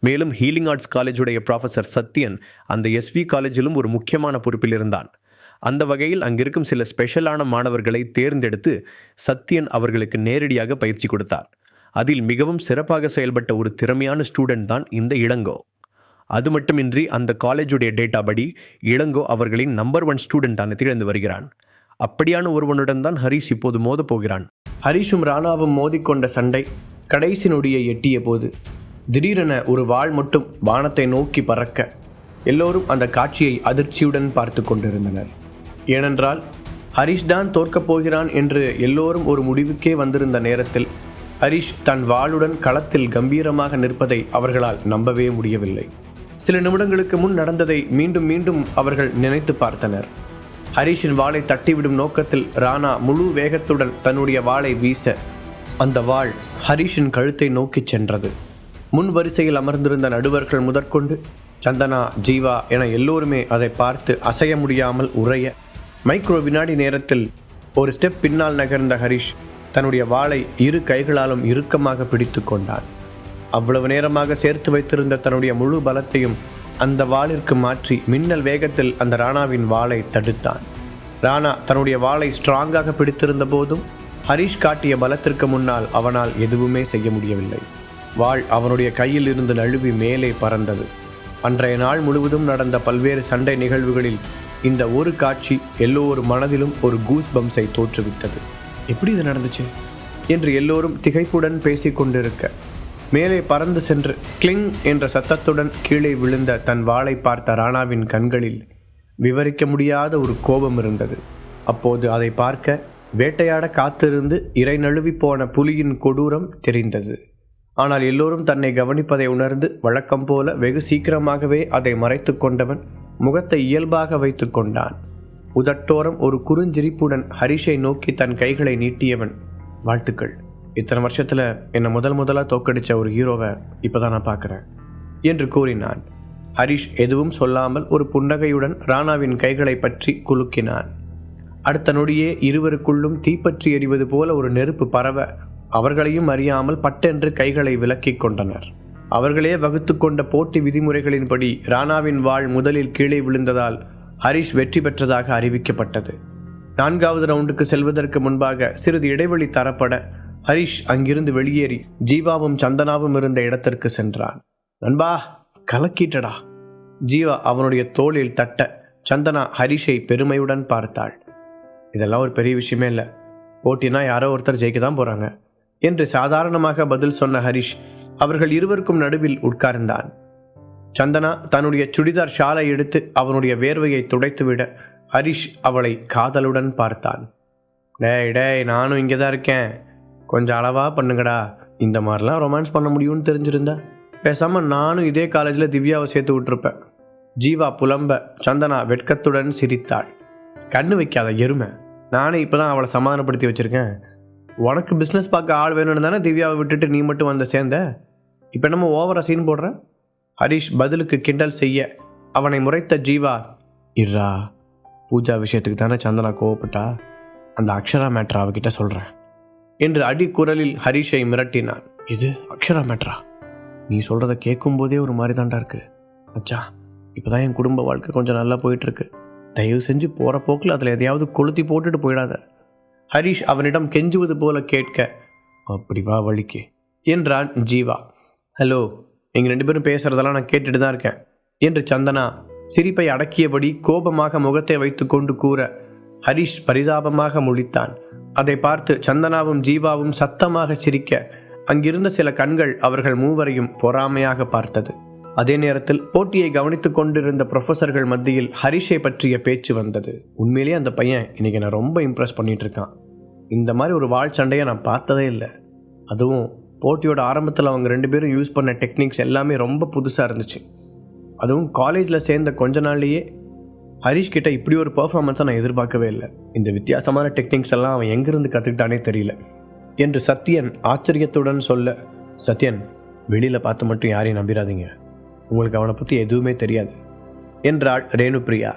மேலும் healing arts காலேஜுடைய professor Sathyan அந்த SV காலேஜிலும் ஒரு முக்கியமான பொறுப்பில் இருந்தான். அந்த வகையில் அங்கிருக்கும் சில ஸ்பெஷலான மாணவர்களை தேர்ந்தெடுத்து சத்யன் அவர்களுக்கு நேரடியாக பயிற்சி கொடுத்தார். அதில் மிகவும் சிறப்பாக செயல்பட்ட ஒரு திறமையான ஸ்டூடெண்ட் தான் இந்த இளங்கோ. அது மட்டுமின்றி அந்த காலேஜுடைய டேட்டா படி இளங்கோ அவர்களின் நம்பர் 1 ஸ்டூடெண்டான திகழ்ந்து வருகிறான். அப்படியான ஒருவனுடன் தான் ஹரிஷ் இப்போது மோதப் போகிறான். ஹரிஷும் ராணாவும் மோதிக்கொண்ட சண்டை கடைசி நொடியை எட்டிய போது திடீரென ஒரு வாள் மட்டும் வானத்தை நோக்கி பறக்க எல்லோரும் அந்த காட்சியை அதிர்ச்சியுடன் பார்த்து கொண்டிருந்தனர். ஏனென்றால் ஹரிஷ் தான் தோற்கப் போகிறான் என்று எல்லோரும் ஒரு முடிவுக்கே வந்திருந்த நேரத்தில் ஹரிஷ் தன் வாளுடன் களத்தில் கம்பீரமாக நிற்பதை அவர்களால் நம்பவே முடியவில்லை. சில நிமிடங்களுக்கு முன் நடந்ததை மீண்டும் மீண்டும் அவர்கள் நினைத்து பார்த்தனர். ஹரிஷின் வாளை தட்டிவிடும் நோக்கத்தில் ராணா முழு வேகத்துடன் தன்னுடைய வாளை வீச அந்த வாள் ஹரிஷின் கழுத்தை நோக்கி சென்றது. முன் வரிசையில் அமர்ந்திருந்த நடுவர்கள் முதற்கொண்டு சந்தனா, ஜீவா என எல்லோருமே அதை பார்த்து அசைய முடியாமல் உறைய மைக்ரோ வினாடி நேரத்தில் ஒரு ஸ்டெப் பின்னால் நகர்ந்த ஹரிஷ் தன்னுடைய வாளை இரு கைகளாலும் இறுக்கமாக பிடித்து கொண்டான். அவ்வளவு நேரமாக சேர்த்து வைத்திருந்த தன்னுடைய முழு பலத்தையும் அந்த வாளிற்கு மாற்றி மின்னல் வேகத்தில் அந்த ராணாவின் வாளை தடுத்தான். ராணா தன்னுடைய வாளை ஸ்ட்ராங்காக பிடித்திருந்த போதும் ஹரிஷ் காட்டிய பலத்திற்கு முன்னால் அவனால் எதுவுமே செய்ய முடியவில்லை. வாள் அவனுடைய கையில் இருந்து நழுவி மேலே பறந்தது. அன்றைய நாள் முழுவதும் நடந்த பல்வேறு சண்டை நிகழ்வுகளில் இந்த ஒரு காட்சி எல்லோரும் மனதிலும் ஒரு கூஸ் பம்ஸை தோற்றுவித்தது. எப்படி இது நடந்துச்சு என்று எல்லோரும் திகைப்புடன் பேசி கொண்டிருக்க மேலே பறந்து சென்று கிளிங் என்ற சத்தத்துடன் கீழே விழுந்த தன் வாளை பார்த்த ராணாவின் கண்களில் விவரிக்க முடியாத ஒரு கோபம் இருந்தது. அப்போது அதை பார்க்க வேட்டையாட காத்திருந்து இறை நழுவி போன புலியின் கொடூரம் தெரிந்தது. ஆனால் எல்லோரும் தன்னை கவனிப்பதை உணர்ந்து வழக்கம் போல வெகு சீக்கிரமாகவே அதை மறைத்து கொண்டவன் முகத்தை இயல்பாக வைத்து கொண்டான். உதட்டோரம் ஒரு குறுஞ்சிரிப்புடன் ஹரிஷை நோக்கி தன் கைகளை நீட்டியவன், வாழ்த்துக்கள், இத்தனை வருஷத்தில் என்னை முதலாக தோக்கடித்த ஒரு ஹீரோவை இப்போதான் நான் பார்க்குறேன் என்று கூறினான். ஹரிஷ் எதுவும் சொல்லாமல் ஒரு புன்னகையுடன் ராணாவின் கைகளை பற்றி குலுக்கினான். அடுத்த நொடியே இருவருக்குள்ளும் தீப்பற்றி எறிவது போல ஒரு நெருப்பு பரவ அவர்களையும் அறியாமல் பட்டென்று கைகளை விலக்கிக் கொண்டனர். அவர்களே வகுத்து கொண்ட போட்டி விதிமுறைகளின்படி ராணாவின் வாள் முதலில் கீழே விழுந்ததால் ஹரிஷ் வெற்றி பெற்றதாக அறிவிக்கப்பட்டது. 4வது ரவுண்டுக்கு செல்வதற்கு முன்பாக சிறிது இடைவெளி தரப்பட ஹரிஷ் அங்கிருந்து வெளியேறி ஜீவாவும் சந்தனாவும் இருந்த இடத்திற்கு சென்றான். நண்பா, கலக்கிட்டடா. ஜீவா அவனுடைய தோளில் தட்ட சந்தனா ஹரிஷை பெருமையுடன் பார்த்தாள். இதெல்லாம் ஒரு பெரிய விஷயமே இல்லை, போட்டினா யாரோ ஒருத்தர் ஜெயிக்க தான் போகிறாங்க என்று சாதாரணமாக பதில் சொன்ன ஹரிஷ் அவர்கள் இருவருக்கும் நடுவில் உட்கார்ந்தான். சந்தனா தன்னுடைய சுடிதார் ஷாலை எடுத்து அவனுடைய வேர்வையை துடைத்துவிட ஹரிஷ் அவளை காதலுடன் பார்த்தான். டேய், நானும் இங்கே தான் இருக்கேன், கொஞ்சம் அளவாக பண்ணுங்கடா. இந்த மாதிரிலாம் ரொமான்ஸ் பண்ண முடியும்னு தெரிஞ்சிருந்தா பேசாமல் நானும் இதே காலேஜில் திவ்யாவை சேர்த்து விட்டுருப்பேன். ஜீவா புலம்ப சந்தனா வெட்கத்துடன் சிரித்தாள். கண்ணு வைக்காத எருமை, நானே இப்போ தான் அவளை சமாதானப்படுத்தி வச்சுருக்கேன். உனக்கு பிஸ்னஸ் பார்க்க ஆள் வேணும்னு தானே திவ்யாவை விட்டுட்டு நீ மட்டும் வந்து சேர்ந்த, இப்போ நம்ம ஓவரா சீன் போடுற? ஹரிஷ் பதிலுக்கு கிண்டல் செய்ய அவனை முறைத்த ஜீவா, இர்ரா, பூஜா விஷயத்துக்கு தானே சந்தனா கோவப்பட்டா, அந்த அக்ஷரா மேட்ரா அவகிட்ட சொல்கிறேன் என்று அடிக்குரலில் ஹரிஷை மிரட்டினான். இது அக்ஷரா மேட்ரா? நீ சொல்கிறத கேட்கும்போதே ஒரு மாதிரி தாண்டா இருக்கு மச்சான். இப்போ தான் என் குடும்ப வாழ்க்கை கொஞ்சம் நல்லா போயிட்டுருக்கு, தயவு செஞ்சு போகிற போக்கில் அதில் எதையாவது கொளுத்தி போட்டுட்டு போயிடாத. ஹரிஷ் அவனிடம் கெஞ்சுவது போல கேட்க, அப்படி வா வழிக்கு என்றான் ஜீவா. ஹலோ, நீங்கள் 2 பேரும் பேசுகிறதெல்லாம் நான் கேட்டுட்டு தான் இருக்கேன் என்று சந்தனா சிரிப்பை அடக்கியபடி கோபமாக முகத்தை வைத்து கொண்டு கூற ஹரிஷ் பரிதாபமாக முழித்தான். அதை பார்த்து சந்தனாவும் ஜீவாவும் சத்தமாக சிரிக்க அங்கிருந்த சில கண்கள் அவர்கள் மூவரையும் பொறாமையாக பார்த்தது. அதே நேரத்தில் போட்டியை கவனித்துக் கொண்டிருந்த ப்ரொஃபஸர்கள் மத்தியில் ஹரிஷை பற்றிய பேச்சு வந்தது. உண்மையிலேயே அந்த பையன் இன்னைக்கு நான் ரொம்ப இம்ப்ரெஸ் பண்ணிட்டு இருக்கான். இந்த மாதிரி ஒரு வாள் சண்டையை நான் பார்த்ததே இல்லை. அதுவும் போட்டியோட ஆரம்பத்தில் அவங்க 2 பேரும் யூஸ் பண்ண டெக்னிக்ஸ் எல்லாமே ரொம்ப புதுசாக இருந்துச்சு. அதுவும் காலேஜில் சேர்ந்த கொஞ்ச நாள்லேயே ஹரிஷ் கிட்ட இப்படி ஒரு பர்ஃபார்மன்ஸை நான் எதிர்பார்க்கவே இல்லை. இந்த வித்தியாசமான டெக்னிக்ஸ் எல்லாம் அவன் எங்கிருந்து கற்றுக்கிட்டானே தெரியல என்று சத்யன் ஆச்சரியத்துடன் சொல்ல, சத்யன், வெளியில் பார்த்து மட்டும் யாரையும் நம்பிடாதீங்க, உங்களுக்கு அவனை பற்றி எதுவுமே தெரியாது என்றாள் ரேணுபிரியா.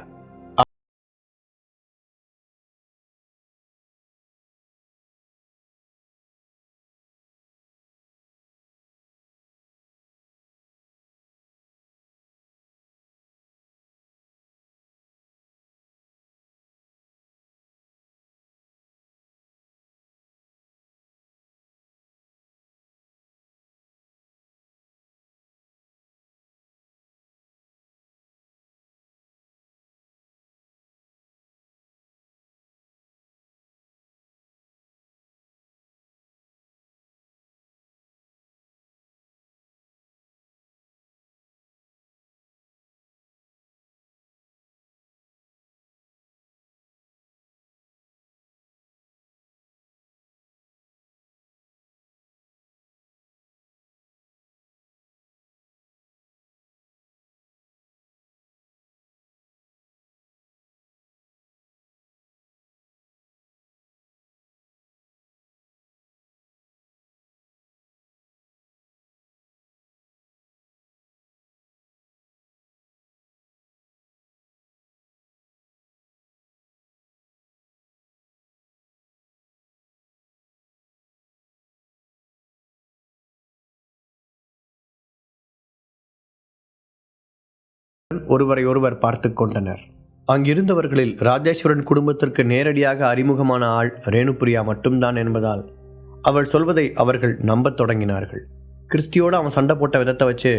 ஒருவரை ஒருவர் பார்த்து கொண்டனர். அங்கிருந்தவர்களில் ராஜேஸ்வரன் குடும்பத்திற்கு நேரடியாக அறிமுகமான ஆள் ரேணுபிரியா மட்டும்தான் என்பதால் அவள் சொல்வதை அவர்கள் நம்பத் தொடங்கினார்கள். கிறிஸ்டியோடு அவன் சண்டை போட்ட விதத்தை வச்சு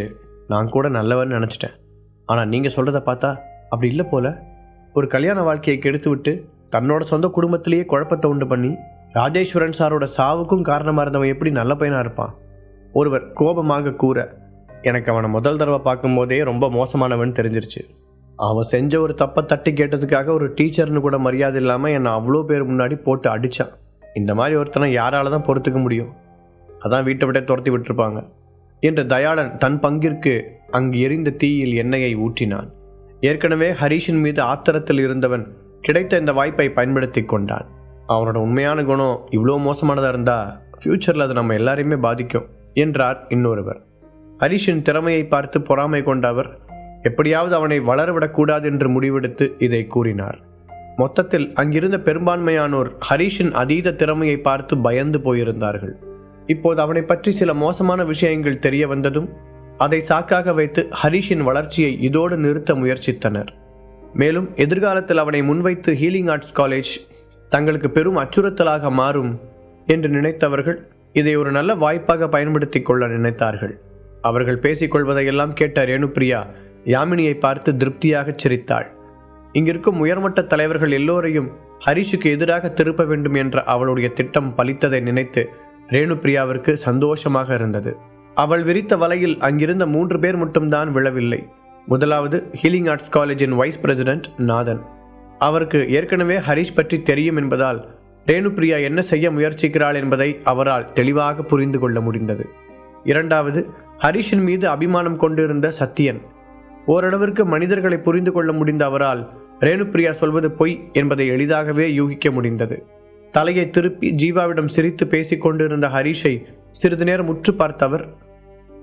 நான் கூட நல்லவன்னு நினச்சிட்டேன். ஆனால் நீங்கள் சொல்கிறத பார்த்தா அப்படி இல்லை போல. ஒரு கல்யாண வாழ்க்கையை கெடுத்து விட்டு தன்னோட சொந்த குடும்பத்திலேயே குழப்பத்தை உண்டு பண்ணி ராஜேஸ்வரன் சாரோட சாவுக்கும் காரணமாக இருந்தவன் எப்படி நல்ல பையனாக இருப்பான்? ஒருவர் கோபமாக கூற, எனக்கு அவனை முதல் தடவை பார்க்கும்போதே ரொம்ப மோசமானவன் தெரிஞ்சிருச்சு. அவன் செஞ்ச ஒரு தப்பை தட்டி கேட்டதுக்காக ஒரு டீச்சர்னு கூட மரியாதை இல்லாமல் என்னை அவ்வளோ பேர் முன்னாடி போட்டு அடித்தான். இந்த மாதிரி ஒருத்தனை யாரால தான் பொறுத்துக்க முடியும்? அதான் வீட்டை விட்டே துரத்தி விட்டுருப்பாங்க என்று தயாளன் தன் பங்கிற்கு அங்கு எரிந்த தீயில் எண்ணெயை ஊற்றினான். ஏற்கனவே ஹரிஷின் மீது ஆத்திரத்தில் இருந்தவன் கிடைத்த இந்த வாய்ப்பை பயன்படுத்தி கொண்டான். அவனோட உண்மையான குணம் இவ்வளோ மோசமானதாக இருந்தால் ஃப்யூச்சரில் அது நம்ம எல்லாரையுமே பாதிக்கும் என்றார் இன்னொருவர். ஹரிஷின் திறமையை பார்த்து பொறாமை கொண்ட அவர் எப்படியாவது அவனை வளரவிடக்கூடாது என்று முடிவெடுத்து இதை கூறினார். மொத்தத்தில் அங்கிருந்த பெரும்பான்மையானோர் ஹரிஷின் அதீத திறமையை பார்த்து பயந்து போயிருந்தார்கள். இப்போது அவனை பற்றி சில மோசமான விஷயங்கள் தெரிய வந்ததும் அதை சாக்காக வைத்து ஹரிஷின் வளர்ச்சியை இதோடு நிறுத்த முயற்சித்தனர். மேலும் எதிர்காலத்தில் அவனை முன்வைத்து ஹீலிங் ஆர்ட்ஸ் காலேஜ் தங்களுக்கு பெரும் அச்சுறுத்தலாக மாறும் என்று நினைத்தவர்கள் இதை ஒரு நல்ல வாய்ப்பாக பயன்படுத்தி கொள்ள நினைத்தார்கள். அவர்கள் பேசிக்கொள்வதையெல்லாம் கேட்ட ரேணுபிரியா யாமினியை பார்த்து திருப்தியாக சிரித்தாள். இங்கிருக்கும் உயர்மட்ட தலைவர்கள் எல்லோரையும் ஹரிஷுக்கு எதிராக திருப்ப வேண்டும் என்ற அவளுடைய திட்டம் பலித்ததை நினைத்து ரேணுபிரியாவிற்கு சந்தோஷமாக இருந்தது. அவள் விரித்த வலையில் அங்கிருந்த 3 பேர் மட்டும்தான் விழவில்லை. முதலாவது ஹீலிங் ஆர்ட்ஸ் காலேஜின் வைஸ் பிரசிடென்ட் நாதன். அவருக்கு ஏற்கனவே ஹரிஷ் பற்றி தெரியும் என்பதால் ரேணுபிரியா என்ன செய்ய முயற்சிக்கிறாள் என்பதை அவரால் தெளிவாக புரிந்து கொள்ள முடிந்தது. இரண்டாவது, ஹரிஷின் மீது அபிமானம் கொண்டிருந்த சத்தியன். ஓரளவிற்கு மனிதர்களை புரிந்து கொள்ள முடிந்த அவரால் ரேணுபிரியா சொல்வது பொய் என்பதை எளிதாகவே யூகிக்க முடிந்தது. தலையை திருப்பி ஜீவாவிடம் சிரித்து பேசிக் கொண்டிருந்த ஹரிஷை சிறிது நேரம் உற்று பார்த்தவர்,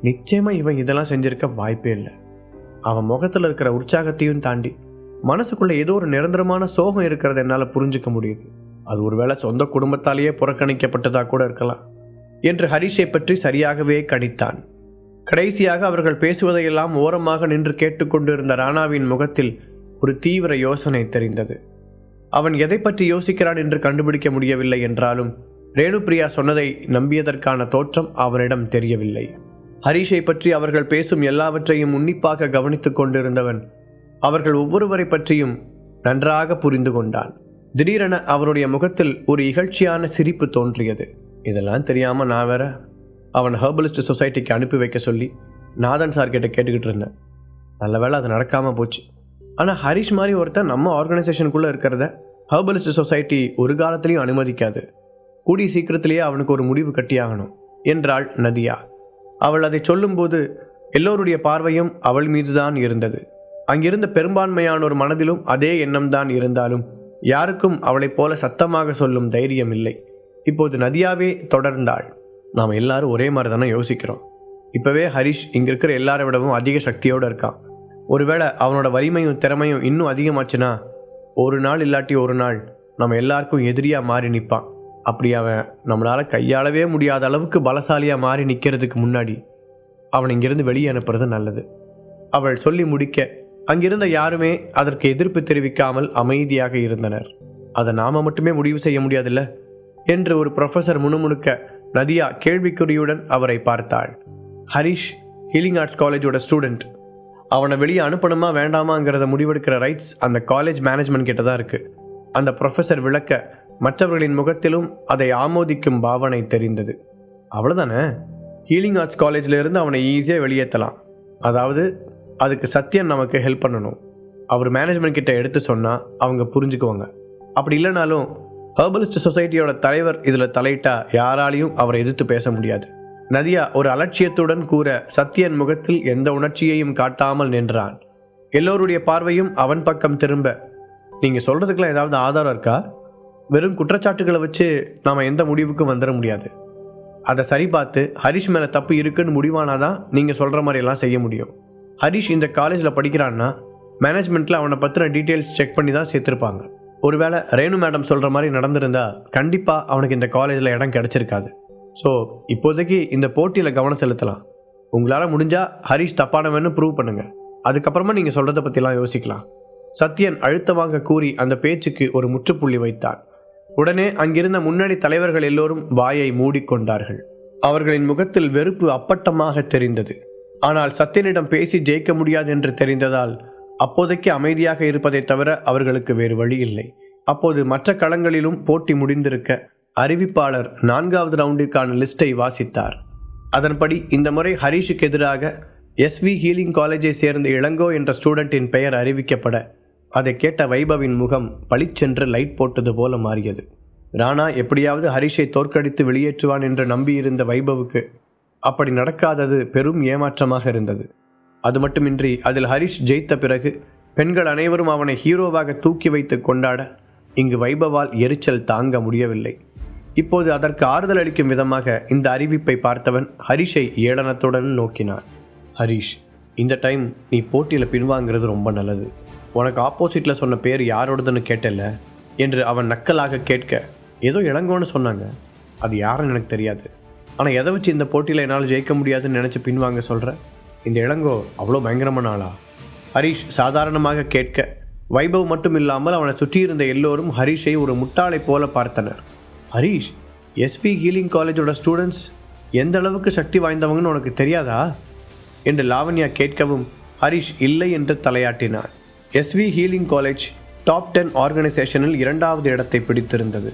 நிச்சயமா இவன் இதெல்லாம் செஞ்சிருக்க வாய்ப்பே இல்லை. அவன் முகத்தில் இருக்கிற உற்சாகத்தையும் தாண்டி மனசுக்குள்ள ஏதோ ஒரு நிரந்தரமான சோகம் இருக்கிறத என்னால் புரிஞ்சுக்க முடியுது. அது ஒருவேளை சொந்த குடும்பத்தாலேயே புறக்கணிக்கப்பட்டதாக கூட இருக்கலாம் என்று ஹரிஷை பற்றி சரியாகவே கணித்தான். கடைசியாக அவர்கள் பேசுவதையெல்லாம் ஓரமாக நின்று கேட்டுக்கொண்டிருந்த ராணாவின் முகத்தில் ஒரு தீவிர யோசனை தெரிந்தது. அவன் எதை பற்றி யோசிக்கிறான் என்று கண்டுபிடிக்க முடியவில்லை என்றாலும் ரேணுபிரியா சொன்னதை நம்பியதற்கான தோற்றம் அவனிடம் தெரியவில்லை. ஹரிஷை பற்றி அவர்கள் பேசும் எல்லாவற்றையும் உன்னிப்பாக கவனித்துக் கொண்டிருந்தவன் அவர்கள் ஒவ்வொருவரை பற்றியும் நன்றாக புரிந்து கொண்டான். திடீரென அவருடைய முகத்தில் ஒரு இகழ்ச்சியான சிரிப்பு தோன்றியது. இதெல்லாம் தெரியாம நான் வேற அவன் ஹெர்பலிஸ்ட் சொசைட்டிக்கு அனுப்பி வைக்க சொல்லி நாதன் சார் கிட்ட கேட்டுக்கிட்டு இருந்தேன். நல்ல வேளை அது நடக்காம போச்சு. ஆனால் ஹரிஷ் மாதிரி ஒருத்தன் நம்ம ஆர்கனைசேஷனுக்குள்ளே இருக்கிறத ஹெர்பலிஸ்ட் சொசைட்டி ஒரு காலத்திலையும் அனுமதிக்காது. கூடிய சீக்கிரத்திலேயே அவனுக்கு ஒரு முடிவு கட்டியாகணும் என்றாள் நதியா. அவள் அதை சொல்லும்போது எல்லோருடைய பார்வையும் அவள் மீதுதான் இருந்தது. அங்கிருந்த பெரும்பான்மையானோர் மனதிலும் அதே எண்ணம்தான் இருந்தாலும் யாருக்கும் அவளைப் போல சத்தமாக சொல்லும் தைரியம் இல்லை. இப்போது நதியாவே தொடர்ந்தாள், நாம் எல்லாரும் ஒரே மாதிரி தானே யோசிக்கிறோம். இப்போவே ஹரிஷ் இங்கே இருக்கிற எல்லாரை விடவும் அதிக சக்தியோடு இருக்கான். ஒருவேளை அவனோட வலிமையும் திறமையும் இன்னும் அதிகமாச்சுன்னா ஒரு நாள் இல்லாட்டி ஒரு நாள் நம்ம எல்லாருக்கும் எதிரியாக மாறி நிற்பான். அப்படி அவன் நம்மளால் கையாளவே முடியாத அளவுக்கு பலசாலியாக மாறி நிற்கிறதுக்கு முன்னாடி அவன் இங்கிருந்து வெளியே அனுப்புறது நல்லது. அவள் சொல்லி முடிக்க அங்கிருந்த யாருமே அதற்கு எதிர்ப்பு தெரிவிக்காமல் அமைதியாக இருந்தனர். அதை நாம மட்டுமே முடிவு செய்ய முடியாதுல்ல என்று ஒரு ப்ரொஃபஸர் முணுமுணுக்க நதியா கேள்விக்குறியுடன் அவரை பார்த்தாள். ஹரிஷ் ஹீலிங் ஆர்ட்ஸ் காலேஜோட ஸ்டூடெண்ட். அவனை வெளியே அனுப்பணுமா வேண்டாமாங்கிறத முடிவெடுக்கிற ரைட்ஸ் அந்த காலேஜ் மேனேஜ்மெண்ட் கிட்ட தான் இருக்குது. அந்த ப்ரொஃபஸர் விளக்க மற்றவர்களின் முகத்திலும் அதை ஆமோதிக்கும் பாவனை தெரிந்தது. அவ்வளோதானே, ஹீலிங் ஆர்ட்ஸ் காலேஜில் இருந்து அவனை ஈஸியாக வெளியேற்றலாம். அதாவது அதுக்கு சத்யன் நமக்கு ஹெல்ப் பண்ணணும். அவர் மேனேஜ்மெண்ட் கிட்ட எடுத்து சொன்னால் அவங்க புரிஞ்சுக்குவாங்க. அப்படி இல்லைனாலும் ஹெர்பலிஸ்ட் சொசைட்டியோட தலைவர் இதில் தலையிட்டா யாராலையும் அவரை எதிர்த்து பேச முடியாது. நதியா ஒரு அலட்சியத்துடன் கூற சத்யன் முகத்தில் எந்த உணர்ச்சியையும் காட்டாமல் நின்றான். எல்லோருடைய பார்வையும் அவன் பக்கம் திரும்ப, நீங்கள் சொல்கிறதுக்கெல்லாம் ஏதாவது ஆதாரம் இருக்கா? வெறும் குற்றச்சாட்டுகளை வச்சு நாம் எந்த முடிவுக்கும் வந்துட முடியாது. அதை சரி பார்த்து ஹரிஷ் மேலே தப்பு இருக்குன்னு முடிவானாதான் நீங்கள் சொல்கிற மாதிரியெல்லாம் செய்ய முடியும். ஹரிஷ் இந்த காலேஜில் படிக்கிறான்னா மேனேஜ்மெண்ட்டில் அவனை பற்றின டீட்டெயில்ஸ் செக் பண்ணி தான் சேர்த்துருப்பாங்க. ஒருவேளை ரேணு மேடம் சொல்கிற மாதிரி நடந்திருந்தா கண்டிப்பாக அவனுக்கு இந்த காலேஜில் இடம் கிடச்சிருக்காது. ஸோ இப்போதைக்கு இந்த போட்டியில் கவனம் செலுத்தலாம். உங்களால் முடிஞ்சால் ஹரிஷ் தப்பானவன்னு ப்ரூவ் பண்ணுங்கள். அதுக்கப்புறமா நீங்கள் சொல்கிறத பற்றிலாம் யோசிக்கலாம். சத்யன் அழுத்தமாக கூறி அந்த பேச்சுக்கு ஒரு முற்றுப்புள்ளி வைத்தான். உடனே அங்கிருந்த முன்னணி தலைவர்கள் எல்லோரும் வாயை மூடிக்கொண்டார்கள். அவர்களின் முகத்தில் வெறுப்பு அப்பட்டமாக தெரிந்தது. ஆனால் சத்யனிடம் பேசி ஜெயிக்க முடியாது என்று தெரிந்ததால் அப்போதைக்கு அமைதியாக இருப்பதை தவிர அவர்களுக்கு வேறு வழி இல்லை. அப்போது மற்ற களங்களிலும் போட்டி முடிந்திருக்க அறிவிப்பாளர் 4வது ரவுண்டிற்கான லிஸ்டை வாசித்தார். அதன்படி இந்த முறை ஹரிஷுக்கு எதிராக SV ஹீலிங் காலேஜை சேர்ந்த இளங்கோ என்ற ஸ்டூடெண்டின் பெயர் அறிவிக்கப்பட அதை கேட்ட வைபவின் முகம் பளிச்சென்று லைட் போட்டது போல மாறியது. ராணா எப்படியாவது ஹரிஷை தோற்கடித்து வெளியேற்றுவான் என்று நம்பியிருந்த வைபவுக்கு அப்படி நடக்காதது பெரும் ஏமாற்றமாக இருந்தது. அது மட்டுமின்றி அதில் ஹரிஷ் ஜெயித்த பிறகு பெண்கள் அனைவரும் அவனை ஹீரோவாக தூக்கி வைத்து கொண்டாட இங்கு வைபவால் எரிச்சல் தாங்க முடியவில்லை. இப்போது அதற்கு ஆறுதல் அளிக்கும் விதமாக இந்த அறிவிப்பை பார்த்தவன் ஹரிஷை ஏளனத்துடன் நோக்கினான். ஹரிஷ், இந்த டைம் நீ போட்டியில் பின்வாங்கிறது ரொம்ப நல்லது. உனக்கு ஆப்போசிட்டில் சொன்ன பேர் யாரோடதுன்னு கேட்டல என்று அவன் நக்கலாக கேட்க, ஏதோ இளங்கோன்னு சொன்னாங்க, அது யாருன்னு எனக்கு தெரியாது. ஆனால் எதை வச்சு இந்த போட்டியில் என்னால் ஜெயிக்க முடியாதுன்னு நினச்சி பின்வாங்க சொல்கிற? இந்த இளங்கோ அவ்வளோ பயங்கரமான ஆளா? ஹரிஷ் சாதாரணமாக கேட்க வைபவ் மட்டும் இல்லாமல் அவனை சுற்றியிருந்த எல்லோரும் ஹரிஷை ஒரு முட்டாளை போல பார்த்தனர். ஹரிஷ், SV ஹீலிங் காலேஜோட ஸ்டூடெண்ட்ஸ் எந்த அளவுக்கு சக்தி வாய்ந்தவங்கன்னு உனக்கு தெரியாதா என்று லாவண்யா கேட்கவும் ஹரிஷ் இல்லை என்று தலையாட்டினார். SV ஹீலிங் காலேஜ் டாப் 10 ஆர்கனைசேஷனில் 2வது இடத்தை பிடித்திருந்தது.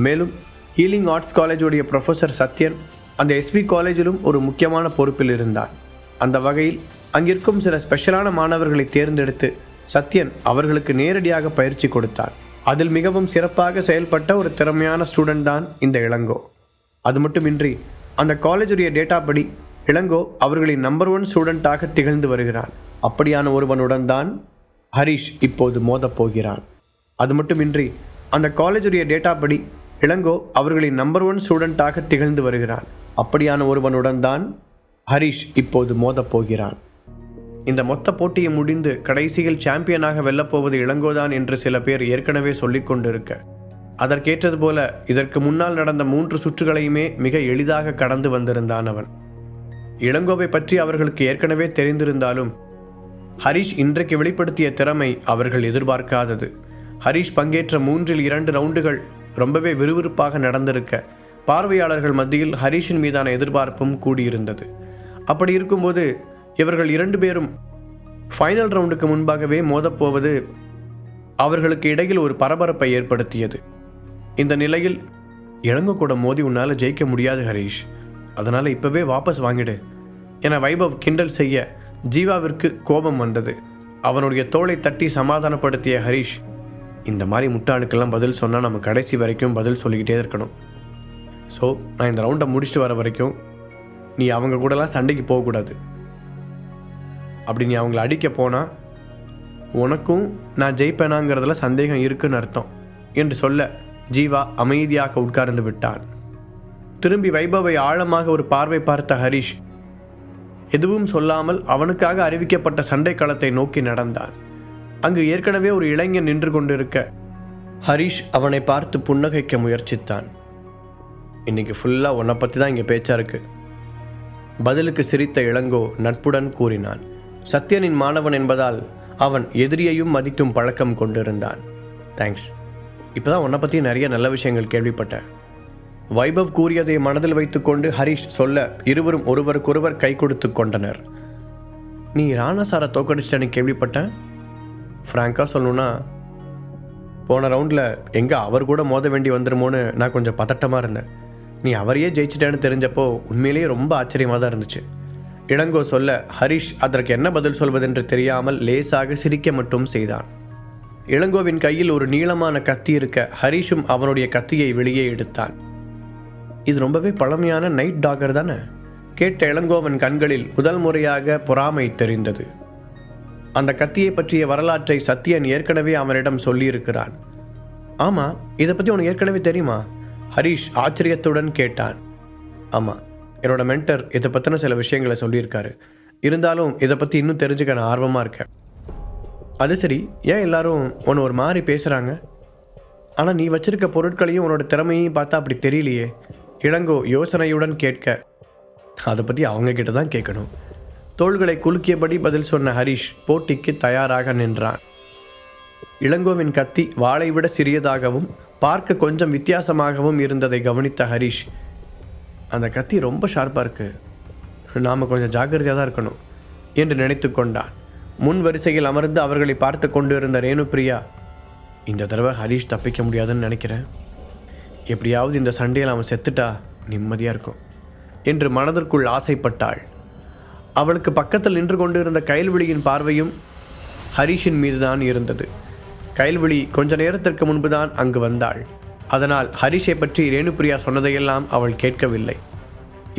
மேலும் ஹீலிங் ஆர்ட்ஸ் காலேஜுடைய ப்ரொஃபஸர் சத்யன் அந்த SV காலேஜிலும் ஒரு முக்கியமான பொறுப்பில் இருந்தார். அந்த வகையில் அங்கிருக்கும் சில ஸ்பெஷலான மாணவர்களை தேர்ந்தெடுத்து சத்யன் அவர்களுக்கு நேரடியாக பயிற்சி கொடுத்தார். அதில் மிகவும் சிறப்பாக செயல்பட்ட ஒரு திறமையான ஸ்டூடெண்ட் தான் இந்த இளங்கோ. அது மட்டுமின்றி அந்த காலேஜுடைய டேட்டா படி இளங்கோ அவர்களின் நம்பர் 1 ஸ்டூடெண்ட்டாக திகழ்ந்து வருகிறான். அப்படியான ஒருவனுடன் தான் ஹரிஷ் இப்போது மோதப் போகிறான். அது மட்டுமின்றி அந்த காலேஜுடைய டேட்டா படி இளங்கோ அவர்களின் நம்பர் 1 ஸ்டூடெண்ட்டாக திகழ்ந்து வருகிறான். அப்படியான ஒருவனுடன் தான் ஹரிஷ் இப்போது மோதப் போகிறான். இந்த மொத்த போட்டியை முடிந்து கடைசியில் சாம்பியனாக வெல்லப்போவது இளங்கோதான் என்று சில பேர் ஏற்கனவே சொல்லிக் கொண்டிருக்க, அதற்கேற்றது போல இதற்கு முன்னால் நடந்த 3 சுற்றுகளையுமே மிக எளிதாக கடந்து வந்திருந்தான் அவன். இளங்கோவை பற்றி அவர்களுக்கு ஏற்கனவே தெரிந்திருந்தாலும் ஹரிஷ் இன்றைக்கு வெளிப்படுத்திய திறமை அவர்கள் எதிர்பார்க்காதது. ஹரிஷ் பங்கேற்ற 3இல் 2 ரவுண்டுகள் ரொம்பவே விறுவிறுப்பாக நடந்திருக்க பார்வையாளர்கள் மத்தியில் ஹரிஷின் மீதான எதிர்பார்ப்பும் கூடியிருந்தது. அப்படி இருக்கும்போது இவர்கள் 2 பேரும் ஃபைனல் ரவுண்டுக்கு முன்பாகவே மோதப்போவது அவர்களுக்கு இடையில் ஒரு பரபரப்பை ஏற்படுத்தியது. இந்த நிலையில் இளங்கோ கூட மோதி உன்னால் ஜெயிக்க முடியாது ஹரிஷ், அதனால் இப்போவே வாபஸ் வாங்கிடு என வைபவ் கிண்டல் செய்ய ஜீவாவிற்கு கோபம் வந்தது. அவனுடைய தோளை தட்டி சமாதானப்படுத்திய ஹரிஷ், இந்த மாதிரி முட்டாளுக்கெல்லாம் பதில் சொன்னால் நம்ம கடைசி வரைக்கும் பதில் சொல்லிக்கிட்டே இருக்கணும். ஸோ நான் இந்த ரவுண்டை முடிச்சுட்டு வர வரைக்கும் நீ அவங்க கூடலாம் சண்டைக்கு போகக்கூடாது. அப்படி நீ அவங்கள அடிக்க போனால் உனக்கும் நான் ஜெயிப்பேனாங்கிறதுல சந்தேகம் இருக்குன்னு அர்த்தம் என்று சொல்ல ஜீவா அமைதியாக உட்கார்ந்து விட்டான். திரும்பி வைபவை ஆழமாக ஒரு பார்வை பார்த்த ஹரிஷ் எதுவும் சொல்லாமல் அவனுக்காக அறிவிக்கப்பட்ட சண்டை களத்தை நோக்கி நடந்தான். அங்கு ஏற்கனவே ஒரு இளைஞன் நின்று கொண்டிருக்க ஹரிஷ் அவனை பார்த்து புன்னகைக்க முயற்சித்தான். இன்னைக்கு ஃபுல்லாக உன்னை பற்றி தான் இங்கே பேச்சா இருக்கு. பதிலுக்கு சிரித்த இளங்கோ நட்புடன் கூறினான். சத்யனின் மாணவன் என்பதால் அவன் எதிரியையும் மதிக்கும் பழக்கம் கொண்டிருந்தான். தேங்க்ஸ், இப்போ தான் உன்னை பற்றி நிறைய நல்ல விஷயங்கள் கேள்விப்பட்டேன். வைபவ் கூறியதை மனதில் வைத்துக்கொண்டு ஹரிஷ் சொல்ல இருவரும் ஒருவருக்கொருவர் கை கொடுத்து கொண்டனர். நீ ராணா சாரை தோக்கடிச்சிட்டேன்னு கேள்விப்பட்டேன். ஃப்ராங்காக சொல்லணுன்னா போன ரவுண்டில் எங்கே அவர் கூட மோத வேண்டி வந்துடுமோன்னு நான் கொஞ்சம் பதட்டமாக இருந்தேன். நீ அவரையே ஜெயிச்சிட்டேன்னு தெரிஞ்சப்போ உண்மையிலேயே ரொம்ப ஆச்சரியமாக தான் இருந்துச்சு. இளங்கோ சொல்ல ஹரிஷ் அதற்கு என்ன பதில் சொல்வதென்று தெரியாமல் லேசாக சிரிக்க மட்டும் செய்தான். இளங்கோவின் கையில் ஒரு நீளமான கத்தி இருக்க ஹரிஷும் அவனுடைய கத்தியை வெளியே எடுத்தான். இது ரொம்பவே பழமையான நைட் டாகர் தானே? கேட்ட இளங்கோவன் கண்களில் முதல் முறையாக பொறாமை தெரிந்தது. அந்த கத்தியை பற்றிய வரலாற்றை சத்யன் ஏற்கனவே அவனிடம் சொல்லியிருக்கிறான். ஆமாம், இதை பற்றி உனக்கு ஏற்கனவே தெரியுமா? ஹரிஷ் ஆச்சரியத்துடன் கேட்டான். ஆமாம், என்னோட மென்டர் இதை பற்றின சில விஷயங்களை சொல்லியிருக்காரு. இருந்தாலும் இதை பற்றி இன்னும் தெரிஞ்சுக்க நான் ஆர்வமாக இருக்கேன். அது சரி, ஏன் எல்லாரும் உன்னை ஒரு மாதிரி பேசுகிறாங்க? ஆனால் நீ வச்சிருக்க பொருட்களையும் உன்னோட திறமையையும் பார்த்தா அப்படி தெரியலையே. இளங்கோ யோசனையுடன் கேட்க, அதை பற்றி அவங்க கிட்ட தான் கேட்கணும். தோள்களை குலுக்கியபடி பதில் சொன்ன ஹரிஷ் போட்டிக்கு தயாராக நின்றான். இளங்கோவின் கத்தி வாளை விட சிறியதாகவும் பார்க்க கொஞ்சம் வித்தியாசமாகவும் இருந்ததை கவனித்த ஹரிஷ், அந்த கத்தி ரொம்ப ஷார்ப்பாக இருக்குது, நாம் கொஞ்சம் ஜாக்கிரதையாக தான் இருக்கணும் என்று நினைத்து கொண்டான். முன் வரிசையில் அமர்ந்து அவர்களை பார்த்து கொண்டு இருந்த ரேணுபிரியா, இந்த தடவை ஹரிஷ் தப்பிக்க முடியாதுன்னு நினைக்கிறேன், எப்படியாவது இந்த சண்டையில் அவன் செத்துட்டா நிம்மதியாக இருக்கும் என்று மனதிற்குள் ஆசைப்பட்டாள். அவளுக்கு பக்கத்தில் நின்று கொண்டு இருந்த கயல்விழியின் பார்வையும் ஹரிஷின் மீதுதான் இருந்தது. கயல்விழி கொஞ்ச நேரத்திற்கு முன்புதான் அங்கு வந்தாள். அதனால் ஹரிஷை பற்றி ரேணுபிரியா சொன்னதையெல்லாம் அவள் கேட்கவில்லை.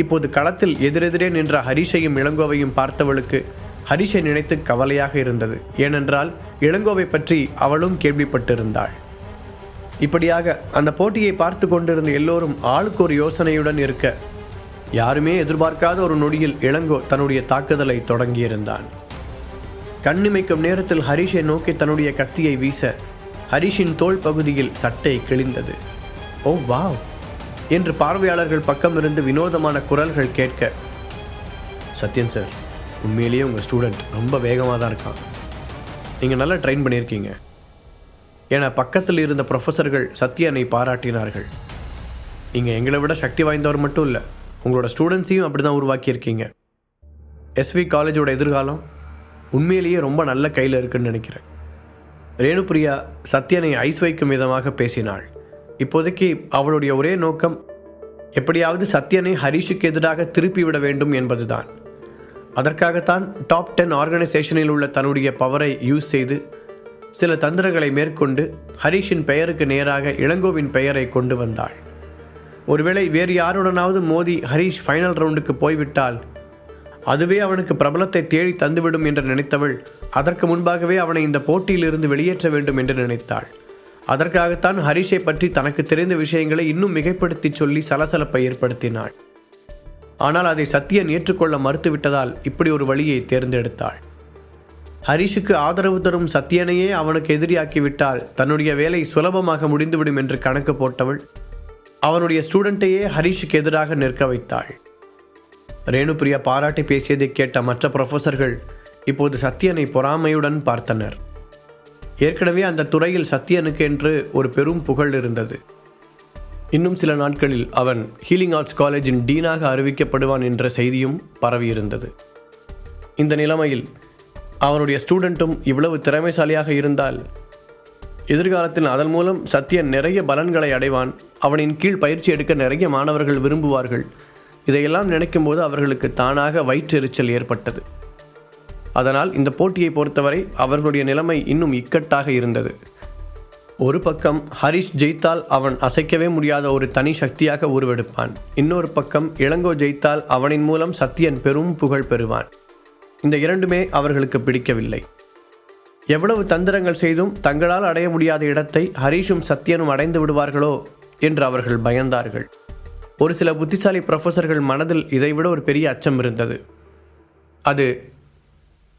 இப்போது களத்தில் எதிரெதிரே நின்ற ஹரிஷையும் இளங்கோவையும் பார்த்தவளுக்கு ஹரிஷை நினைத்து கவலையாக இருந்தது. ஏனென்றால் இளங்கோவை பற்றி அவளும் கேள்விப்பட்டிருந்தாள். இப்படியாக அந்த போட்டியை பார்த்து கொண்டிருந்த எல்லோரும் ஆளுக்கு ஒரு யோசனையுடன் இருக்க, யாருமே எதிர்பார்க்காத ஒரு நொடியில் இளங்கோ தன்னுடைய தாக்குதலை தொடங்கியிருந்தான். கண்ணிமைக்கும் நேரத்தில் ஹரிஷை நோக்கி தன்னுடைய கத்தியை வீச ஹரிஷின் தோள் பகுதியில் சட்டை கிழிந்தது. ஓ வாவ் என்று பார்வையாளர்கள் பக்கமிருந்து வினோதமான குரல்கள் கேட்க, சத்யன் சார், உண்மையிலேயே உங்கள் ஸ்டூடெண்ட் ரொம்ப வேகமாக தான் இருக்கான், நீங்கள் நல்லா ட்ரெயின் பண்ணியிருக்கீங்க என பக்கத்தில் இருந்த ப்ரொஃபஸர்கள் சத்யனை பாராட்டினார்கள். நீங்கள் எங்களை விட சக்தி வாய்ந்தவர் மட்டும் இல்லை, உங்களோட ஸ்டூடெண்ட்ஸையும் அப்படி தான் உருவாக்கியிருக்கீங்க. எஸ்வி காலேஜோட எதிர்காலம் உண்மையிலேயே ரொம்ப நல்ல கையில் இருக்குன்னு நினைக்கிறேன். ரேணுபிரியா சத்யனை ஐஸ் வைக்கும் விதமாக பேசினாள். இப்போதைக்கு அவளுடைய ஒரே நோக்கம் எப்படியாவது சத்யனை ஹரிஷுக்கு எதிராக திருப்பிவிட வேண்டும் என்பதுதான். அதற்காகத்தான் டாப் 10 ஆர்கனைசேஷனில் உள்ள தன்னுடைய பவரை யூஸ் செய்து சில தந்திரங்களை மேற்கொண்டு ஹரிஷின் பெயருக்கு நேராக இளங்கோவின் பெயரை கொண்டு வந்தாள். ஒருவேளை வேறு யாருடனாவது மோதி ஹரிஷ் ஃபைனல் ரவுண்டுக்கு போய்விட்டால் அதுவே அவனுக்கு பிரபலத்தை தேடி தந்துவிடும் என்று நினைத்தவள் அதற்கு முன்பாகவே அவனை இந்த போட்டியிலிருந்து வெளியேற்ற வேண்டும் என்று நினைத்தாள். அதற்காகத்தான் ஹரிஷை பற்றி தனக்கு தெரிந்த விஷயங்களை இன்னும் மிகைப்படுத்தி சொல்லி சலசலப்பை ஏற்படுத்தினாள். ஆனால் அதை சத்யன் ஏற்றுக்கொள்ள மறுத்துவிட்டதால் இப்படி ஒரு வழியை தேர்ந்தெடுத்தாள். ஹரிஷுக்கு ஆதரவு தரும் சத்யனையே அவனுக்கு எதிரியாக்கிவிட்டால் தன்னுடைய வேலை சுலபமாக முடிந்துவிடும் என்று கணக்கு போட்டவள் அவனுடைய ஸ்டூடெண்ட்டையே ஹரிஷுக்கு எதிராக நிற்க வைத்தாள். ரேணுபிரியா பாராட்டி பேசியதை கேட்ட மற்ற ப்ரொஃபஸர்கள் இப்போது சத்யனை பொறாமையுடன் பார்த்தனர். ஏற்கனவே அந்த துறையில் சத்யனுக்கு என்று ஒரு பெரும் புகழ் இருந்தது. இன்னும் சில நாட்களில் அவன் ஹீலிங் ஆர்ட்ஸ் காலேஜின் டீனாக அறிவிக்கப்படுவான் என்ற செய்தியும் பரவியிருந்தது. இந்த நிலைமையில் அவனுடைய ஸ்டூடெண்ட்டும் இவ்வளவு திறமைசாலியாக இருந்தால் எதிர்காலத்தில் அதன் மூலம் சத்யன் நிறைய பலன்களை அடைவான், அவனின் கீழ் பயிற்சி எடுக்க நிறைய மாணவர்கள் விரும்புவார்கள். இதையெல்லாம் நினைக்கும்போது அவர்களுக்கு தானாக வயிற்றெரிச்சல் ஏற்பட்டது. அதனால் இந்த போட்டியை பொறுத்தவரை அவர்களுடைய நிலைமை இன்னும் இக்கட்டாக இருந்தது. ஒரு பக்கம் ஹரிஷ் ஜெயித்தால் அவன் அசைக்கவே முடியாத ஒரு தனி சக்தியாக உருவெடுப்பான். இன்னொரு பக்கம் இளங்கோ ஜெயித்தால் அவனின் மூலம் சத்யன் பெரும் புகழ் பெறுவான். இந்த இரண்டுமே அவர்களுக்கு பிடிக்கவில்லை. எவ்வளவு தந்திரங்கள் செய்தும் தங்களால் அடைய முடியாத இடத்தை ஹரிஷும் சத்யனும் அடைந்து விடுவார்களோ என்று அவர்கள் பயந்தார்கள். ஒரு சில புத்திசாலி ப்ரொஃபஸர்கள் மனதில் இதைவிட ஒரு பெரிய அச்சம் இருந்தது. அது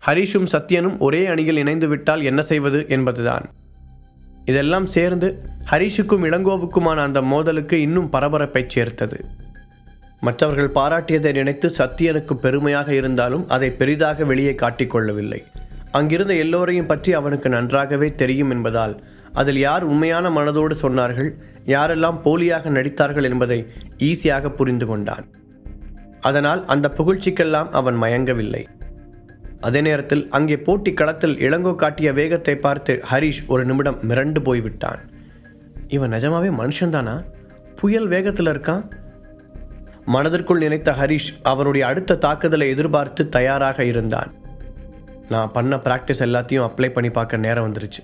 ஹரிஷும் சத்யனும் ஒரே அணியில் இணைந்து விட்டால் என்ன செய்வது என்பதுதான். இதெல்லாம் சேர்ந்து ஹரிஷுக்கும் இளங்கோவுக்குமான அந்த மோதலுக்கு இன்னும் பரபரப்பை சேர்த்தது. மற்றவர்கள் பாராட்டியதை நினைத்து சத்யனுக்கு பெருமையாக இருந்தாலும் அதை பெரிதாக வெளியே காட்டிக்கொள்ளவில்லை. அங்கிருந்த எல்லோரையும் பற்றி அவனுக்கு நன்றாகவே தெரியும் என்பதால் அதில் யார் உண்மையான மனதோடு சொன்னார்கள், யாரெல்லாம் போலியாக நடித்தார்கள் என்பதை ஈஸியாக புரிந்து கொண்டான். அதனால் அந்த புகழ்ச்சிக்கெல்லாம் அவன் மயங்கவில்லை. அதே நேரத்தில் அங்கே போட்டி களத்தில் இளங்கோ காட்டிய வேகத்தை பார்த்து ஹரிஷ் ஒரு நிமிடம் மிரண்டு போய்விட்டான். இவன் நிஜமாவே மனுஷன்தானா? புயல் வேகத்தில் இருக்கான். மனதிற்குள் நினைத்த ஹரிஷ் அவனுடைய அடுத்த தாக்குதலை எதிர்பார்த்து தயாராக இருந்தான். நான் பண்ண ப்ராக்டிஸ் எல்லாத்தையும் அப்ளை பண்ணி பார்க்க நேரம் வந்துருச்சு,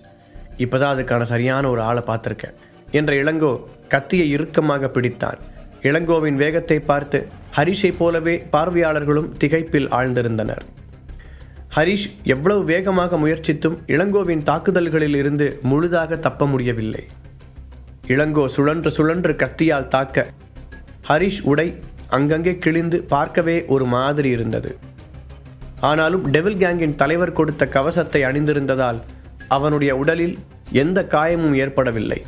இப்போதான் அதுக்கான சரியான ஒரு ஆளை பார்த்துருக்கேன் என்ற இளங்கோ கத்தியை இறுக்கமாக பிடித்தான். இளங்கோவின் வேகத்தை பார்த்து ஹரிஷை போலவே பார்வையாளர்களும் திகைப்பில் ஆழ்ந்திருந்தனர். ஹரிஷ் எவ்வளவு வேகமாக முயற்சித்தும் இளங்கோவின் தாக்குதல்களில் இருந்து முழுதாக தப்ப முடியவில்லை. இளங்கோ சுழன்று சுழன்று கத்தியால் தாக்க ஹரிஷ் உடை அங்கங்கே கிழிந்து பார்க்கவே ஒரு மாதிரி இருந்தது. ஆனாலும் டெவில் கேங்கின் தலைவர் கொடுத்த கவசத்தை அணிந்திருந்ததால் அவனுடைய உடலில் எந்த காயமும் ஏற்படவில்லை.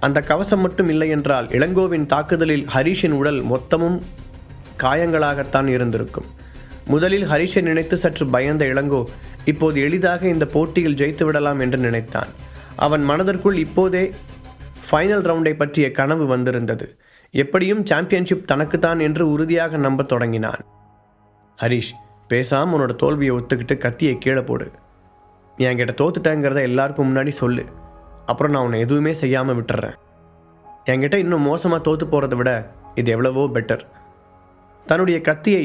அந்த கவசம் மட்டும் இல்லை என்றால் இளங்கோவின் தாக்குதலில் ஹரிஷின் உடல் மொத்தமும் காயங்களாகத்தான் இருந்திருக்கும். முதலில் ஹரிஷை நினைத்து சற்று பயந்த இளங்கோ இப்போது எளிதாக இந்த போட்டியில் ஜெயித்து விடலாம் என்று நினைத்தான். அவன் மனதிற்குள் இப்போதே ஃபைனல் ரவுண்டை பற்றிய கனவு வந்திருந்தது. எப்படியும் சாம்பியன்ஷிப் தனக்குத்தான் என்று உறுதியாக நம்பத் தொடங்கினான். ஹரிஷ், பேசாம உன்னோட தோல்வியை ஒத்துக்கிட்டு கத்தியை கீழே போடு. என்கிட்ட தோத்துட்டேங்கிறத எல்லாருக்கும் முன்னாடி சொல்லு. அப்புறம் நான் உன்னை எதுவுமே செய்யாமல் விட்டுறேன். என்கிட்ட இன்னும் மோசமாக தோற்று போகிறத விட இது எவ்வளவோ பெட்டர். தன்னுடைய கத்தியை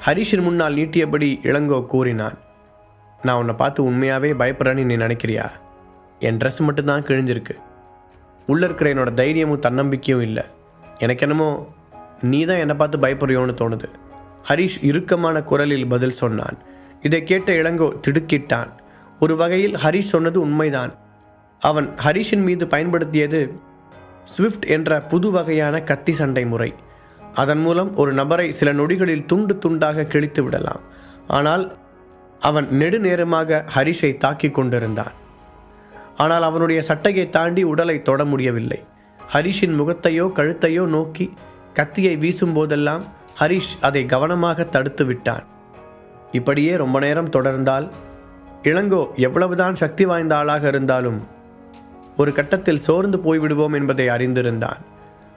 ஹரிஷின் முன்னால் நீட்டியபடி இளங்கோ கூறினான். நான் உன்னை பார்த்து உண்மையாகவே பயப்படுறேன்னு நீ நினைக்கிறியா? என் ட்ரெஸ் மட்டும்தான் கிழிஞ்சிருக்கு. உள்ளே இருக்கிற என்னோட தைரியமும் தன்னம்பிக்கையும் இல்லை. எனக்கு என்னமோ நீ தான் என்னை பார்த்து பயப்படுறியோன்னு தோணுது. ஹரிஷ் இறுக்கமான குரலில் பதில் சொன்னான். இதை கேட்ட இளங்கோ திடுக்கிட்டான். ஒரு வகையில் ஹரிஷ் சொன்னது உண்மைதான். அவன் ஹரிஷின் மீது பயன்படுத்தியது ஸ்விஃப்ட் என்ற புது வகையான கத்தி சண்டை முறை. அதன் மூலம் ஒரு நபரை சில நொடிகளில் துண்டு துண்டாக கிழித்து விடலாம். ஆனால் அவன் நெடுநேரமாக ஹரிஷை தாக்கி கொண்டிருந்தான். ஆனால் அவனுடைய சட்டையை தாண்டி உடலை தொட முடியவில்லை. ஹரிஷின் முகத்தையோ கழுத்தையோ நோக்கி கத்தியை வீசும்போதெல்லாம் ஹரிஷ் அதை கவனமாக தடுத்து விட்டான். இப்படியே ரொம்ப நேரம் தொடர்ந்தால் இளங்கோ எவ்வளவுதான் சக்தி வாய்ந்த ஆளாக இருந்தாலும் ஒரு கட்டத்தில் சோர்ந்து போய்விடுவோம் என்பதை அறிந்திருந்தான்.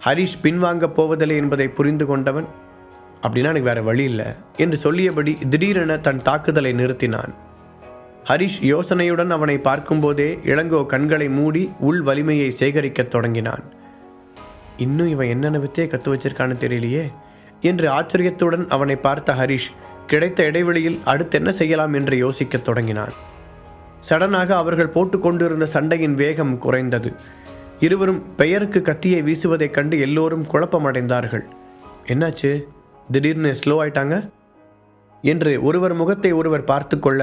ஹரிஷ் பின்வாங்கப் போவதில்லை என்பதை புரிந்து கொண்டவன், அப்படின்னா எனக்கு வேற வழி இல்லை என்று சொல்லியபடி திடீரென தன் தாக்குதலை நிறுத்தினான். ஹரிஷ் யோசனையுடன் அவனை பார்க்கும்போதே இளங்கோ கண்களை மூடி உள் வலிமையை சேகரிக்கத் தொடங்கினான். இன்னும் இவன் என்னென்ன வித்தையை கற்று வச்சிருக்கான்னு தெரியலையே என்று ஆச்சரியத்துடன் அவனை பார்த்த ஹரிஷ் கிடைத்த இடைவெளியில் அடுத்து என்ன செய்யலாம் என்று யோசிக்கத் தொடங்கினான். சடனாக அவர்கள் போட்டுக்கொண்டிருந்த சண்டையின் வேகம் குறைந்தது. இருவரும் பெயருக்கு கத்தியை வீசுவதைக் கண்டு எல்லோரும் குழப்பமடைந்தார்கள். என்னாச்சு, திடீர்னு ஸ்லோ ஆயிட்டாங்க என்று ஒருவர் முகத்தை ஒருவர் பார்த்து கொள்ள,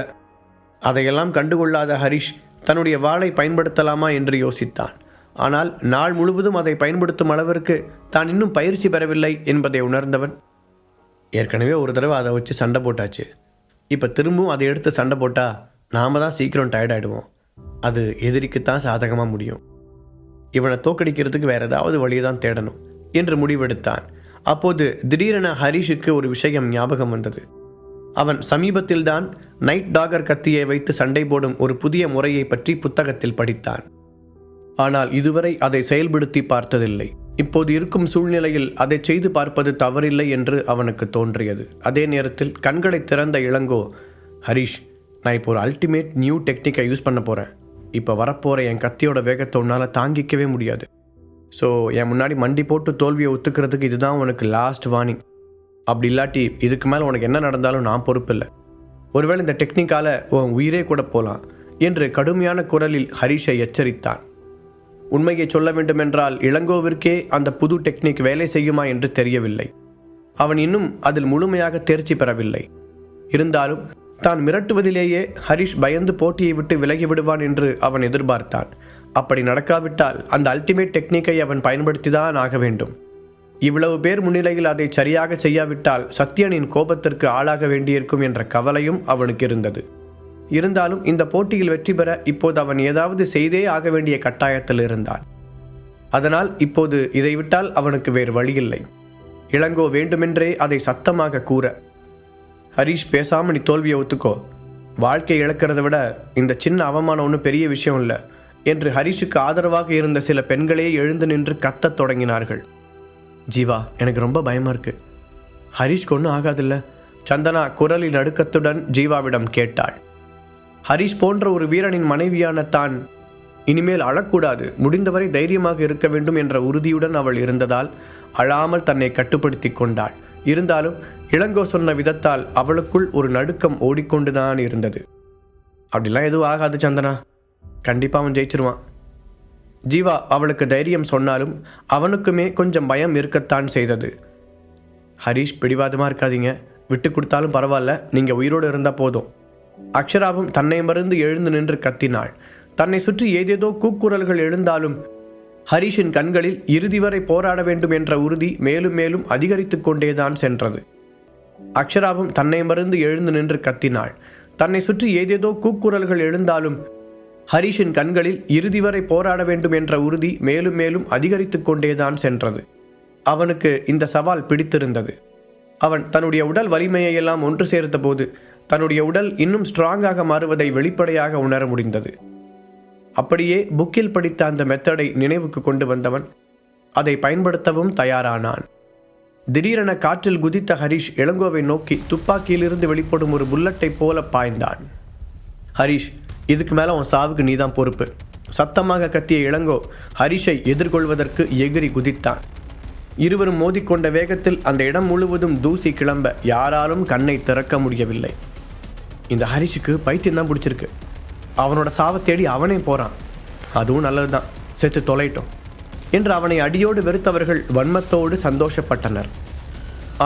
அதையெல்லாம் கண்டுகொள்ளாத ஹரிஷ் தன்னுடைய வாளை பயன்படுத்தலாமா என்று யோசித்தான். ஆனால் நாள் முழுவதும் அதை பயன்படுத்தும் அளவிற்கு தான் இன்னும் பயிற்சி பெறவில்லை என்பதை உணர்ந்தவன், ஏற்கனவே ஒரு தடவை அதை வச்சு சண்டை போட்டாச்சு, இப்போ திரும்பவும் அதை எடுத்து சண்டை போட்டால் நாம தான் சீக்கிரம் டயர்டாயிடுவோம். அது எதிரிக்குத்தான் சாதகமாக முடியும். இவனை தோக்கடிக்கிறதுக்கு வேற ஏதாவது வழியை தான் தேடணும் என்று முடிவெடுத்தான். அப்போது திடீரென ஹரிஷுக்கு ஒரு விஷயம் ஞாபகம் வந்தது. அவன் சமீபத்தில்தான் நைட் டாகர் கத்தியை வைத்து சண்டை போடும் ஒரு புதிய முறையை பற்றி புத்தகத்தில் படித்தான். ஆனால் இதுவரை அதை செயல்படுத்தி பார்த்ததில்லை. இப்போது இருக்கும் சூழ்நிலையில் அதை செய்து பார்ப்பது தவறில்லை என்று அவனுக்கு தோன்றியது. அதே நேரத்தில் கண்களை திறந்த இளங்கோ, ஹரிஷ், நான் இப்போ ஒரு அல்டிமேட் நியூ டெக்னிக்கை யூஸ் பண்ண போகிறேன். இப்போ வரப்போகிற என் கத்தியோட வேகத்தை உன்னால் தாங்கிக்கவே முடியாது. ஸோ என் முன்னாடி மண்டி போட்டு தோல்வியை ஒத்துக்கிறதுக்கு இதுதான் உனக்கு லாஸ்ட் வார்னிங். அப்படி இல்லாட்டி இதுக்கு மேலே உனக்கு என்ன நடந்தாலும் நான் பொறுப்பில்லை. ஒருவேளை இந்த டெக்னிக்கால் உன் உயிரே கூட போகலாம் என்று கடுமையான குரலில் ஹரிஷை எச்சரித்தான். உண்மையை சொல்ல வேண்டுமென்றால் இளங்கோவிற்கே அந்த புது டெக்னிக் வேலை செய்யுமா என்று தெரியவில்லை. அவன் இன்னும் அதில் முழுமையாக தேர்ச்சி பெறவில்லை. இருந்தாலும் தான் மிரட்டுவதிலேயே ஹரிஷ் பயந்து போட்டியை விட்டு விலகி விடுவான் என்று அவன் எதிர்பார்த்தான். அப்படி நடக்காவிட்டால் அந்த அல்டிமேட் டெக்னிக்கை அவன் பயன்படுத்திதான் ஆக வேண்டும். இவ்வளவு பேர் முன்னிலையில் அதை சரியாக செய்யாவிட்டால் சத்யனின் கோபத்திற்கு ஆளாக வேண்டியிருக்கும் என்ற கவலையும் அவனுக்கு இருந்தது. இருந்தாலும் இந்த போட்டியில் வெற்றி பெற இப்போது அவன் ஏதாவது செய்தே ஆக வேண்டிய கட்டாயத்தில் இருந்தான். அதனால் இப்போது இதை விட்டால் அவனுக்கு வேறு வழியில்லை. இளங்கோ வேண்டுமென்றே அதை சத்தமாக கூற, ஹரிஷ், பேசாமல் நீ தோல்வியை ஒத்துக்கோ. வாழ்க்கை இழக்கிறத விட இந்த சின்ன அவமானம் ஒன்றும் பெரிய விஷயம் இல்லை என்று ஹரிஷுக்கு ஆதரவாக இருந்த சில பெண்களே எழுந்து நின்று கத்தத் தொடங்கினார்கள். ஜீவா, எனக்கு ரொம்ப பயமாக இருக்கு. ஹரிஷ்க்கு ஒன்றும் ஆகாதில்ல? சந்தனா குரலின் நடுக்கத்துடன் ஜீவாவிடம் கேட்டாள். ஹரிஷ் போன்ற ஒரு வீரனின் மனைவியான தான் இனிமேல் அழக்கூடாது, முடிந்தவரை தைரியமாக இருக்க வேண்டும் என்ற உறுதியுடன் அவள் இருந்ததால் அழாமல் தன்னை கட்டுப்படுத்தி கொண்டாள். இருந்தாலும் இளங்கோ சொன்ன விதத்தால் அவளுக்குள் ஒரு நடுக்கம் ஓடிக்கொண்டுதான் இருந்தது. அப்படிலாம் எதுவும் ஆகாது சந்தனா, கண்டிப்பாக அவன் ஜெயிச்சிருவான். ஜீவா அவளுக்கு தைரியம் சொன்னாலும் அவனுக்குமே கொஞ்சம் பயம் இருக்கத்தான் செய்தது. ஹரிஷ், பிடிவாதமாக இருக்காதீங்க, விட்டு கொடுத்தாலும் பரவாயில்ல, நீங்கள் உயிரோடு இருந்தால் போதும். அக்ஷராவும் தன்னை மறந்து எழுந்து நின்று கத்தினாள். தன்னை சுற்றி ஏதேதோ கூக்குரல்கள் எழுந்தாலும் ஹரிஷின் கண்களில் இறுதி வரை போராட வேண்டும் என்ற உறுதி மேலும் மேலும் அதிகரித்து கொண்டேதான் சென்றது. அக்ஷராவும் தன்னை மறந்து எழுந்து நின்று கத்தினாள். தன்னை சுற்றி ஏதேதோ கூக்குரல்கள் எழுந்தாலும் ஹரிஷின் கண்களில் இறுதி வரை போராட வேண்டும் என்ற உறுதி மேலும் மேலும் அதிகரித்து கொண்டேதான் சென்றது. அவனுக்கு இந்த சவால் பிடித்திருந்தது. அவன் தன்னுடைய உடல் வலிமையை எல்லாம் ஒன்று சேர்த்த போது தன்னுடைய உடல் இன்னும் ஸ்ட்ராங்காக மாறுவதை வெளிப்படையாக உணர முடிந்தது. அப்படியே புக்கில் படித்த அந்த மெத்தடை நினைவுக்கு கொண்டு வந்தவன் அதை பயன்படுத்தவும் தயாரானான். திடீரென காற்றில் குதித்த ஹரிஷ் இளங்கோவை நோக்கி துப்பாக்கியிலிருந்து வெளிப்படும் ஒரு புல்லட்டை போல பாய்ந்தான். ஹரிஷ், இதுக்கு மேலே உன் சாவுக்கு நீதான் பொறுப்பு. சத்தமாக கத்திய இளங்கோ ஹரிஷை எதிர்கொள்வதற்கு எகிரி குதித்தான். இருவரும் மோதிக்கொண்ட வேகத்தில் அந்த இடம் முழுவதும் தூசி கிளம்ப யாராலும் கண்ணை திறக்க முடியவில்லை. இந்த ஹரிஷுக்கு பைத்தியம் தான் பிடிச்சிருக்கு. அவனோட சாவை தேடி அவனே போகிறான். அதுவும் நல்லதுதான், செத்து தொலைட்டோம் என்று அவனை அடியோடு வெறுத்தவர்கள் வன்மத்தோடு சந்தோஷப்பட்டனர்.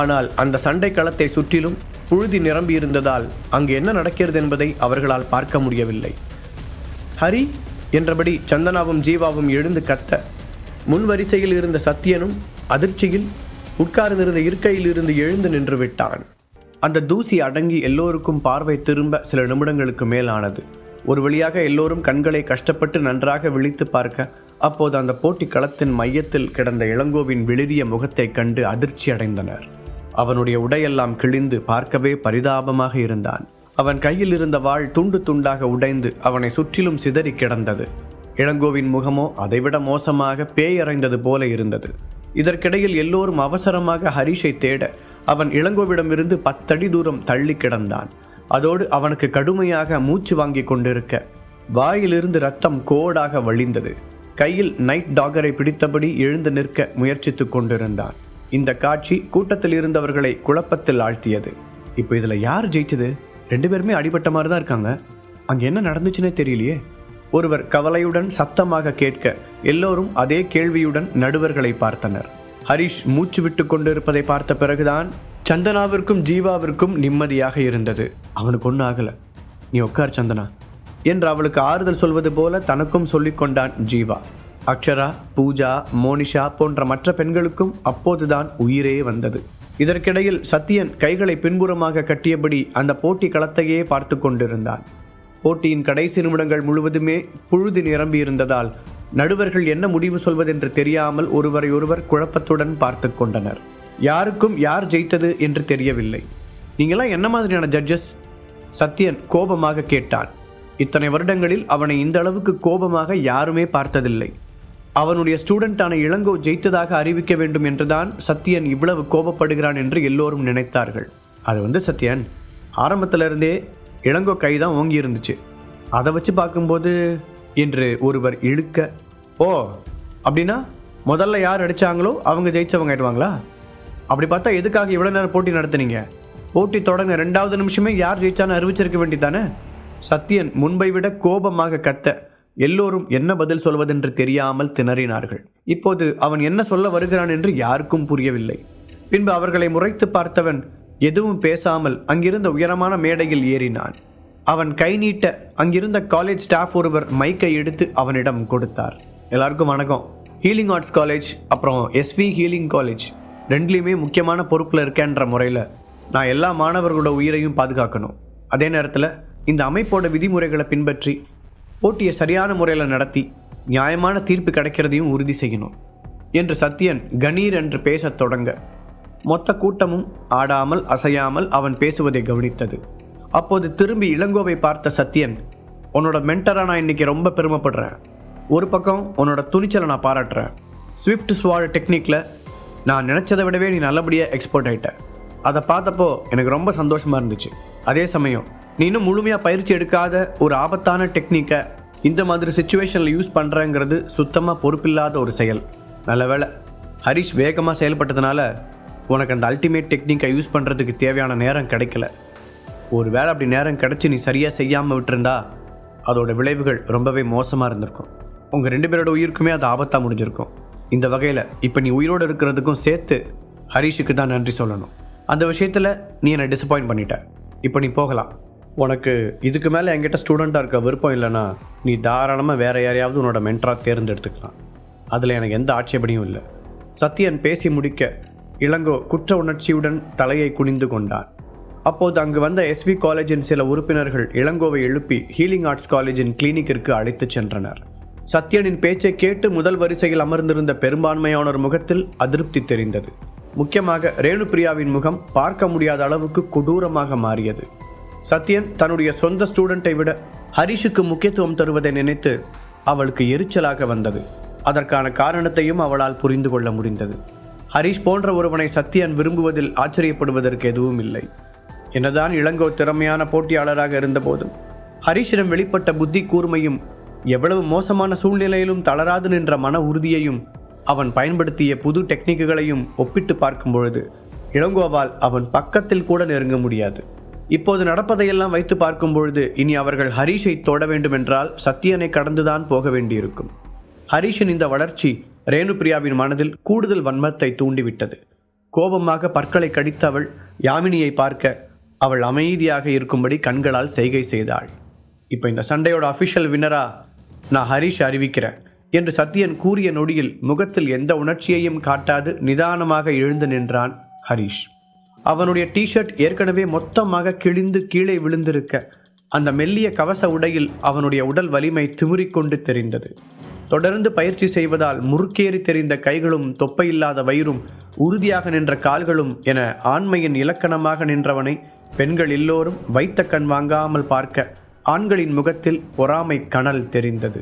ஆனால் அந்த சண்டை களத்தை சுற்றிலும் புழுதி நிரம்பியிருந்ததால் அங்கு என்ன நடக்கிறது என்பதை அவர்களால் பார்க்க முடியவில்லை. ஹரி என்றபடி சந்தனாவும் ஜீவாவும் எழுந்து கத்த, முன் வரிசையில் இருந்த சத்தியனும் அதிர்ச்சியில் உட்கார்ந்திருந்த இருக்கையில் இருந்து எழுந்து நின்று விட்டான். அந்த தூசி அடங்கி எல்லோருக்கும் பார்வை திரும்ப சில நிமிடங்களுக்கு மேலானது. ஒரு வழியாக எல்லோரும் கண்களை கஷ்டப்பட்டு நன்றாக விழித்து பார்க்க, அப்போது அந்த போட்டி களத்தின் மையத்தில் கிடந்த இளங்கோவின் வெளிரிய முகத்தை கண்டு அதிர்ச்சி அடைந்தனர். அவனுடைய உடையெல்லாம் கிழிந்து பார்க்கவே பரிதாபமாக இருந்தான். அவன் கையில் இருந்த வாள் துண்டு துண்டாக உடைந்து அவனை சுற்றிலும் சிதறி கிடந்தது. இளங்கோவின் முகமோ அதைவிட மோசமாக பேயறைந்தது போல இருந்தது. இதற்கிடையில் எல்லோரும் அவசரமாக ஹரிஷை தேட அவன் இளங்கோவிடமிருந்து 10 அடி தூரம் தள்ளி கிடந்தான். அதோடு அவனுக்கு கடுமையாக மூச்சு வாங்கி கொண்டிருக்க வாயிலிருந்து ரத்தம் கோடாக வழிந்தது. கையில் நைட் டாகரை பிடித்தபடி எழுந்து நிற்க முயற்சித்து கொண்டிருந்தான். இந்த காட்சி கூட்டத்தில் இருந்தவர்களை குழப்பத்தில் ஆழ்த்தியது. இப்போ இதில் யார் ஜெயிச்சது? 2 பேருமே அடிபட்ட மாதிரி தான் இருக்காங்க. அங்கே என்ன நடந்துச்சுன்னே தெரியலையே. ஒருவர் கவலையுடன் சத்தமாக கேட்க எல்லோரும் அதே கேள்வியுடன் நடுவர்களை பார்த்தனர். ஹரிஷ் மூச்சு விட்டு கொண்டிருப்பதை பார்த்த பிறகுதான் சந்தனாவிற்கும் ஜீவாவிற்கும் நிம்மதியாக இருந்தது. அவனுக்கு ஒன்றும் ஆகலை, நீ உட்கார் சந்தனா என்று அவளுக்கு ஆறுதல் சொல்வது போல தனக்கும் சொல்லிக்கொண்டான் ஜீவா. அக்ஷரா, பூஜா, மோனிஷா போன்ற மற்ற பெண்களுக்கும் அப்போதுதான் உயிரே வந்தது. இதற்கிடையில் சத்தியன் கைகளை பின்புறமாக கட்டியபடி அந்த போட்டி களத்தையே பார்த்து கொண்டிருந்தான். போட்டியின் கடைசி நிமிடங்கள் முழுவதுமே புழுதி நிரம்பியிருந்ததால் நடுவர்கள் என்ன முடிவு சொல்வதென்று தெரியாமல் ஒருவரை ஒருவர் குழப்பத்துடன் பார்த்து கொண்டனர். யாருக்கும் யார் ஜெயித்தது என்று தெரியவில்லை. நீங்களாம் என்ன மாதிரியான ஜட்ஜஸ்? சத்தியன் கோபமாக கேட்டான். இத்தனை வருடங்களில் அவனை இந்த அளவுக்கு கோபமாக யாருமே பார்த்ததில்லை. அவனுடைய ஸ்டூடெண்டான இளங்கோ ஜெயித்ததாக அறிவிக்க வேண்டும் என்றுதான் சத்தியன் இவ்வளவு கோபப்படுகிறான் என்று எல்லோரும் நினைத்தார்கள். அது சத்தியன், ஆரம்பத்திலிருந்தே இளங்கோ கைதான் ஓங்கி இருந்துச்சு. அதை வச்சு பார்க்கும்போது என்று ஒருவர் இழுக்க, ஓ அப்படின்னா முதல்ல யார் அடித்தாங்களோ அவங்க ஜெயிச்சவங்க ஆயிடுவாங்களா? அப்படி பார்த்தா எதுக்காக இவ்வளோ நேரம் போட்டி நடத்துனீங்க? போட்டி தொடங்க 2வது நிமிஷமே யார் ஜெயிச்சான்னு அறிவிச்சிருக்க வேண்டியதானே? சத்தியன் முன்பை விட கோபமாக கத்த எல்லோரும் என்ன பதில் சொல்வதென்று தெரியாமல் திணறினார்கள். இப்போது அவன் என்ன சொல்ல வருகிறான் என்று யாருக்கும் புரியவில்லை. பின்பு அவர்களை முறைத்து பார்த்தவன் எதுவும் பேசாமல் அங்கிருந்த உயரமான மேடையில் ஏறினான். அவன் கை நீட்ட அங்கிருந்த காலேஜ் ஸ்டாஃப் ஒருவர் மைக்கை எடுத்து அவனிடம் கொடுத்தார். எல்லாருக்கும் வணக்கம். ஹீலிங் ஆர்ட்ஸ் காலேஜ் அப்புறம் SV ஹீலிங் காலேஜ் 2லேயுமே முக்கியமான பொறுப்பில் இருக்கேன்ற முறையில் நான் எல்லா மாணவர்களோட உயிரையும் பாதுகாக்கணும். அதே நேரத்தில் இந்த அமைப்போட விதிமுறைகளை பின்பற்றி போட்டியை சரியான முறையில் நடத்தி நியாயமான தீர்ப்பு கிடைக்கிறதையும் உறுதி செய்யணும் என்று சத்தியன் கணீர் என்று பேசத் தொடங்க மொத்த கூட்டமும் ஆடாமல் அசையாமல் அவன் பேசுவதை கவனித்தது. அப்போது திரும்பி இளங்கோவை பார்த்த சத்தியன், உன்னோட மென்டராக நான் இன்னைக்கு ரொம்ப பெருமைப்படுறேன். ஒரு பக்கம் உன்னோட துணிச்சலை நான் பாராட்டுறேன். ஸ்விஃப்ட் ஸ்வாட் டெக்னிக்கில் நான் நினச்சதை விடவே நீ நல்லபடியாக எக்ஸ்பர்ட் ஆகிட்ட. அதை பார்த்தப்போ எனக்கு ரொம்ப சந்தோஷமாக இருந்துச்சு. அதே சமயம் நீ இன்னும் முழுமையாக பயிற்சி எடுக்காத ஒரு ஆபத்தான டெக்னிக்கை இந்த மாதிரி சுச்சுவேஷனில் யூஸ் பண்ணுறேங்கிறது சுத்தமாக பொறுப்பில்லாத ஒரு செயல். நல்ல வேளை ஹரிஷ் வேகமாக செயல்பட்டதுனால உனக்கு அந்த அல்டிமேட் டெக்னிக்கை யூஸ் பண்ணுறதுக்கு தேவையான நேரம் கிடைக்கல. ஒரு வேளை அப்படி நேரம் கிடச்சி நீ சரியாக செய்யாமல் விட்டுருந்தா அதோட விளைவுகள் ரொம்பவே மோசமாக இருந்திருக்கும். உங்கள் 2 பேரோட உயிருக்குமே அது ஆபத்தாக முடிஞ்சிருக்கும். இந்த வகையில் இப்போ நீ உயிரோடு இருக்கிறதுக்கும் சேர்த்து ஹரிஷுக்கு தான் நன்றி சொல்லணும். அந்த விஷயத்தில் நீ என்னை டிசப்பாயிண்ட் பண்ணிட்ட. இப்போ நீ போகலாம். உனக்கு இதுக்கு மேலே என்கிட்ட ஸ்டூடெண்ட்டாக இருக்க விருப்பம் இல்லைன்னா நீ தாராளமாக வேறு யாரையாவது உன்னோட மென்டராக தேர்ந்தெடுத்துக்கலாம். அதில் எனக்கு எந்த ஆட்சேபனையும் இல்லை. சத்தியன் பேசி முடிக்க இளங்கோ குற்ற உணர்ச்சியுடன் தலையை குனிந்து கொண்டான். அப்போது அங்கு வந்த SV காலேஜின் சில உறுப்பினர்கள் இளங்கோவை எழுப்பி ஹீலிங் ஆர்ட்ஸ் காலேஜின் கிளினிக்கிற்கு அழைத்துச் சென்றனர். சத்தியனின் பேச்சை கேட்டு முதல் வரிசையில் அமர்ந்திருந்த பெரும்பான்மையானோர் முகத்தில் அதிருப்தி தெரிந்தது. முக்கியமாக ரேணுபிரியாவின் முகம் பார்க்க முடியாத அளவுக்கு கொடூரமாக மாறியது. சத்யன் தன்னுடைய சொந்த ஸ்டூடெண்ட்டை விட ஹரிஷுக்கு முக்கியத்துவம் தருவதை நினைத்து அவளுக்கு எரிச்சலாக வந்தது. அதற்கான காரணத்தையும் அவளால் புரிந்து கொள்ள முடிந்தது. ஹரிஷ் போன்ற ஒருவனை சத்யன் விரும்புவதில் ஆச்சரியப்படுவதற்கு எதுவும் இல்லை. என்னதான் இளங்கோ திறமையான போட்டியாளராக இருந்தபோதும் ஹரிஷிடம் வெளிப்பட்ட புத்தி கூர்மையும் எவ்வளவு மோசமான சூழ்நிலையிலும் தளராது நின்ற மன உறுதியையும் அவன் பயன்படுத்திய புது டெக்னிக்குகளையும் ஒப்பிட்டு பார்க்கும் பொழுது இளங்கோவால் அவன் பக்கத்தில் கூட நெருங்க முடியாது. இப்போது நடப்பதையெல்லாம் வைத்து பார்க்கும் பொழுது இனி அவர்கள் ஹரிஷை தொட வேண்டுமென்றால் சத்யனை கடந்துதான் போக வேண்டியிருக்கும். ஹரிஷின் இந்த வளர்ச்சி ரேணுபிரியாவின் மனதில் கூடுதல் வன்மத்தை தூண்டிவிட்டது. கோபமாக பற்களை கடித்த அவள் யாமினியை பார்க்க அவள் அமைதியாக இருக்கும்படி கண்களால் செய்கை செய்தாள். இப்போ இந்த சண்டையோட அஃபிஷியல் வின்னரா நான் ஹரிஷ் அறிவிக்கிறேன் என்று சத்யன் கூறிய நொடியில் முகத்தில் எந்த உணர்ச்சியையும் காட்டாது நிதானமாக எழுந்து நின்றான் ஹரிஷ். அவனுடைய டிஷர்ட் ஏற்கனவே மொத்தமாக கிழிந்து கீழே விழுந்திருக்க அந்த மெல்லிய கவச உடையில் அவனுடைய உடல் வலிமை திமிரிக்கொண்டு தெரிந்தது. தொடர்ந்து பயிற்சி செய்வதால் முறுக்கேறி தெரிந்த கைகளும் தொப்பையில்லாத வயிறும் உறுதியாக நின்ற கால்களும் என ஆண்மையின் இலக்கணமாக நின்றவனை பெண்கள் எல்லோரும் வைத்த கண் வாங்காமல் பார்க்க ஆண்களின் முகத்தில் பொறாமை கனல் தெரிந்தது.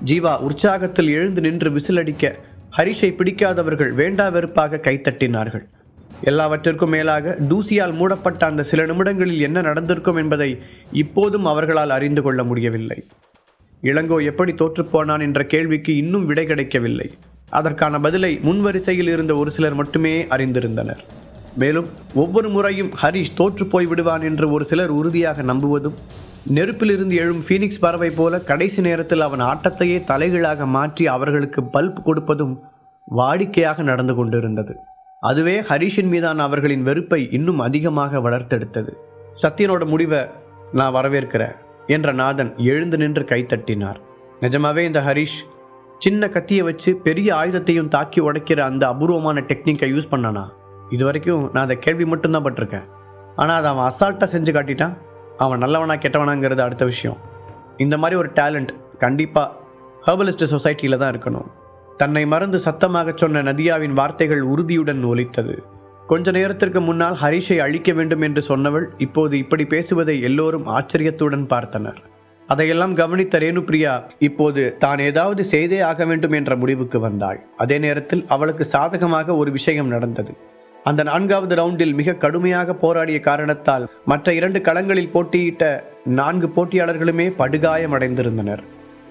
ஜீவா உற்சாகத்தில் எழுந்து நின்று விசிலடிக்க ஹரிஷை பிடிக்காதவர்கள் வேண்டா வெறுப்பாக கைத்தட்டினார்கள். எல்லாவற்றிற்கும் மேலாக தூசியால் மூடப்பட்ட அந்த சில நிமிடங்களில் என்ன நடந்திருக்கும் என்பதை இப்போதும் அவர்களால் அறிந்து கொள்ள முடியவில்லை. இளங்கோ எப்படி தோற்றுப்போனான் என்ற கேள்விக்கு இன்னும் விடை கிடைக்கவில்லை. அதற்கான பதிலை முன்வரிசையில் இருந்த ஒரு சிலர் மட்டுமே அறிந்திருந்தனர். மேலும் ஒவ்வொரு முறையும் ஹரிஷ் தோற்று போய் விடுவான் என்று ஒரு சிலர் உறுதியாக நம்புவதும், நெருப்பிலிருந்து எழும் ஃபீனிக்ஸ் பறவை போல கடைசி நேரத்தில் அவன் ஆட்டத்தையே தலைகீழாக மாற்றி அவர்களுக்கு பல்ப் கொடுப்பதும் வாடிக்கையாக நடந்து கொண்டிருந்தது. அதுவே ஹரிஷின் மீதான அவர்களின் வெறுப்பை இன்னும் அதிகமாக வளர்த்தெடுத்தது. சத்யனோட முடிவை நான் வரவேற்கிறேன் என்ற நாதன் எழுந்து நின்று கைத்தட்டினார். நிஜமாவே இந்த ஹரிஷ் சின்ன கத்தியை வச்சு பெரிய ஆயுதத்தையும் தாக்கி உடைக்கிற அந்த அபூர்வமான டெக்னிக்கை யூஸ் பண்ணானா? இது வரைக்கும் நான் அதை கேள்வி மட்டும்தான் பட்டிருக்கேன். ஆனால் அதை அவன் அசால்ட்டாக செஞ்சு காட்டிட்டான். அவன் நல்லவனா கெட்டவனாங்கிறது அடுத்த விஷயம். இந்த மாதிரி ஒரு டேலண்ட் கண்டிப்பாக ஹெர்பலிஸ்ட் சொசைட்டியில் தான் இருக்கணும். தன்னை மறந்து சத்தமாக சொன்ன நதியாவின் வார்த்தைகள் உறுதியுடன் ஒலித்தது. கொஞ்ச நேரத்திற்கு முன்னால் ஹரிஷை அழிக்க வேண்டும் என்று சொன்னவள் இப்போது இப்படி பேசுவதை எல்லோரும் ஆச்சரியத்துடன் பார்த்தனர். அதையெல்லாம் கவனித்த ரேணுபிரியா இப்போது தான் ஏதாவது செய்தே ஆக வேண்டும் என்ற முடிவுக்கு வந்தாள். அதே நேரத்தில் அவளுக்கு சாதகமாக ஒரு விஷயம் நடந்தது. அந்த 4வது ரவுண்டில் மிக கடுமையாக போராடிய காரணத்தால் மற்ற 2 களங்களில் போட்டியிட்ட 4 போட்டியாளர்களுமே படுகாயமடைந்திருந்தனர்.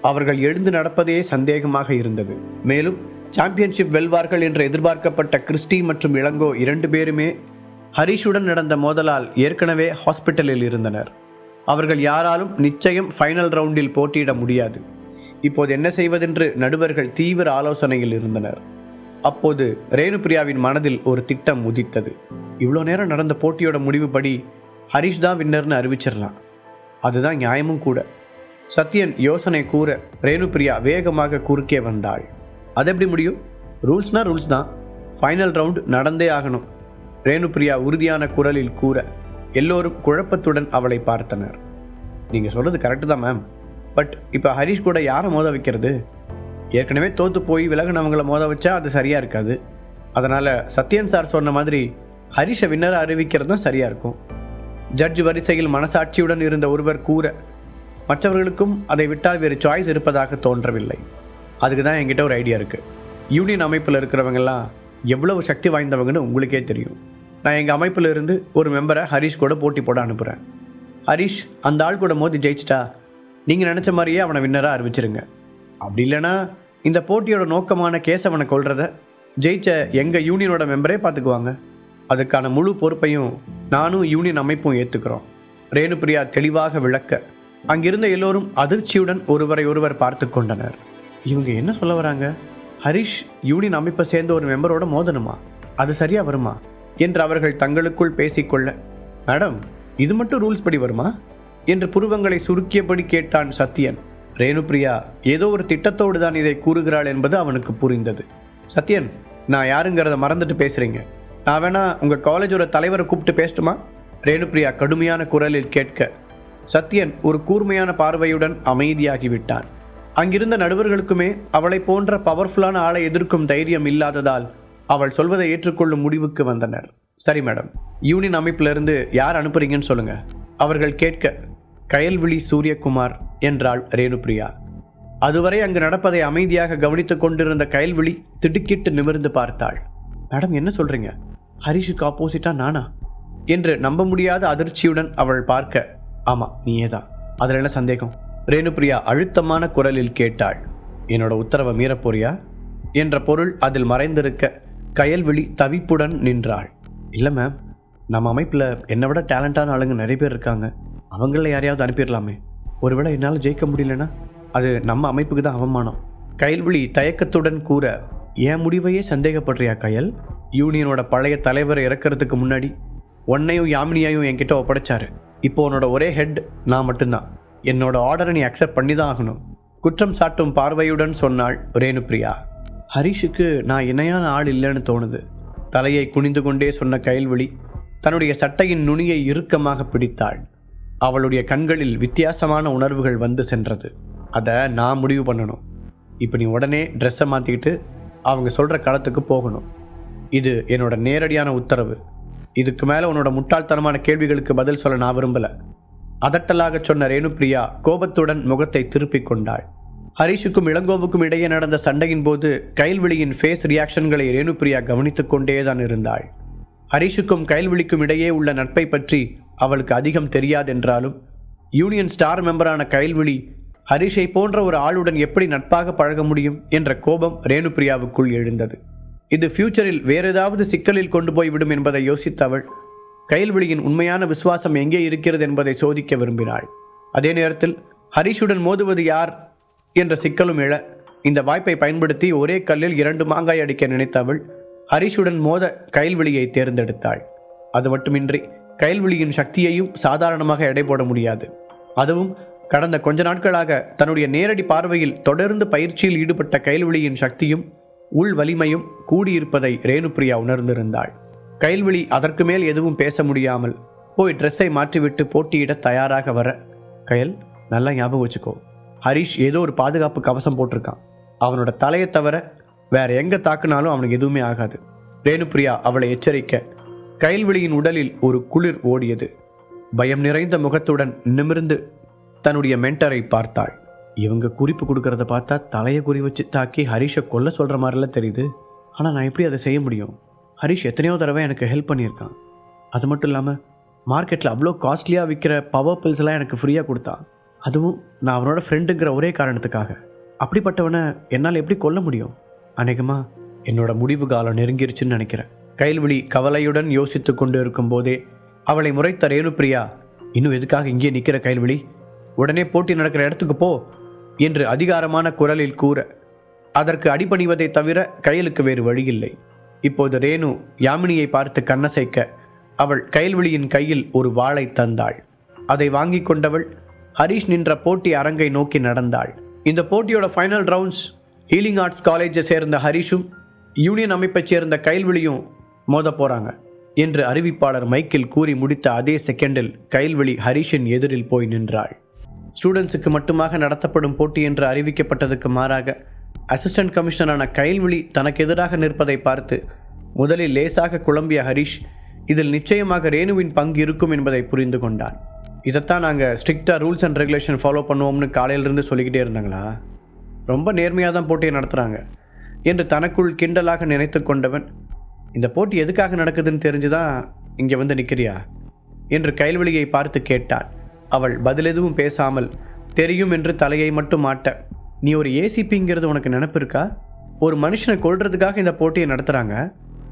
அவர்கள் எழுந்து நடப்பதே சந்தேகமாக இருந்தது. மேலும் சாம்பியன்ஷிப் வெல்வார்கள் என்று எதிர்பார்க்கப்பட்ட கிறிஸ்டி மற்றும் இளங்கோ 2 பேருமே ஹரிஷுடன் நடந்த மோதலால் ஏற்கனவே ஹாஸ்பிட்டலில் இருந்தனர். அவர்கள் யாராலும் நிச்சயம் ஃபைனல் ரவுண்டில் போட்டியிட முடியாது. இப்போது என்ன செய்வதென்று நடுவர்கள் தீவிர ஆலோசனையில் இருந்தனர். அப்போது ரேணுபிரியாவின் மனதில் ஒரு திட்டம் உதித்தது. இவ்வளோ நேரம் நடந்த போட்டியோட முடிவுபடி ஹரிஷ் தான் வின்னர்னு அறிவிச்சிடலாம். அதுதான் நியாயமும் கூட. சத்யன் யோசனை கூற ரேணுபிரியா வேகமாக குறுக்கே வந்தாள். அது எப்படி முடியும்? ரூல்ஸ்னா ரூல்ஸ் தான். ஃபைனல் ரவுண்ட் நடந்தே ஆகணும். ரேணுபிரியா உறுதியான குரலில் கூற எல்லோரும் குழப்பத்துடன் அவளை பார்த்தனர். நீங்கள் சொல்கிறது கரெக்டு தான் மேம். பட் இப்போ ஹரிஷ் கூட யாரை மோத வைக்கிறது? ஏற்கனவே தோற்று போய் விலகினவங்களை மோத வச்சா அது சரியாக இருக்காது. அதனால் சத்யன் சார் சொன்ன மாதிரி ஹரிஷை வின்னரை அறிவிக்கிறது தான் சரியாக இருக்கும். ஜட்ஜ் வரிசையில் மனசாட்சியுடன் இருந்த ஒருவர் கூற மற்றவர்களுக்கும் அதை விட்டால் வேறு சாய்ஸ் இருப்பதாக தோன்றவில்லை. அதுக்கு தான் என்கிட்ட ஒரு ஐடியா இருக்குது. யூனியன் அமைப்பில் இருக்கிறவங்கெல்லாம் எவ்வளவு சக்தி வாய்ந்தவங்கன்னு உங்களுக்கே தெரியும். நான் எங்கள் அமைப்பில் இருந்து ஒரு மெம்பரை ஹரிஷ் கூட போட்டி போட அனுப்புகிறேன். ஹரிஷ் அந்த ஆள் கூட மோதி ஜெயிச்சிட்டா நீங்கள் நினச்ச மாதிரியே அவனை வின்னராக அறிவிச்சிருங்க. அப்படி இல்லைனா இந்த போட்டியோட நோக்கமான கேசவனை கொல்றதை ஜெயிச்ச எங்கள் யூனியனோட மெம்பரே பார்த்துக்குவாங்க. அதுக்கான முழு பொறுப்பையும் நானும் யூனியன் அமைப்பும் ஏற்றுக்கிறோம். ரேணுபிரியா தெளிவாக விளக்க அங்கிருந்த எல்லோரும் அதிர்ச்சியுடன் ஒருவரை ஒருவர் பார்த்து கொண்டனர். இவங்க என்ன சொல்ல வராங்க? ஹரிஷ் யூனியன் அமைப்பை சேர்ந்த ஒரு மெம்பரோட மோதணுமா? அது சரியாக வருமா என்று அவர்கள் தங்களுக்குள் பேசிக்கொள்ள, மேடம் இது மட்டும் ரூல்ஸ் படி வருமா என்று புருவங்களை சுருக்கியபடி கேட்டான் சத்யன். ரேணுபிரியா ஏதோ ஒரு திட்டத்தோடு தான் இதை கூறுகிறாள் என்பது அவனுக்கு புரிந்தது. சத்யன், நான் யாருங்கிறத மறந்துட்டு பேசுகிறீங்க. நான் வேணா உங்கள் காலேஜோட தலைவரை கூப்பிட்டு பேசட்டுமா? ரேணுபிரியா கடுமையான குரலில் கேட்க சத்யன் ஒரு கூர்மையான பார்வையுடன் அமைதியாகிவிட்டான். அங்கிருந்த நடுவர்களுக்குமே அவளை போன்ற பவர்ஃபுல்லான ஆளை எதிர்க்கும் தைரியம் இல்லாததால் அவள் சொல்வதை ஏற்றுக்கொள்ளும் முடிவுக்கு வந்தனர். சரி மேடம், யூனியன் அமைப்பிலிருந்து யார் அனுப்புறீங்கன்னு சொல்லுங்க. அவர்கள் கேட்க கயல்விழி சூரியகுமார் என்றாள் ரேணுபிரியா. அதுவரை அங்கு நடப்பதை அமைதியாக கவனித்துக் கொண்டிருந்த கயல்விழி திடுக்கிட்டு நிமிர்ந்து பார்த்தாள். மேடம், என்ன சொல்றீங்க? ஹரிஷுக்கு ஆப்போசிட்டா நானா என்று நம்ப முடியாத அதிர்ச்சியுடன் அவள் பார்க்க, ஆமா நீயேதான், அதில் என்ன சந்தேகம்? ரேணுபிரியா அழுத்தமான குரலில் கேட்டாள். என்னோட உத்தரவை மீறப்போறியா என்ற பொருள் அதில் மறைந்திருக்க கயல்விழி தவிப்புடன் நின்றாள். இல்லை மேம், நம்ம அமைப்பில் என்னை விட டேலண்டான ஆளுங்க நிறைய பேர் இருக்காங்க, அவங்கள யாரையாவது அனுப்பிடலாமே. ஒருவேளை என்னால் ஜெயிக்க முடியலன்னா அது நம்ம அமைப்புக்கு தான் அவமானம். கயல்விழி தயக்கத்துடன் கூற, என் முடிவையே சந்தேகப்படுறியா கயல்? யூனியனோட பழைய தலைவரை இறக்கிறதுக்கு முன்னாடி உன்னையும் யாமினியையும் என்கிட்ட ஒப்படைச்சாரு. இப்போ உன்னோட ஒரே ஹெட் நான் மட்டும்தான். என்னோட ஆர்டரை நீ அக்செப்ட் பண்ணி தான் ஆகணும். குற்றம் சாட்டும் பார்வையுடன் சொன்னாள் ரேணுபிரியா. ஹரிஷுக்கு நான் இணையான ஆள் இல்லைன்னு தோணுது. தலையை குனிந்து கொண்டே சொன்ன கயல்விழி தன்னுடைய சட்டையின் நுனியை இறுக்கமாக பிடித்தாள். அவளுடைய கண்களில் வித்தியாசமான உணர்வுகள் வந்து சென்றது. அதை நான் முடிவு பண்ணணும். இப்போ நீ உடனே ட்ரெஸ்ஸை மாற்றிக்கிட்டு அவங்க சொல்கிற களத்துக்கு போகணும். இது என்னோட நேரடியான உத்தரவு. இதுக்கு மேலே உன்னோட முட்டாள்தனமான கேள்விகளுக்கு பதில் சொல்ல நான் விரும்பலை. அதட்டலாக சொன்ன ரேணுபிரியா கோபத்துடன் முகத்தை திருப்பிக் கொண்டாள். ஹரிஷுக்கும் இளங்கோவுக்கும் இடையே நடந்த சண்டையின் போது கயல்விழியின் ஃபேஸ் ரியாக்ஷன்களை ரேணுபிரியா கவனித்துக் கொண்டேதான் இருந்தாள். ஹரிஷுக்கும் கயல்விழிக்கும் இடையே உள்ள நட்பை பற்றி அவளுக்கு அதிகம் தெரியாதென்றாலும் யூனியன் ஸ்டார் மெம்பரான கயல்விழி ஹரிஷை போன்ற ஒரு ஆளுடன் எப்படி நட்பாக பழக முடியும் என்ற கோபம் ரேணுபிரியாவுக்குள் எழுந்தது. இது ஃபியூச்சரில் வேறு ஏதாவது சிக்கலில் கொண்டு போய்விடும் என்பதை யோசித்த அவள் கயல்விழியின் உண்மையான விசுவாசம் எங்கே இருக்கிறது என்பதை சோதிக்க விரும்பினாள். அதே நேரத்தில் ஹரிஷுடன் மோதுவது யார் என்ற சிக்கலும் எழ இந்த வாய்ப்பை பயன்படுத்தி ஒரே கல்லில் 2 மாங்காய் அடிக்க நினைத்த அவள் ஹரிஷுடன் மோத கயல்விழியை தேர்ந்தெடுத்தாள். அது மட்டுமின்றி கயல்விழியின் சக்தியையும் சாதாரணமாக எடை போட முடியாது. அதுவும் கடந்த கொஞ்ச நாட்களாக தன்னுடைய நேரடி பார்வையில் தொடர்ந்து பயிற்சியில் ஈடுபட்ட கயல்விழியின் சக்தியும் உள் வலிமையும் கூடியிருப்பதை ரேணுபிரியா உணர்ந்திருந்தாள். கயல்விழி அதற்கு மேல் எதுவும் பேச முடியாமல் போய் ட்ரெஸ்ஸை மாற்றிவிட்டு போட்டியிட தயாராக வர, கயல் நல்லா ஞாபகம் வச்சுக்கோ, ஹரிஷ் ஏதோ ஒரு பாதுகாப்பு கவசம் போட்டிருக்கான். அவனோட தலையை தவிர வேற எங்கே தாக்குனாலும் அவனுக்கு எதுவுமே ஆகாது. ரேணுபிரியா அவளை எச்சரிக்க கயல்விழியின் உடலில் ஒரு குளிர் ஓடியது. பயம் நிறைந்த முகத்துடன் நிமிர்ந்து தன்னுடைய மென்டரை பார்த்தாள். இவங்க குறிப்பு கொடுக்கறத பார்த்தா தலையை குறி வச்சு தாக்கி ஹரிஷை கொல்ல சொல்கிற மாதிரிலாம் தெரியுது. ஆனால் நான் எப்படி அதை செய்ய முடியும்? ஹரிஷ் எத்தனையோ தடவை எனக்கு ஹெல்ப் பண்ணியிருக்கான். அது மட்டும் இல்லாமல் மார்க்கெட்டில் அவ்வளோ காஸ்ட்லியாக விற்கிற பவர் பில்ஸ்லாம் எனக்கு ஃப்ரீயாக கொடுத்தான். அதுவும் நான் அவனோட ஃப்ரெண்டுங்கிற ஒரே காரணத்துக்காக. அப்படிப்பட்டவனை என்னால் எப்படி கொல்ல முடியும்? அநேகமாக என்னோட முடிவு காலம் நெருங்கிருச்சுன்னு நினைக்கிறேன். கயல்விழி கவலையுடன் யோசித்து கொண்டு இருக்கும் போதே அவளை முறைத்த ரேணுபிரியா, இன்னும் எதுக்காக இங்கே நிற்கிற கயல்விழி? உடனே போட்டி நடக்கிற இடத்துக்கு போ என்று அதிகாரமான குரலில் கூற, அதற்கு அடிபணிவதை தவிர கயலுக்கு வேறு வழியில்லை. இப்போது ரேணு யாமினியை பார்த்து கண்ணசைக்க அவள் கயல்விழியின் கையில் ஒரு வாளை தந்தாள். அதை வாங்கி கொண்டவள் ஹரிஷ் நின்ற போட்டி அரங்கை நோக்கி நடந்தாள். இந்த போட்டியோட ஃபைனல் ரவுண்ட்ஸ் ஹீலிங் ஆர்ட்ஸ் காலேஜை சேர்ந்த ஹரிஷும் யூனியன் அமைப்பைச் சேர்ந்த கயல்விழியும் மோத போகிறாங்க என்று அறிவிப்பாளர் மைக்கில் கூறி முடித்த அதே செகண்டில் கயல்விழி ஹரிஷின் எதிரில் போய் நின்றாள். ஸ்டூடெண்ட்ஸுக்கு மட்டுமாக நடத்தப்படும் போட்டி என்று அறிவிக்கப்பட்டதுக்கு மாறாக அசிஸ்டன்ட் கமிஷனரான கயல்விழி தனக்கு எதிராக நிற்பதை பார்த்து முதலில் லேசாக குழம்பிய ஹரிஷ் இதில் நிச்சயமாக ரேணுவின் பங்கு இருக்கும் என்பதை புரிந்து கொண்டான். இதைத்தான் நாங்கள் ஸ்ட்ரிக்டாக ரூல்ஸ் அண்ட் ரெகுலேஷன் ஃபாலோ பண்ணுவோம்னு காலையிலிருந்து சொல்லிக்கிட்டே இருந்தாங்களா? ரொம்ப நேர்மையாக தான் போட்டியை நடத்துகிறாங்க என்று தனக்குள் கிண்டலாக நினைத்து கொண்டவன், இந்த போட்டி எதுக்காக நடக்குதுன்னு தெரிஞ்சுதான் இங்கே வந்து நிற்கிறியா என்று கயல்விழியை பார்த்து கேட்டான். அவள் பதில் எதுவும் பேசாமல் தெரியும் என்று தலையை மட்டும் மாட்ட, நீ ஒரு ஏசிபிங்கிறது உனக்கு நினப்பு இருக்கா? ஒரு மனுஷனை கொல்றதுக்காக இந்த போட்டியை நடத்துகிறாங்க.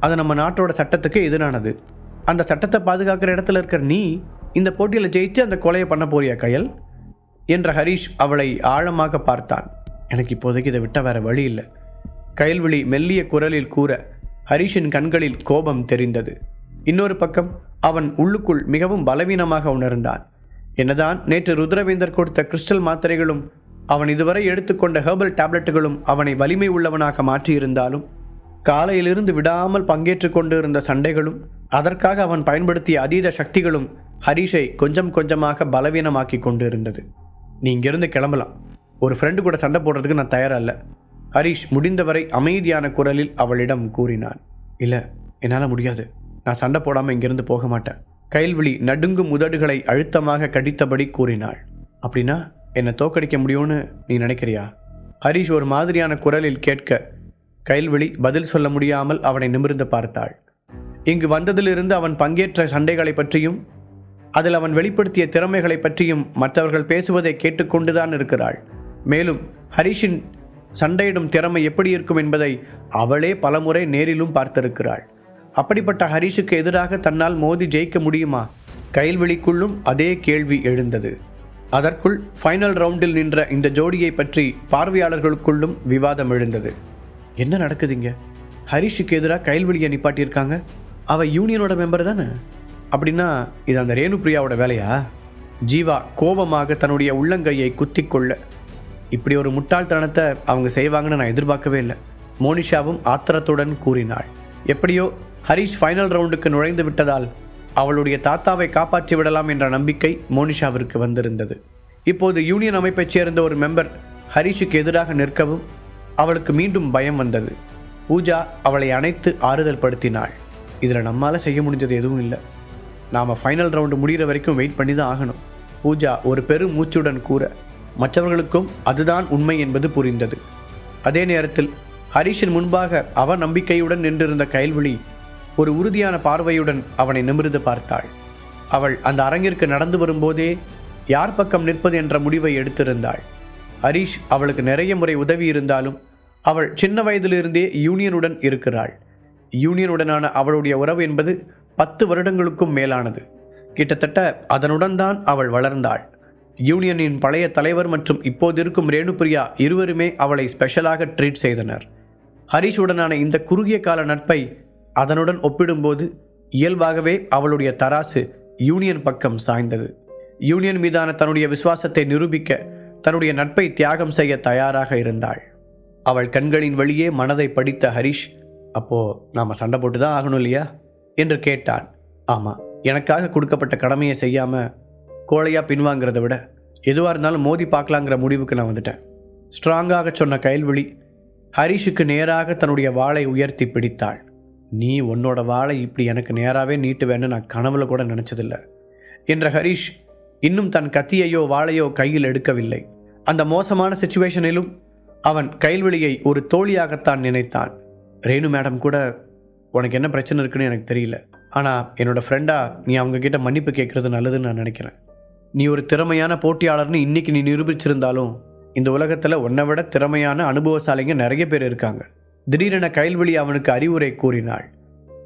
அது நம்ம நாட்டோட சட்டத்துக்கு எதிரானது. அந்த சட்டத்தை பாதுகாக்கிற இடத்துல இருக்கிற நீ இந்த போட்டியில் ஜெயிச்சு அந்த கொலையை பண்ண போறியா கயல் என்ற ஹரிஷ் அவளை ஆழமாக பார்த்தான். எனக்கு இப்போதைக்கு இதை விட்ட வேற வழி இல்லை. கயல்விழி மெல்லிய குரலில் கூற ஹரிஷின் கண்களில் கோபம் தெரிந்தது. இன்னொரு பக்கம் அவன் உள்ளுக்குள் மிகவும் பலவீனமாக உணர்ந்தான். என்னதான் நேற்று ருத்ரவேந்தர் கொடுத்த கிறிஸ்டல் மாத்திரைகளும் அவன் இதுவரை எடுத்துக்கொண்ட ஹெர்பல் டேப்லெட்டுகளும் அவனை வலிமை உள்ளவனாக மாற்றியிருந்தாலும் காலையிலிருந்து விடாமல் பங்கேற்று கொண்டு இருந்த சண்டைகளும் அதற்காக அவன் பயன்படுத்திய அதீத சக்திகளும் ஹரிஷை கொஞ்சம் கொஞ்சமாக பலவீனமாக்கி கொண்டு இருந்தது. நீ இங்கிருந்து கிளம்பலாம். ஒரு ஃப்ரெண்டு கூட சண்டை போடுறதுக்கு நான் தயாரல்ல. ஹரிஷ் முடிந்தவரை அமைதியான குரலில் அவளிடம் கூறினான். இல்லை, என்னால் முடியாது. நான் சண்டை போடாமல் இங்கிருந்து போக மாட்டேன். கைல்விழி நடுங்கும் உதடுகளை அழுத்தமாக கடித்தபடி கூறினாள். அப்படின்னா என்னை தோக்கடிக்க முடியும்னு நீ நினைக்கிறியா? ஹரிஷ் ஒரு மாதிரியான குரலில் கேட்க கைல்விழி பதில் சொல்ல முடியாமல் அவனை நிமிர்ந்து பார்த்தாள். இங்கு வந்ததிலிருந்து அவன் பங்கேற்ற சண்டைகளை பற்றியும் அதில் அவன் வெளிப்படுத்திய திறமைகளை பற்றியும் மற்றவர்கள் பேசுவதை கேட்டுக்கொண்டுதான் இருக்கிறாள். மேலும் ஹரிஷின் சண்டையிடும் திறமை எப்படி இருக்கும் என்பதை அவளே பலமுறை நேரிலும் பார்த்திருக்கிறாள். அப்படிப்பட்ட ஹரிஷுக்கு எதிராக தன்னால் மோதி ஜெயிக்க முடியுமா? கைல்விழிக்குள்ளும் அதே கேள்வி எழுந்தது. அதற்குள் ஃபைனல் ரவுண்டில் நின்ற இந்த ஜோடியை பற்றி பார்வையாளர்களுக்குள்ளும் விவாதம் எழுந்தது. என்ன நடக்குதுங்க? ஹரிஷுக்கு எதிராக கைல்விழியை நிப்பாட்டியிருக்காங்க. அவள் யூனியனோட மெம்பர் தானே? அப்படின்னா இது அந்த ரேணு பிரியாவோட வேலையா? ஜீவா கோபமாக தன்னுடைய உள்ளங்கையை குத்தி கொள்ள, இப்படி ஒரு முட்டாள்தனத்தை அவங்க செய்வாங்கன்னு நான் எதிர்பார்க்கவே இல்லை. மோனிஷாவும் ஆத்திரத்துடன் கூறினாள். எப்படியோ ஹரிஷ் ஃபைனல் ரவுண்டுக்கு நுழைந்து விட்டதால் அவளுடைய தாத்தாவை காப்பாற்றி விடலாம் என்ற நம்பிக்கை மோனிஷாவிற்கு வந்திருந்தது. இப்போது யூனியன் அமைப்பைச் சேர்ந்த ஒரு மெம்பர் ஹரிஷுக்கு எதிராக நிற்கவும் அவளுக்கு மீண்டும் பயம் வந்தது. பூஜா அவளை அணைத்து ஆறுதல் படுத்தினாள். இதில் நம்மால் செய்ய முடிஞ்சது எதுவும் இல்லை. நாம் ஃபைனல் ரவுண்டு முடிகிற வரைக்கும் வெயிட் பண்ணி தான் ஆகணும். பூஜா ஒரு பெரும் மூச்சுடன் கூற மற்றவர்களுக்கும் அதுதான் உண்மை என்பது புரிந்தது. அதே நேரத்தில் ஹரிஷின் முன்பாக அவ நம்பிக்கையுடன் நின்றிருந்த கைல்விழி ஒரு உறுதியான பார்வையுடன் அவனை நிமிர்ந்து பார்த்தாள். அவள் அந்த அரங்கிற்கு நடந்து வரும்போதே யார் பக்கம் நிற்பது என்ற முடிவை எடுத்திருந்தாள். ஹரிஷ் அவளுக்கு நிறைய முறை உதவி இருந்தாலும் அவள் சின்ன வயதிலிருந்தே யூனியனுடன் இருக்கிறாள். யூனியனுடனான அவளுடைய உறவு என்பது 10 வருடங்களுக்கும் மேலானது. கிட்டத்தட்ட அதனுடன் தான் அவள் வளர்ந்தாள். யூனியனின் பழைய தலைவர் மற்றும் இப்போதிருக்கும் ரேணுபிரியா இருவருமே அவளை ஸ்பெஷலாக ட்ரீட் செய்தனர். ஹரிஷுடனான இந்த குறுகிய கால நட்பை அதனுடன் ஒப்பிடும்போது இயல்பாகவே அவளுடைய தராசு யூனியன் பக்கம் சாய்ந்தது. யூனியன் மீதான தன்னுடைய விசுவாசத்தை நிரூபிக்க தன்னுடைய நட்பை தியாகம் செய்ய தயாராக இருந்தாள். அவள் கண்களின் வழியே மனதை படித்த ஹரிஷ், அப்போ நாம் சண்டை போட்டு தான் ஆகணும் இல்லையா என்று கேட்டான். ஆமாம், எனக்காக கொடுக்கப்பட்ட கடமையை செய்யாமல் கோழையாக பின்வாங்கிறத விட எதுவாக இருந்தாலும் மோதி பார்க்கலாங்கிற முடிவுக்கு நான் வந்துட்டேன். ஸ்ட்ராங்காக சொன்ன கைல்விழி ஹரிஷுக்கு நேராக தன்னுடைய வாளை உயர்த்தி பிடித்தாள். நீ உன்னோட வாளை இப்படி எனக்கு நேராகவே நீட்டுவேன்னு நான் கனவுல கூட நினச்சதில்லை என்ற ஹரிஷ் இன்னும் தன் கத்தியையோ வாளையோ கையில் எடுக்கவில்லை. அந்த மோசமான சிச்சுவேஷனிலும் அவன் கைல்விழியை ஒரு தோழியாகத்தான் நினைத்தான். ரேணு மேடம் கூட உனக்கு என்ன பிரச்சனை இருக்குன்னு எனக்கு தெரியல, ஆனால் என்னோட ஃப்ரெண்டாக நீ அவங்கக்கிட்ட மன்னிப்பு கேட்குறது நல்லதுன்னு நான் நினைக்கிறேன். நீ ஒரு திறமையான போட்டியாளர்னு இன்றைக்கி நீ நிரூபிச்சிருந்தாலும் இந்த உலகத்தில் உன்னை விட திறமையான அனுபவசாலிங்க நிறைய பேர் இருக்காங்க. திடீரென கைல்விழி அவனுக்கு அறிவுரை கூறினாள்.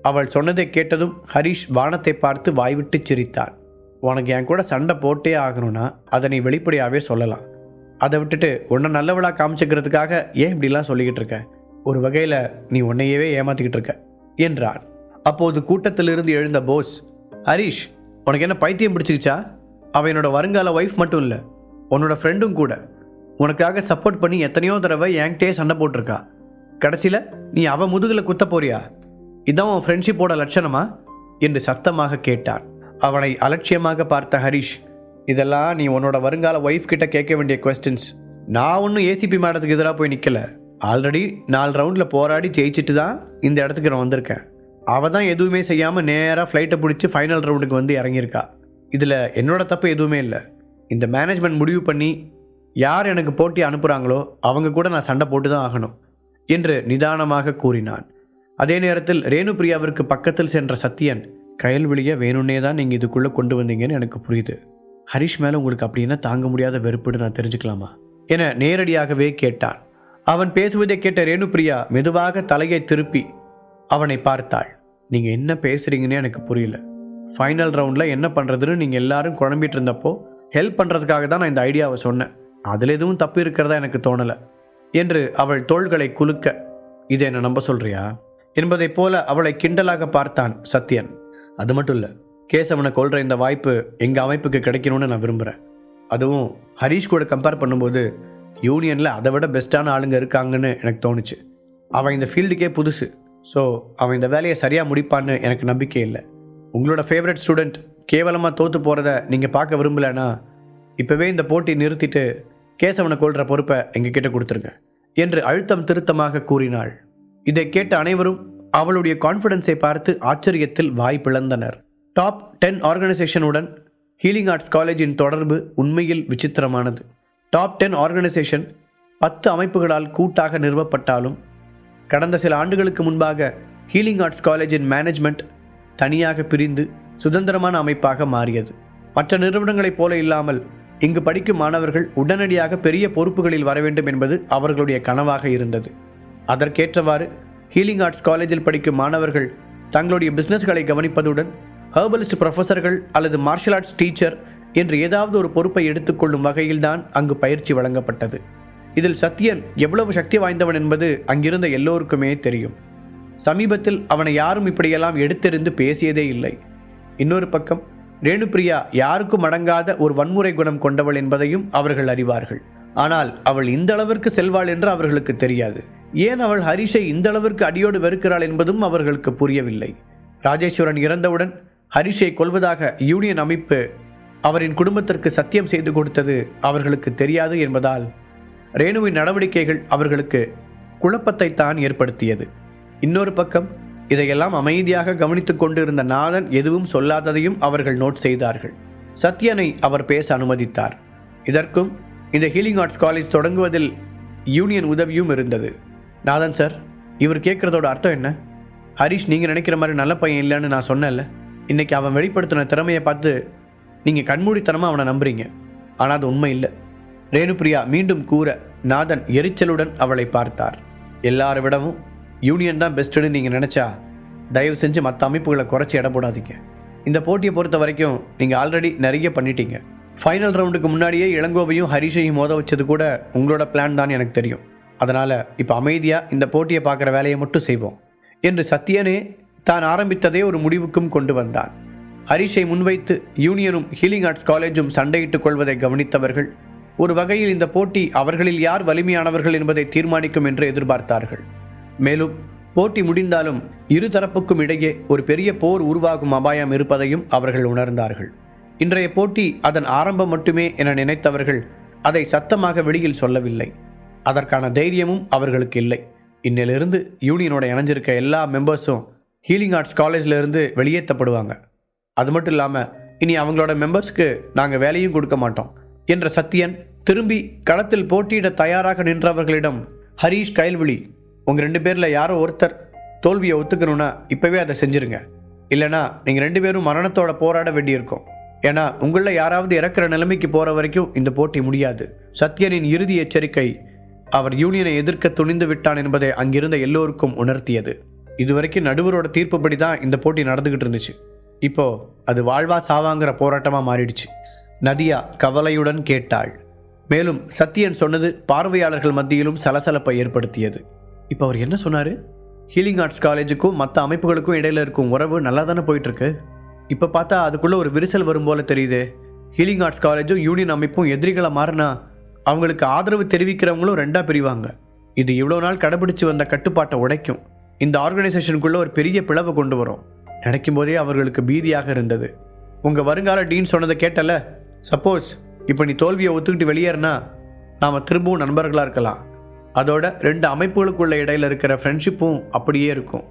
அவள் சொன்னதை கேட்டதும் ஹரிஷ் வானத்தை பார்த்து வாய்விட்டு சிரித்தான். உனக்கு என் கூட சண்டை போட்டே ஆகணும்னா அதை நீ வெளிப்படையாகவே சொல்லலாம். அதை விட்டுட்டு உன்னை நல்லவளாக காமிச்சிக்கிறதுக்காக ஏன் இப்படிலாம் சொல்லிக்கிட்டு இருக்க? ஒரு வகையில் நீ உன்னையவே ஏமாற்றிக்கிட்டு இருக்க என்றான். அப்போது கூட்டத்திலிருந்து எழுந்த போஸ், ஹரிஷ் உனக்கு என்ன பைத்தியம் பிடிச்சிக்கிச்சா? அவன் என்னோட வருங்கால ஒய்ஃப் மட்டும் இல்லை, உன்னோட ஃப்ரெண்டும் கூட. உனக்காக சப்போர்ட் பண்ணி எத்தனையோ தடவை என்கிட்டே சண்டை போட்டிருக்கா. கடைசியில் நீ அவன் முதுகில் குத்த போறியா? இதான் உன் ஃப்ரெண்ட்ஷிப்போட லட்சணமா என்று சத்தமாக கேட்டான். அவனை அலட்சியமாக பார்த்த ஹரிஷ், இதெல்லாம் நீ உன்னோட வருங்கால ஒய்ஃப் கிட்ட கேட்க வேண்டிய கொஸ்டின்ஸ். நான் ஒன்றும் ஏசிபி மேடத்துக்கு எதிராக போய் நிற்கலை. ஆல்ரெடி 4 ரவுண்டில் போராடி ஜெயிச்சுட்டு தான் இந்த இடத்துக்கு நான் வந்திருக்கேன். அவள் தான் எதுவுமே செய்யாமல் நேராக ஃப்ளைட்டை பிடிச்சி ஃபைனல் ரவுண்டுக்கு வந்து இறங்கியிருக்கா. இதில் என்னோட தப்பு எதுவுமே இல்லை. இந்த மேனேஜ்மெண்ட் முடிவு பண்ணி யார் எனக்கு போட்டி அனுப்புகிறாங்களோ அவங்க கூட நான் சண்டை போட்டு தான் ஆகணும் என்று நிதானமாக கூறினான். அதே நேரத்தில் ரேணு பிரியாவிற்கு பக்கத்தில் சென்ற சத்யன், கைல்விழியை வேணும்னே தான் நீங்கள் இதுக்குள்ளே கொண்டு வந்தீங்கன்னு எனக்கு புரியுது. ஹரிஷ் மேலே உங்களுக்கு அப்படின்னா தாங்க முடியாத வெறுப்புன்னு நான் தெரிஞ்சுக்கலாமா என நேரடியாகவே கேட்டான். அவன் பேசுவதை கேட்ட ரேணுபிரியா மெதுவாக தலையை திருப்பி அவனை பார்த்தாள். நீங்கள் என்ன பேசுகிறீங்கன்னு எனக்கு புரியல. ஃபைனல் ரவுண்டில் என்ன பண்ணுறதுன்னு நீங்கள் எல்லாரும் குழம்பிட்டு இருந்தப்போ ஹெல்ப் பண்ணுறதுக்காக தான் நான் இந்த ஐடியாவை சொன்னேன். அதில் எதுவும் தப்பு இருக்கிறதா எனக்கு தோணலை என்று அவள் தோள்களை குலுக்க, இதை என்ன நம்ப சொல்கிறியா என்பதைப் போல அவளை கிண்டலாக பார்த்தான் சத்யன். அது மட்டும் இல்லை, கேசவனை கொல்ற இந்த வாய்ப்பு எங்கள் அமைப்புக்கு கிடைக்கணும்னு நான் விரும்புகிறேன். அதுவும் ஹரிஷ் கூட கம்பேர் பண்ணும்போது யூனியனில் அதை விட பெஸ்ட்டான ஆளுங்க இருக்காங்கன்னு எனக்கு தோணுச்சு. அவன் இந்த ஃபீல்டுக்கே புதுசு. ஸோ அவன் இந்த வேலையை சரியாக முடிப்பான்னு எனக்கு நம்பிக்கை இல்லை. உங்களோட ஃபேவரட் ஸ்டூடெண்ட் கேவலமாக தோற்று போகிறத நீங்கள் பார்க்க விரும்பலைன்னா இப்போவே இந்த போட்டி நிறுத்திட்டு கேசவனை கொல்ற பொறுப்பை எங்ககிட்ட கொடுத்துருங்க என்று அழுத்தம் திருத்தமாக கூறினாள். இதை கேட்ட அனைவரும் அவளுடைய கான்ஃபிடன்ஸை பார்த்து ஆச்சரியத்தில் வாய் பிளந்தனர். டாப் 10 ஆர்கனைசேஷனுடன் ஹீலிங் ஆர்ட்ஸ் காலேஜின் தொடர்பு உண்மையில் விசித்திரமானது. டாப் 10 ஆர்கனைசேஷன் 10 அமைப்புகளால் கூட்டாக நிறுவப்பட்டாலும் கடந்த சில ஆண்டுகளுக்கு முன்பாக ஹீலிங் ஆர்ட்ஸ் காலேஜின் மேனேஜ்மெண்ட் தனியாக பிரிந்து சுதந்திரமான அமைப்பாக மாறியது. மற்ற நிறுவனங்களைப் போல இல்லாமல் இங்கு படிக்கும் மாணவர்கள் உடனடியாக பெரிய பொறுப்புகளில் வர வேண்டும் என்பது அவர்களுடைய கனவாக இருந்தது. அதற்கேற்றவாறு ஹீலிங் ஆர்ட்ஸ் காலேஜில் படிக்கும் மாணவர்கள் தங்களுடைய பிஸ்னஸ்களை கவனிப்பதுடன் ஹெர்பலிஸ்ட் ப்ரொஃபஸர்கள் அல்லது மார்ஷல் ஆர்ட்ஸ் டீச்சர் என்று ஏதாவது ஒரு பொறுப்பை எடுத்துக்கொள்ளும் வகையில்தான் அங்கு பயிற்சி வழங்கப்பட்டது. இதில் சத்யன் எவ்வளவு சக்தி வாய்ந்தவன் என்பது அங்கிருந்த எல்லோருக்குமே தெரியும். சமீபத்தில் அவனை யாரும் இப்படியெல்லாம் எடுத்தெறிந்து பேசியதே இல்லை. இன்னொரு பக்கம் ரேணுபிரியா யாருக்கும் அடங்காத ஒரு வன்முறை குணம் கொண்டவள் என்பதையும் அவர்கள் அறிவார்கள். ஆனால் அவள் இந்த அளவிற்கு செல்வாள் என்று அவர்களுக்கு தெரியாது. ஏன் அவள் ஹரிஷை இந்த அளவிற்கு அடியோடு வெறுக்கிறாள் என்பதும் அவர்களுக்கு புரியவில்லை. ராஜேஸ்வரன் இறந்தவுடன் ஹரிஷை கொல்வதாக யூனியன் அமைப்பு அவரின் குடும்பத்திற்கு சத்தியம் செய்து கொடுத்தது அவர்களுக்கு தெரியாது என்பதால் ரேணுவின் நடவடிக்கைகள் அவர்களுக்கு குழப்பத்தை தான் ஏற்படுத்தியது. இன்னொரு பக்கம் இதையெல்லாம் அமைதியாக கவனித்துக் கொண்டிருந்த நாதன் எதுவும் சொல்லாததையும் அவர்கள் நோட் செய்தார்கள். சத்யனை அவர் பேச அனுமதித்தார். இதற்கும் இந்த ஹீலிங் ஆர்ட்ஸ் காலேஜ் தொடங்குவதில் யூனியன் உதவியும் இருந்தது. நாதன் சார், இவர் கேட்குறதோட அர்த்தம் என்ன? ஹரிஷ் நீங்கள் நினைக்கிற மாதிரி நல்ல பையன் இல்லைன்னு நான் சொன்னேன்ல. இன்றைக்கி அவன் வெளிப்படுத்தின திறமையை பார்த்து நீங்கள் கண்மூடித்தனமாக அவனை நம்புறீங்க. ஆனால் அது உண்மை இல்லை. ரேணுபிரியா மீண்டும் கூற நாதன் எரிச்சலுடன் அவளை பார்த்தார். எல்லாரை விடவும் யூனியன் தான் பெஸ்ட்டுன்னு நீங்கள் நினச்சா தயவு செஞ்சு மற்ற அமைப்புகளை குறைச்சி இட போடாதீங்க. இந்த போட்டியை பொறுத்த வரைக்கும் நீங்கள் ஆல்ரெடி நிறைய பண்ணிட்டீங்க. ஃபைனல் ரவுண்டுக்கு முன்னாடியே இளங்கோவையும் ஹரிஷையும் மோத வச்சது கூட உங்களோட பிளான் தான் எனக்கு தெரியும். அதனால் இப்போ அமைதியாக இந்த போட்டியை பார்க்குற வேலையை மட்டும் செய்வோம் என்று சத்யனே தான் ஆரம்பித்ததே ஒரு முடிவுக்கும் கொண்டு வந்தான். ஹரிஷை முன்வைத்து யூனியனும் ஹீலிங் ஆர்ட்ஸ் காலேஜும் சண்டையிட்டுக் கொள்வதை கவனித்தவர்கள் ஒரு வகையில் இந்த போட்டி அவர்களில் யார் வலிமையானவர்கள் என்பதை தீர்மானிக்கும் என்று எதிர்பார்த்தார்கள். மேலும் போட்டி முடிந்தாலும் இரு தரப்புக்கும் இடையே ஒரு பெரிய போர் உருவாகும் அபாயம் இருப்பதையும் அவர்கள் உணர்ந்தார்கள். இன்றைய போட்டி அதன் ஆரம்பம் மட்டுமே என நினைத்தவர்கள் அதை சத்தமாக வெளியில் சொல்லவில்லை. அதற்கான தைரியமும் அவர்களுக்கு இல்லை. இன்னிலிருந்து யூனியனோட இணைஞ்சிருக்க எல்லா மெம்பர்ஸும் ஹீலிங் ஆர்ட்ஸ் காலேஜில் வெளியேற்றப்படுவாங்க. அது மட்டும் இல்லாமல் இனி அவங்களோட மெம்பர்ஸ்க்கு நாங்கள் வேலையும் கொடுக்க மாட்டோம் என்ற சத்யன் திரும்பி களத்தில் போட்டியிட தயாராக நின்றவர்களிடம், ஹரீஷ், கைல்விழி, உங்கள் 2 பேரில் யாரோ ஒருத்தர் தோல்வியை ஒத்துக்கணும்னா இப்போவே அதை செஞ்சுருங்க. இல்லைனா நீங்கள் 2 பேரும் மரணத்தோட போராட வேண்டியிருக்கும். ஏன்னா உங்களில் யாராவது இறக்குற நிலைமைக்கு போகிற வரைக்கும் இந்த போட்டி முடியாது. சத்யனின் இறுதி எச்சரிக்கை அவர் யூனியனை எதிர்க்க துணிந்து விட்டான் என்பதை அங்கிருந்த எல்லோருக்கும் உணர்த்தியது. இதுவரைக்கும் நடுவரோட தீர்ப்புப்படி தான் இந்த போட்டி நடந்துக்கிட்டு இருந்துச்சு. இப்போ அது வாழ்வா சாவாங்கிற போராட்டமாக மாறிடுச்சு. நதியா கவலையுடன் கேட்டாள். மேலும் சத்யன் சொன்னது பார்வையாளர்கள் மத்தியிலும் சலசலப்பை ஏற்படுத்தியது. இப்போ அவர் என்ன சொன்னார்? ஹீலிங் ஆர்ட்ஸ் காலேஜுக்கும் மற்ற அமைப்புகளுக்கும் இடையில இருக்கும் உறவு நல்லா தானே போயிட்டுருக்கு. இப்போ பார்த்தா அதுக்குள்ளே ஒரு விரிசல் வரும் போல தெரியுது. ஹீலிங் ஆர்ட்ஸ் காலேஜும் யூனியன் அமைப்பும் எதிரிகளை மாறினா அவங்களுக்கு ஆதரவு தெரிவிக்கிறவங்களும் 2ஆக பிரிவாங்க. இது இவ்வளோ நாள் கடைபிடிச்சு வந்த கட்டுப்பாட்டை உடைக்கும். இந்த ஆர்கனைசேஷனுக்குள்ளே ஒரு பெரிய பிளவை கொண்டு வரும். நினைக்கும் போதே அவர்களுக்கு பீதியாக இருந்தது. உங்கள் வருங்கால டீன் சொன்னதை கேட்டல. சப்போஸ் இப்போ நீ தோல்வியை ஒத்துக்கிட்டு வெளியேறினா நாம் திரும்பவும் நண்பர்களாக இருக்கலாம். அதோட 2 அமைப்புகளுக்குள்ள இடையில இருக்கிற ஃப்ரெண்ட்ஷிப்பும் அப்படியே இருக்கும்.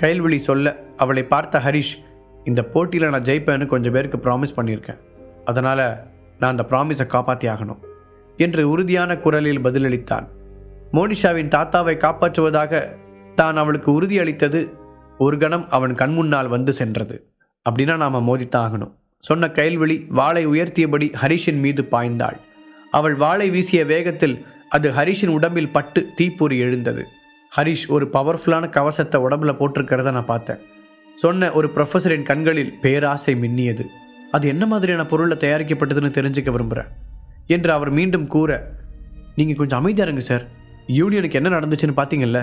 கைல்விழி சொல்ல அவளை பார்த்த ஹரிஷ், இந்த போட்டியில் நான் ஜெயிப்பேன்னு கொஞ்சம் பேருக்கு ப்ராமிஸ் பண்ணியிருக்கேன். அதனால் நான் அந்த ப்ராமிஸை காப்பாற்றி ஆகணும் என்று உறுதியான குரலில் பதிலளித்தான். மோனிஷாவின் தாத்தாவை காப்பாற்றுவதாக தான் அவளுக்கு உறுதியளித்தது ஒரு கணம் அவன் கண்முன்னால் வந்து சென்றது. அப்படின்னா நாம் மோதித்தான் ஆகணும் சொன்ன கைல்விழி வாளை உயர்த்தியபடி ஹரிஷின் மீது பாய்ந்தாள். அவள் வாளை வீசிய வேகத்தில் அது ஹரிஷின் உடம்பில் பட்டு தீப்பொறி எழுந்தது. ஹரிஷ் ஒரு பவர்ஃபுல்லான கவசத்தை உடம்புல போட்டிருக்கிறத நான் பார்த்தேன். சொன்ன ஒரு ப்ரொஃபஸரின் கண்களில் பேராசை மின்னியது. அது என்ன மாதிரியான பொருளில் தயாரிக்கப்பட்டதுன்னு தெரிஞ்சுக்க விரும்புகிறேன் என்று அவர் மீண்டும் கூற, நீங்கள் கொஞ்சம் அமைதியாக இருங்க சார். யூனியனுக்கு என்ன நடந்துச்சுன்னு பார்த்தீங்கல்ல.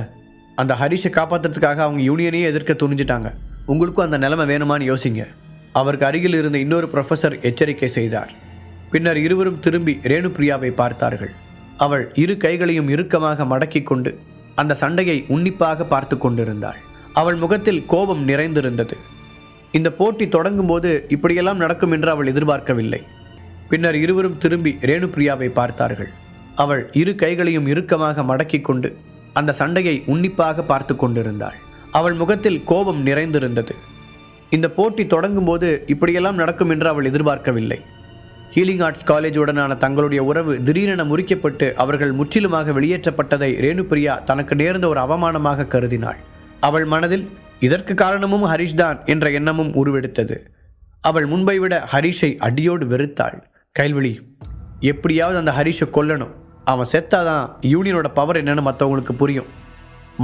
அந்த ஹரிஷை காப்பாற்றுறதுக்காக அவங்க யூனியனையே எதிர்க்க துணிஞ்சிட்டாங்க. உங்களுக்கும் அந்த நிலைமை வேணுமான்னு யோசிங்க. அவருக்கு அருகில் இருந்த இன்னொரு ப்ரொஃபஸர் எச்சரிக்கை செய்தார். பின்னர் இருவரும் திரும்பி ரேணுபிரியாவை பார்த்தார்கள். அவள் 2 கைகளையும் இறுக்கமாக மடக்கி கொண்டு அந்த சண்டையை உன்னிப்பாக பார்த்து கொண்டிருந்தாள். அவள் முகத்தில் கோபம் நிறைந்திருந்தது. இந்த போட்டி தொடங்கும் போது இப்படியெல்லாம் நடக்கும் என்று அவள் எதிர்பார்க்கவில்லை. பின்னர் இருவரும் திரும்பி ரேணுபிரியாவை பார்த்தார்கள். அவள் 2 கைகளையும் இறுக்கமாக மடக்கி கொண்டு அந்த சண்டையை உன்னிப்பாக பார்த்து கொண்டிருந்தாள். அவள் முகத்தில் கோபம் நிறைந்திருந்தது. இந்த போட்டி தொடங்கும் போது இப்படியெல்லாம் நடக்கும் என்று அவள் எதிர்பார்க்கவில்லை. ஹீலிங் ஆர்ட்ஸ் காலேஜுடனான தங்களுடைய உறவு திடீரென முறிக்கப்பட்டு அவர்கள் முற்றிலுமாக வெளியேற்றப்பட்டதை ரேணுபிரியா தனக்கு நேர்ந்த ஒரு அவமானமாக கருதினாள். அவள் மனதில் இதற்கு காரணமும் ஹரிஷ் தான் என்ற எண்ணமும் உருவெடுத்தது. அவள் முன்பை விட ஹரிஷை அடியோடு வெறுத்தாள். கைல்விழி, எப்படியாவது அந்த ஹரிஷை கொல்லணும். அவன் செத்தாதான் யூனியனோட பவர் என்னன்னு மற்றவங்களுக்கு புரியும்.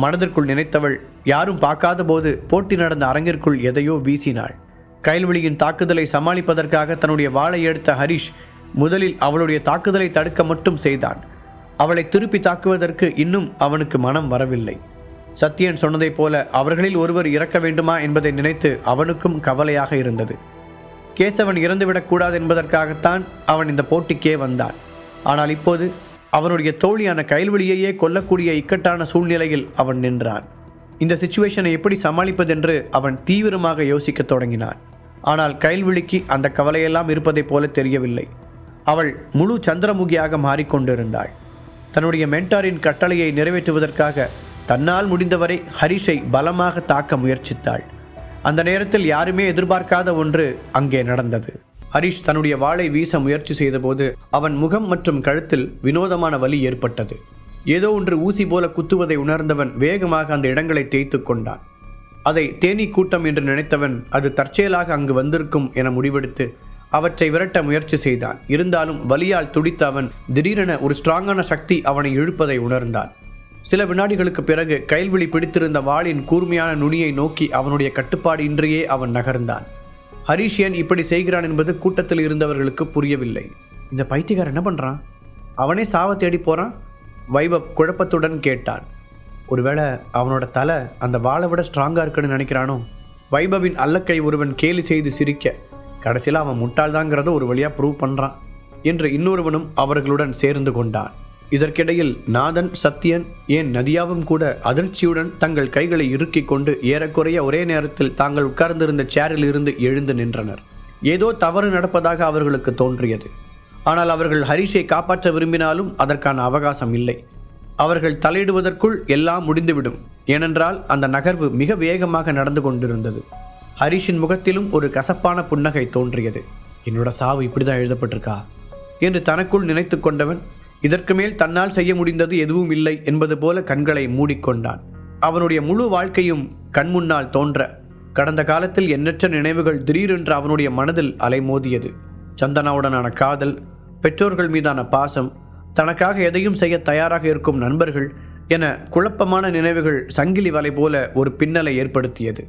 மனதிற்குள் நினைத்தவள் யாரும் பார்க்காத போது போட்டி நடந்த அரங்கிற்குள் எதையோ வீசினாள். கைல்விழியின் தாக்குதலை சமாளிப்பதற்காக தன்னுடைய வாளை எடுத்த ஹரிஷ் முதலில் அவளுடைய தாக்குதலை தடுக்க மட்டும் செய்தான். அவளை திருப்பி தாக்குவதற்கு இன்னும் அவனுக்கு மனம் வரவில்லை. சத்யன் சொன்னதைப் போல அவர்களில் ஒருவர் இறக்க வேண்டுமா என்பதை நினைத்து அவனுக்கும் கவலையாக இருந்தது. கேசவன் இறந்துவிடக்கூடாது என்பதற்காகத்தான் அவன் இந்த போட்டிக்கே வந்தான். ஆனால் இப்போது அவனுடைய தோழியான கைல்விழியையே கொல்லக்கூடிய இக்கட்டான சூழ்நிலையில் அவன் நின்றான். இந்த சிச்சுவேஷனை எப்படி சமாளிப்பதென்று அவன் தீவிரமாக யோசிக்க தொடங்கினான். ஆனால் கைல்விழிக்கு அந்த கவலையெல்லாம் இருப்பதைப் போல தெரியவில்லை. அவள் முழு சந்திரமுகியாக மாறிக்கொண்டிருந்தாள். தன்னுடைய மென்டாரின் கட்டளையை நிறைவேற்றுவதற்காக தன்னால் முடிந்தவரை ஹரிஷை பலமாக தாக்க முயற்சித்தாள். அந்த நேரத்தில் யாருமே எதிர்பார்க்காத ஒன்று அங்கே நடந்தது. ஹரிஷ் தன்னுடைய வாளை வீச முயற்சி செய்தபோது அவன் முகம் மற்றும் கழுத்தில் வினோதமான வலி ஏற்பட்டது. ஏதோ ஒன்று ஊசி போல குத்துவதை உணர்ந்தவன் வேகமாக அந்த இடங்களை தேய்த்து கொண்டான். அதை தேனீ கூட்டம் என்று நினைத்தவன் அது தற்செயலாக அங்கு வந்திருக்கும் என முடிவெடுத்து அவற்றை விரட்ட முயற்சி செய்தான். இருந்தாலும் வலியால் துடித்த அவன் திடீரென ஒரு ஸ்ட்ராங்கான சக்தி அவனை இழுப்பதை உணர்ந்தான். சில வினாடிகளுக்கு பிறகு கைல்விழி பிடித்திருந்த வாளின் கூர்மையான நுனியை நோக்கி அவனுடைய கட்டுப்பாடு இன்றியே அவன் நகர்ந்தான். ஹரிஷ் ஏன் இப்படி செய்கிறான் என்பது கூட்டத்தில் இருந்தவர்களுக்கு புரியவில்லை. இந்த பைத்தியக்காரன் என்ன பண்ணுறான்? அவனே சாவ தேடி போகிறான். வைபவ் குழப்பத்துடன் கேட்டான். ஒருவேளை அவனோட தலை அந்த வாளை விட ஸ்ட்ராங்காக இருக்குன்னு நினைக்கிறானோ? வைபவின் அல்லக்கை ஒருவன் கேலி செய்து சிரிக்க, கடைசியில் அவன் முட்டாள்தாங்கிறத ஒரு வழியாக ப்ரூவ் பண்ணுறான் என்று இன்னொருவனும் அவர்களுடன் சேர்ந்து கொண்டான். இதற்கிடையில் நாதன், சத்யன், ஏன் நதியாவும் கூட அதிர்ச்சியுடன் தங்கள் கைகளை இறுக்கிக் கொண்டு ஏறக்குறைய ஒரே நேரத்தில் தாங்கள் உட்கார்ந்திருந்த சேரில் இருந்து எழுந்து நின்றனர். ஏதோ தவறு நடப்பதாக அவர்களுக்கு தோன்றியது. ஆனால் அவர்கள் ஹரிஷை காப்பாற்ற விரும்பினாலும் அதற்கான அவகாசம் இல்லை. அவர்கள் தலையிடுவதற்குள் எல்லாம் முடிந்துவிடும். ஏனென்றால் அந்த நகர்வு மிக வேகமாக நடந்து கொண்டிருந்தது. ஹரிஷின் முகத்திலும் ஒரு கசப்பான புன்னகை தோன்றியது. என்னோட சாவு இப்படிதான் எழுதப்பட்டிருக்கா என்று தனக்குள் நினைத்து கொண்டவன் இதற்கு மேல் தன்னால் செய்ய முடிந்தது எதுவும் இல்லை என்பது போல கண்களை மூடிக்கொண்டான். அவனுடைய முழு வாழ்க்கையும் கண்முன்னால் தோன்ற கடந்த காலத்தில் எண்ணற்ற நினைவுகள் திடீரென்று அவனுடைய மனதில் அலைமோதியது. சந்தனாவுடனான காதல், பெற்றோர்கள் மீதான பாசம், தனக்காக எதையும் செய்ய தயாராக இருக்கும் நண்பர்கள் என குழப்பமான நினைவுகள் சங்கிலி வலை போல ஒரு பின்னலை ஏற்படுத்தியது.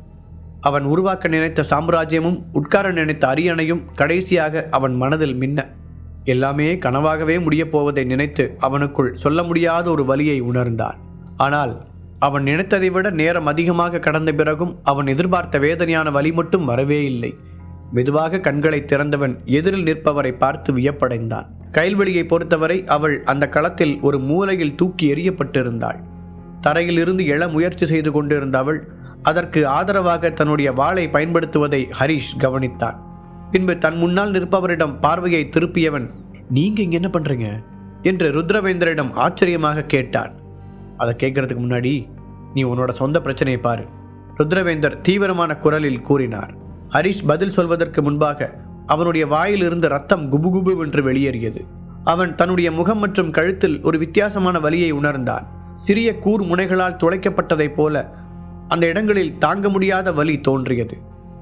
அவன் உருவாக்க நினைத்த சாம்ராஜ்யமும் உட்கார நினைத்த அரியணையும் கடைசியாக அவன் மனதில் மின்ன எல்லாமே கனவாகவே முடியப் போவதை நினைத்து அவனுக்குள் சொல்ல முடியாத ஒரு வலியை உணர்ந்தான். ஆனால் அவன் நினைத்ததை விட நேரம் அதிகமாக கடந்த பிறகும் அவன் எதிர்பார்த்த வேதனையான வலி மட்டும் வரவே இல்லை. மெதுவாக கண்களை திறந்தவன் எதிரில் நிற்பவரை பார்த்து வியப்படைந்தான். கைல்வெளியை பொறுத்தவரை அவள் அந்த களத்தில் ஒரு மூலையில் தூக்கி எறியப்பட்டிருந்தாள். தரையில் இருந்து எழ முயற்சி செய்து கொண்டிருந்த அவள் அதற்கு ஆதரவாக தன்னுடைய வாளை பயன்படுத்துவதை ஹரிஷ் கவனித்தான். பின்பு தன் முன்னால் நிற்பவரிடம் பார்வையை திருப்பியவன், நீங்க இங்க என்ன பண்றீங்க என்று ருத்ரவேந்தரிடம் ஆச்சரியமாக கேட்டான். அதை கேட்கறதுக்கு முன்னாடி நீ உன்னோட சொந்த பிரச்சனையை பாரு, ருத்ரவேந்தர் தீவிரமான குரலில் கூறினார். ஹரிஷ் பதில் சொல்வதற்கு முன்பாக அவனுடைய வாயில் இருந்து ரத்தம் குபுகுபு என்று வெளியேறியது. அவன் தன்னுடைய முகம் மற்றும் கழுத்தில் ஒரு வித்தியாசமான வலியை உணர்ந்தான். சிறிய கூர் முனைகளால் துளைக்கப்பட்டதைப் போல அந்த இடங்களில் தாங்க முடியாத வலி தோன்றியது.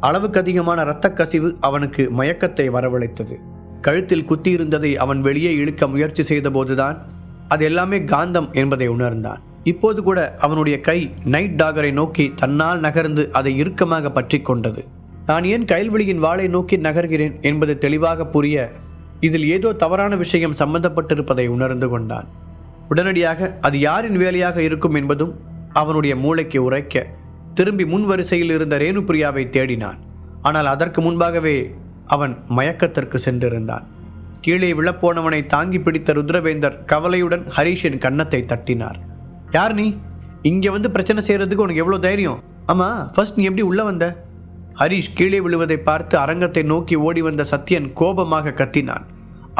அளவுக்கு அதிகமான இரத்த கசிவு அவனுக்கு மயக்கத்தை வரவழைத்தது. கழுத்தில் குத்தியிருந்ததை அவன் வெளியே இழுக்க முயற்சி செய்த போதுதான் அது எல்லாமே காந்தம் என்பதை உணர்ந்தான். இப்போது கூட அவனுடைய கை நைட் டாகரை நோக்கி தன்னால் நகர்ந்து அதை இறுக்கமாக பற்றி கொண்டது. நான் ஏன் கைல்வெளியின் வாளை நோக்கி நகர்கிறேன் என்பது தெளிவாக புரிய இதில் ஏதோ தவறான விஷயம் சம்பந்தப்பட்டிருப்பதை உணர்ந்து கொண்டான். உடனடியாக அது யாரின் வேலையாக இருக்கும் என்பதும் அவனுடைய மூளைக்கு உரைக்க திரும்பி முன் வரிசையில் இருந்த ரேணுபிரியாவை தேடினான். ஆனால் அதற்கு முன்பாகவே அவன் மயக்கத்திற்கு சென்றிருந்தான். கீழே விழப்போனவனை தாங்கி பிடித்த ருத்ரவேந்தர் கவலையுடன் ஹரிஷின் கன்னத்தை தட்டினார். யார் நீ? இங்கே வந்து பிரச்சனை செய்யறதுக்கு உனக்கு எவ்வளோ தைரியம்? ஆமா, ஃபர்ஸ்ட் நீ எப்படி உள்ள வந்த? ஹரிஷ் கீழே விழுவதை பார்த்து அரங்கத்தை நோக்கி ஓடி வந்த சத்யன் கோபமாக கத்தினான்.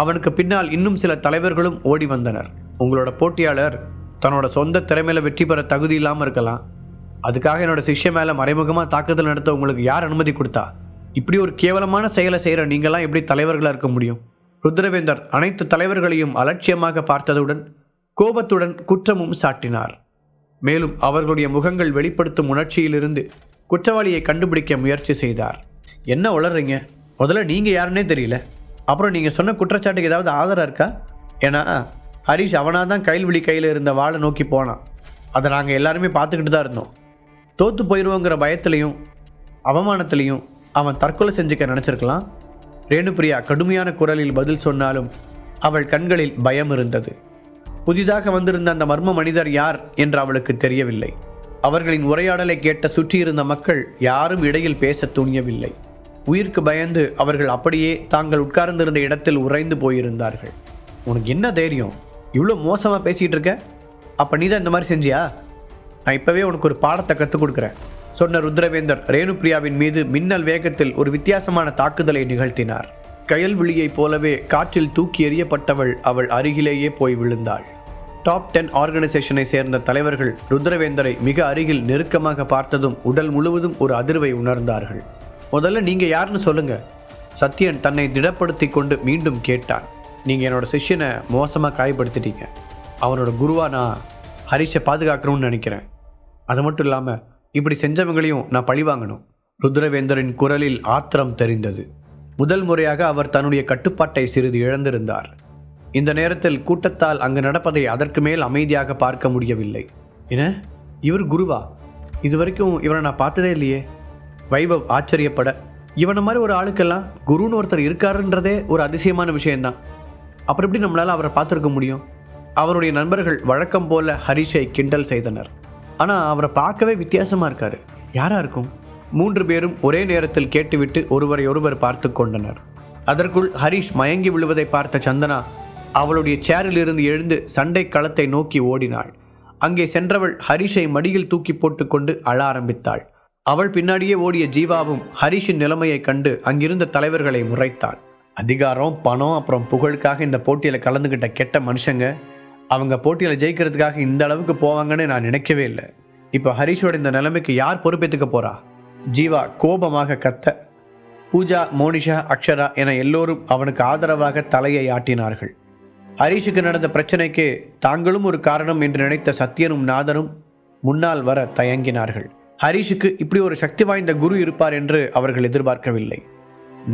அவனுக்கு பின்னால் இன்னும் சில தலைவர்களும் ஓடி வந்தனர். உங்களோட போட்டியாளர் தன்னோட சொந்த திறமையில வெற்றி பெற தகுதி இல்லாமல் இருக்கலாம். அதுக்காக என்னோட சிஷ்ய மேலே மறைமுகமாக தாக்குதல் நடத்த உங்களுக்கு யார் அனுமதி கொடுத்தா? இப்படி ஒரு கேவலமான செயலை செய்கிற நீங்களாம் எப்படி தலைவர்களாக இருக்க முடியும்? ருத்ரவேந்தர் அனைத்து தலைவர்களையும் அலட்சியமாக பார்த்ததுடன் கோபத்துடன் குற்றமும் சாட்டினார். மேலும் அவர்களுடைய முகங்கள் வெளிப்படுத்தும் உணர்ச்சியிலிருந்து குற்றவாளியை கண்டுபிடிக்க முயற்சி செய்தார். என்ன உளறீங்க? முதல்ல நீங்கள் யாருன்னே தெரியல, அப்புறம் நீங்கள் சொன்ன குற்றச்சாட்டுக்கு ஏதாவது ஆதாரம் இருக்கா? ஏன்னா ஹரிஷ் அவனாக தான் கைல்விழி கையில் இருந்த வாளை நோக்கி போனான். அதை நாங்கள் எல்லாருமே பார்த்துக்கிட்டு தான் இருந்தோம். தோற்று போயிடுவோங்கிற பயத்திலையும் அவமானத்திலையும் அவன் தற்கொலை செஞ்சுக்க நினச்சிருக்கலாம். ரேணுபிரியா கடுமையான குரலில் பதில் சொன்னாலும் அவள் கண்களில் பயம் இருந்தது. புதிதாக வந்திருந்த அந்த மர்ம மனிதர் யார் என்று அவளுக்கு தெரியவில்லை. அவர்களின் உரையாடலை கேட்ட சுற்றியிருந்த மக்கள் யாரும் இடையில் பேச துணியவில்லை. உயிருக்கு பயந்து அவர்கள் அப்படியே தாங்கள் உட்கார்ந்திருந்த இடத்தில் உறைந்து போயிருந்தார்கள். உனக்கு என்ன தைரியம்? இவ்வளோ மோசமாக பேசிகிட்டு இருக்க? அப்போ நீ தான் இந்த மாதிரி செஞ்சியா? நான் இப்போவே உனக்கு ஒரு பாடத்தை கற்றுக் கொடுக்குறேன் சொன்ன ருத்ரவேந்தர் ரேணுபிரியாவின் மீது மின்னல் வேகத்தில் ஒரு வித்தியாசமான தாக்குதலை நிகழ்த்தினார். கயல்விழியைப் போலவே காற்றில் தூக்கி எறியப்பட்டவள் அவள் அருகிலேயே போய் விழுந்தாள். டாப் 10 ஆர்கனைசேஷனை சேர்ந்த தலைவர்கள் ருத்ரவேந்தரை மிக அருகில் நெருக்கமாக பார்த்ததும் உடல் முழுவதும் ஒரு அதிர்வை உணர்ந்தார்கள். முதல்ல நீங்கள் யாருன்னு சொல்லுங்க, சத்யன் தன்னை திடப்படுத்தி கொண்டு மீண்டும் கேட்டான். நீங்கள் என்னோட சிஷ்யனை மோசமாக காயப்படுத்திட்டீங்க. அவனோட குருவா நான் ஹரிஷை பாதுகாக்கணும்னு நினைக்கிறேன். அது மட்டும் இல்லாமல் இப்படி செஞ்சவங்களையும் நான் பழிவாங்கணும். ருத்ரவேந்தரின் குரலில் ஆத்திரம் தெரிந்தது. முதல் முறையாக அவர் தன்னுடைய கட்டுப்பாட்டை சிறிது இழந்திருந்தார். இந்த நேரத்தில் கூட்டத்தால் அங்கு நடப்பதை அதற்கு மேல் அமைதியாக பார்க்க முடியவில்லை. என்ன, இவர் குருவா? இதுவரைக்கும் இவரை நான் பார்த்ததே இல்லையே. வைபவ் ஆச்சரியப்பட, இவனை மாதிரி ஒரு ஆளுக்கெல்லாம் குருன்னு ஒருத்தர் இருக்காருன்றதே ஒரு அதிசயமான விஷயந்தான். அப்புறம் எப்படி நம்மளால் அவரை பார்த்துருக்க முடியும்? அவருடைய நண்பர்கள் வழக்கம் போல ஹரிஷை கிண்டல் செய்தனர். ஆனால் அவரை பார்க்கவே வித்தியாசமாக இருக்காரு. யாராக இருக்கும்? 3 பேரும் ஒரே நேரத்தில் கேட்டுவிட்டு ஒருவரை ஒருவர் பார்த்து கொண்டனர். அதற்குள் ஹரிஷ் மயங்கி விழுவதை பார்த்த சந்தனா அவளுடைய சேரில் இருந்து எழுந்து சண்டை களத்தை நோக்கி ஓடினாள். அங்கே சென்றவள் ஹரிஷை மடியில் தூக்கி போட்டுக்கொண்டு அழ ஆரம்பித்தாள். அவள் பின்னாடியே ஓடிய ஜீவாவும் ஹரிஷின் நிலைமையை கண்டு அங்கிருந்த தலைவர்களை முறைத்தான். அதிகாரம், பணம், அப்புறம் புகழுக்காக இந்த போட்டியில் கலந்துக்கிட்ட கெட்ட மனுஷங்க அவங்க போட்டியில் ஜெயிக்கிறதுக்காக இந்த அளவுக்கு போவாங்கன்னு நான் நினைக்கவே இல்லை. இப்போ ஹரிஷோட இந்த நிலைமைக்கு யார் பொறுப்பேற்றுக்க போறா? ஜீவா கோபமாக கத்த, பூஜா, மோனிஷா, அக்ஷரா என எல்லோரும் அவனுக்கு ஆதரவாக தலையை ஆட்டினார்கள். ஹரிஷுக்கு நடந்த பிரச்சனைக்கு தாங்களும் ஒரு காரணம் என்று நினைத்த சத்யனும் நாதனும் முன்னால் வர தயங்கினார்கள். ஹரிஷுக்கு இப்படி ஒரு சக்தி வாய்ந்த குரு இருப்பார் என்று அவர்கள் எதிர்பார்க்கவில்லை.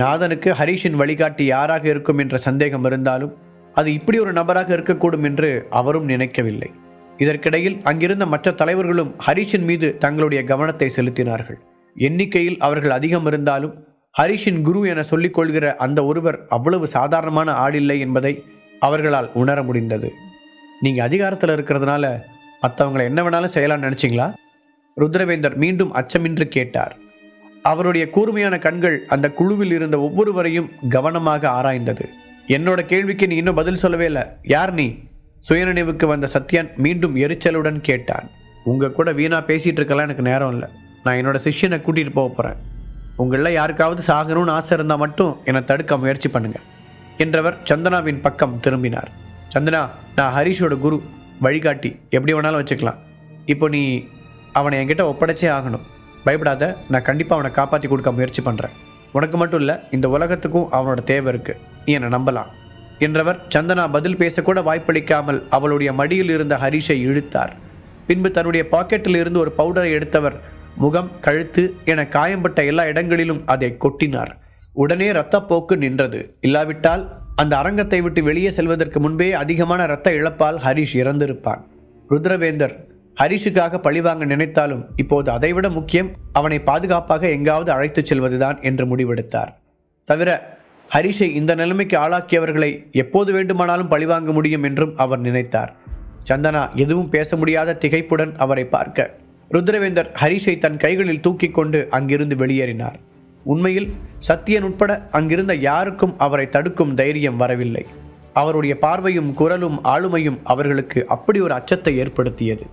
நாதனுக்கு ஹரிஷின் வழிகாட்டி யாராக இருக்கும் என்ற சந்தேகம் இருந்தாலும் அது இப்படி ஒரு நபராக இருக்கக்கூடும் என்று அவரும் நினைக்கவில்லை. இதற்கிடையில் அங்கிருந்த மற்ற தலைவர்களும் ஹரிஷின் மீது தங்களுடைய கவனத்தை செலுத்தினார்கள். எண்ணிக்கையில் அவர்கள் அதிகம் இருந்தாலும் ஹரிஷின் குரு என சொல்லிக் கொள்கிற அந்த ஒருவர் அவ்வளவு சாதாரணமான ஆளில்லை என்பதை அவர்களால் உணர முடிந்தது. நீங்கள் அதிகாரத்தில் இருக்கிறதுனால மற்றவங்களை என்ன வேணாலும் செய்யலாம்னு நினச்சிங்களா? ருத்ரவேந்தர் மீண்டும் அச்சமின்றி கேட்டார். அவருடைய கூர்மையான கண்கள் அந்த குழுவில் இருந்த ஒவ்வொருவரையும் கவனமாக ஆராய்ந்தது. என்னோட கேள்விக்கு நீ இன்னும் பதில் சொல்லவே இல்லை. யார் நீ? சுயநினைவுக்கு வந்த சத்யன் மீண்டும் எரிச்சலுடன் கேட்டான். உங்கள் கூட வீணா பேசிகிட்டு இருக்கலாம், எனக்கு நேரம் இல்லை. நான் என்னோட சிஷ்யனை கூட்டிகிட்டு போக போகிறேன். உங்களில் யாருக்காவது சாகணும்னு ஆசை இருந்தால் மட்டும் என்னை தடுக்க முயற்சி பண்ணுங்க என்றவர் சந்தனாவின் பக்கம் திரும்பினார். சந்தனா, நான் ஹரிஷோட குரு, வழிகாட்டி, எப்படி வேணாலும் வச்சுக்கலாம். இப்போ நீ அவனை என்கிட்ட ஒப்படைச்சே ஆகணும். பயப்படாத, நான் கண்டிப்பாக அவனை காப்பாற்றி கொடுக்க முயற்சி பண்ணுறேன். உனக்கு மட்டும் இல்லை, இந்த உலகத்துக்கும் அவனோட தேவை இருக்குது. நீ என்னை நம்பலாம் என்றவர் சந்தனா பதில் பேசக்கூட வாய்ப்பளிக்காமல் அவளுடைய மடியில் இருந்த ஹரிஷை இழுத்தார். பின்பு தன்னுடைய பாக்கெட்டில் இருந்து ஒரு பவுடரை எடுத்தவர் முகம், கழுத்து என காயம்பட்ட எல்லா இடங்களிலும் அதை கொட்டினார். உடனே இரத்தப்போக்கு நின்றது. இல்லாவிட்டால் அந்த அரங்கத்தை விட்டு வெளியே செல்வதற்கு முன்பே அதிகமான இரத்த இழப்பால் ஹரிஷ் இறந்திருப்பான். ருத்ரவேந்தர் ஹரிஷுக்காக பழிவாங்க நினைத்தாலும் இப்போது அதைவிட முக்கியம் அவனை பாதுகாப்பாக எங்காவது அழைத்துச் செல்வதுதான் என்று முடிவெடுத்தார். தவிர ஹரிஷை இந்த நிலைமைக்கு ஆளாக்கியவர்களை எப்போது வேண்டுமானாலும் பழிவாங்க முடியும் என்றும் அவர் நினைத்தார். சந்தனா எதுவும் பேச முடியாத திகைப்புடன் அவரை பார்க்க ருத்ரவேந்தர் ஹரிஷை தன் கைகளில் தூக்கி கொண்டு அங்கிருந்து வெளியேறினார். உண்மையில் சத்யன் உட்பட அங்கிருந்த யாருக்கும் அவரை தடுக்கும் தைரியம் வரவில்லை. அவருடைய பார்வையும் குரலும் ஆளுமையும் அவர்களுக்கு அப்படி ஒரு அச்சத்தை ஏற்படுத்தியது.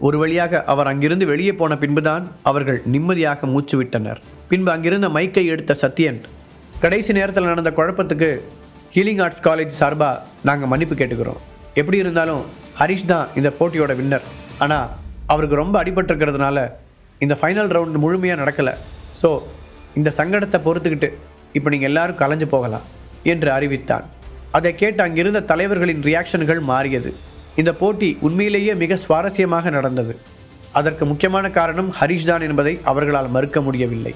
ஒரு வழியாக அவர் அங்கிருந்து வெளியே போன பின்புதான் அவர்கள் நிம்மதியாக மூச்சு விட்டனர். பின்பு அங்கிருந்த மைக்கை எடுத்த சத்யன், கடைசி நேரத்தில் நடந்த குழப்பத்துக்கு ஹீலிங் ஆர்ட்ஸ் காலேஜ் சார்பாக நாங்கள் மன்னிப்பு கேட்டுக்கிறோம். எப்படி இருந்தாலும் ஹரிஷ் தான் இந்த போட்டியோட வின்னர். ஆனால் அவருக்கு ரொம்ப அடிபட்டிருக்கிறதுனால இந்த ஃபைனல் ரவுண்ட் முழுமையாக நடக்கலை. ஸோ இந்த சங்கடத்தை பொறுத்துக்கிட்டு இப்போ நீங்கள் எல்லாரும் கலைஞ்சு போகலாம் என்று அறிவித்தான். அதை கேட்டு அங்கிருந்த தலைவர்களின் ரியாக்ஷன்கள் மாறியது. இந்த போட்டி உண்மையிலேயே மிக சுவாரஸ்யமாக நடந்தது. அதற்கு முக்கியமான காரணம் ஹரிஷ் தான் என்பதை அவர்களால் மறுக்க முடியவில்லை.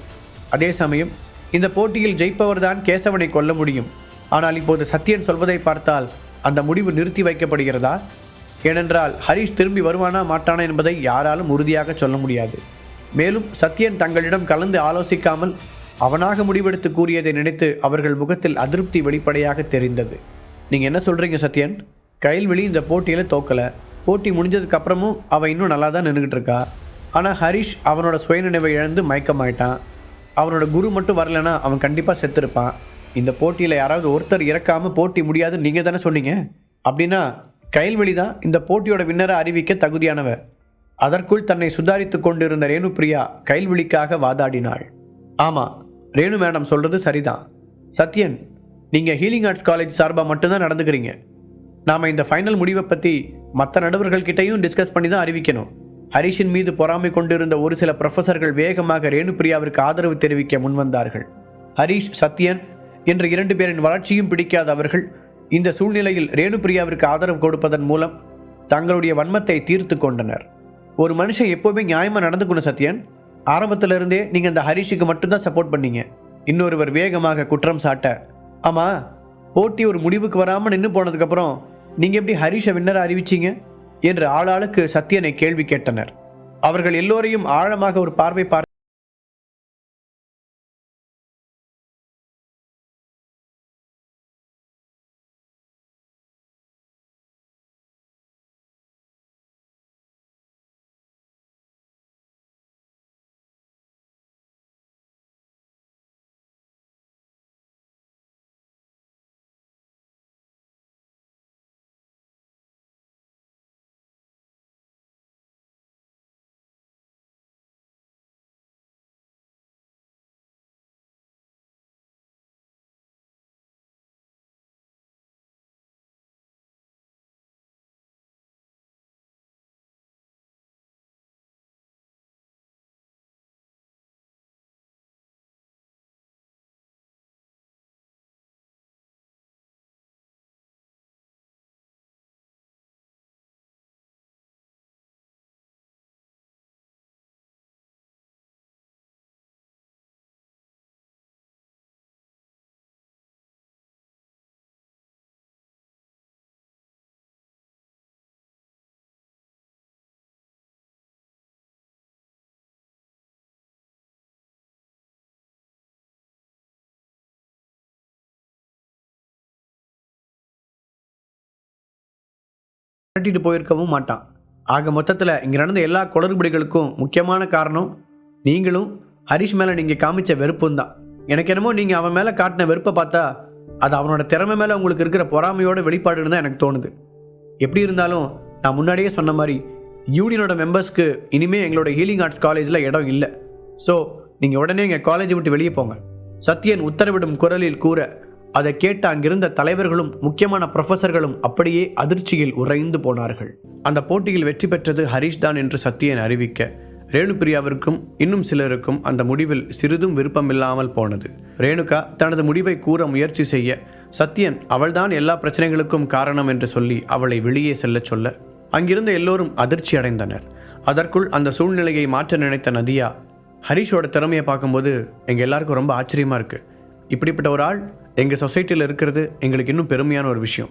அதே சமயம் இந்த போட்டியில் ஜெயிப்பவர்தான் கேசவனை கொல்ல முடியும். ஆனால் இப்போது சத்யன் சொல்வதை பார்த்தால் அந்த முடிவு நிறுத்தி வைக்கப்படுகிறதா? ஏனென்றால் ஹரிஷ் திரும்பி வருவானா மாட்டானா என்பதை யாராலும் உறுதியாக சொல்ல முடியாது. மேலும் சத்யன் தங்களிடம் கலந்து ஆலோசிக்காமல் அவனாக முடிவெடுத்து கூறியதை நினைத்து அவர்கள் முகத்தில் அதிருப்தி வெளிப்படையாக தெரிந்தது. நீங்கள் என்ன சொல்கிறீங்க சத்யன்? கைல்வெளி இந்த போட்டியில் தோக்கலை. போட்டி முடிஞ்சதுக்கு அப்புறமும் அவன் இன்னும் நல்லா தான் நின்றுக்கிட்டு இருக்கா. ஆனால் ஹரிஷ் அவனோட சுயநினைவை இழந்து மயக்கமாயிட்டான். அவனோட குரு மட்டும் வரலைன்னா அவன் கண்டிப்பாக செத்துருப்பான். இந்த போட்டியில் யாராவது ஒருத்தர் இறக்காமல் போட்டி முடியாதுன்னு நீங்கள் தானே சொன்னீங்க. அப்படின்னா கைல்வெளி தான் இந்த போட்டியோட வின்னரை அறிவிக்க தகுதியானவ. அதற்குள் தன்னை சுதாரித்து கொண்டிருந்த ரேணுபிரியா கைல்வெளிக்காக வாதாடினாள். ஆமாம், ரேணு மேடம் சொல்கிறது சரிதான். சத்யன், நீங்கள் ஹீலிங் ஆர்ட்ஸ் காலேஜ் சார்பாக மட்டும்தான் நடந்துக்கிறீங்க. நாம் இந்த ஃபைனல் முடிவை பற்றி மற்ற நடுவர்கள்கிட்டையும் டிஸ்கஸ் பண்ணி தான் அறிவிக்கணும். ஹரிஷின் மீது பொறாமை கொண்டிருந்த ஒரு சில ப்ரொஃபஸர்கள் வேகமாக ரேணுபிரியாவிற்கு ஆதரவு தெரிவிக்க முன்வந்தார்கள். ஹரிஷ், சத்யன் என்ற 2 பேரின் வளர்ச்சியும் பிடிக்காத அவர்கள் இந்த சூழ்நிலையில் ரேணுபிரியாவிற்கு ஆதரவு கொடுப்பதன் மூலம் தங்களுடைய வன்மத்தை தீர்த்து கொண்டனர். ஒரு மனுஷன் எப்போவுமே நியாயமாக நடந்துக்கணும் சத்யன். ஆரம்பத்திலிருந்தே நீங்கள் அந்த ஹரிஷுக்கு மட்டும்தான் சப்போர்ட் பண்ணீங்க. இன்னொருவர் வேகமாக குற்றம் சாட்ட, ஆமாம், போட்டி ஒரு முடிவுக்கு வராமல் நின்று போனதுக்கப்புறம் நீங்கள் எப்படி ஹரிஷை வின்னரை அறிவிச்சிங்க என்று ஆளாளுக்கு சத்யனை கேள்வி கேட்டனர். அவர்கள் எல்லோரையும் ஆழமாக ஒரு பார்வை பார்த்து கட்டிட்டு போயிருக்கவும் மாட்டான். ஆக மொத்தத்தில் இங்கே நடந்த எல்லா குளறுபடிகளுக்கும் முக்கியமான காரணம் நீங்களும் ஹரிஷ் மேலே நீங்கள் காமிச்ச வெறுப்பும் தான். எனக்கு என்னமோ நீங்கள் அவன் மேலே காட்டின வெறுப்பை பார்த்தா அது அவனோட திறமை மேலே உங்களுக்கு இருக்கிற பொறாமையோட வெளிப்பாடுன்னு தான் எனக்கு தோணுது. எப்படி இருந்தாலும் நான் முன்னாடியே சொன்ன மாதிரி யூனியனோட மெம்பர்ஸ்க்கு இனிமேல் எங்களோட ஹீலிங் ஆர்ட்ஸ் காலேஜில் இடம் இல்லை. ஸோ நீங்கள் உடனே எங்கள் காலேஜை விட்டு வெளியே போங்க. சத்யன் உத்தரவிடும் குரலில் கூற அதை கேட்ட அங்கிருந்த தலைவர்களும் முக்கியமான ப்ரொஃபஸர்களும் அப்படியே அதிர்ச்சியில் உறைந்து போனார்கள். அந்த போட்டியில் வெற்றி பெற்றது ஹரிஷ் தான் என்று சத்யன் அறிவிக்க ரேணுபிரியாவிற்கும் இன்னும் சிலருக்கும் அந்த முடிவில் சிறிதும் விருப்பமில்லாமல் போனது. ரேணுகா தனது முடிவை கூற முயற்சி செய்ய சத்யன் அவள்தான் எல்லா பிரச்சனைகளுக்கும் காரணம் என்று சொல்லி அவளை வெளியே செல்லச் சொல்ல அங்கிருந்த எல்லோரும் அதிர்ச்சி அடைந்தனர். அதற்குள் அந்த சூழ்நிலையை மாற்ற நினைத்த நதியா, ஹரிஷோட திறமையை பார்க்கும்போது எங்கள் எல்லாருக்கும் ரொம்ப ஆச்சரியமாக இருக்குது. இப்படிப்பட்ட ஒரு ஆள் எங்கள் சொசைட்டியில் இருக்கிறது எங்களுக்கு இன்னும் பெருமையான ஒரு விஷயம்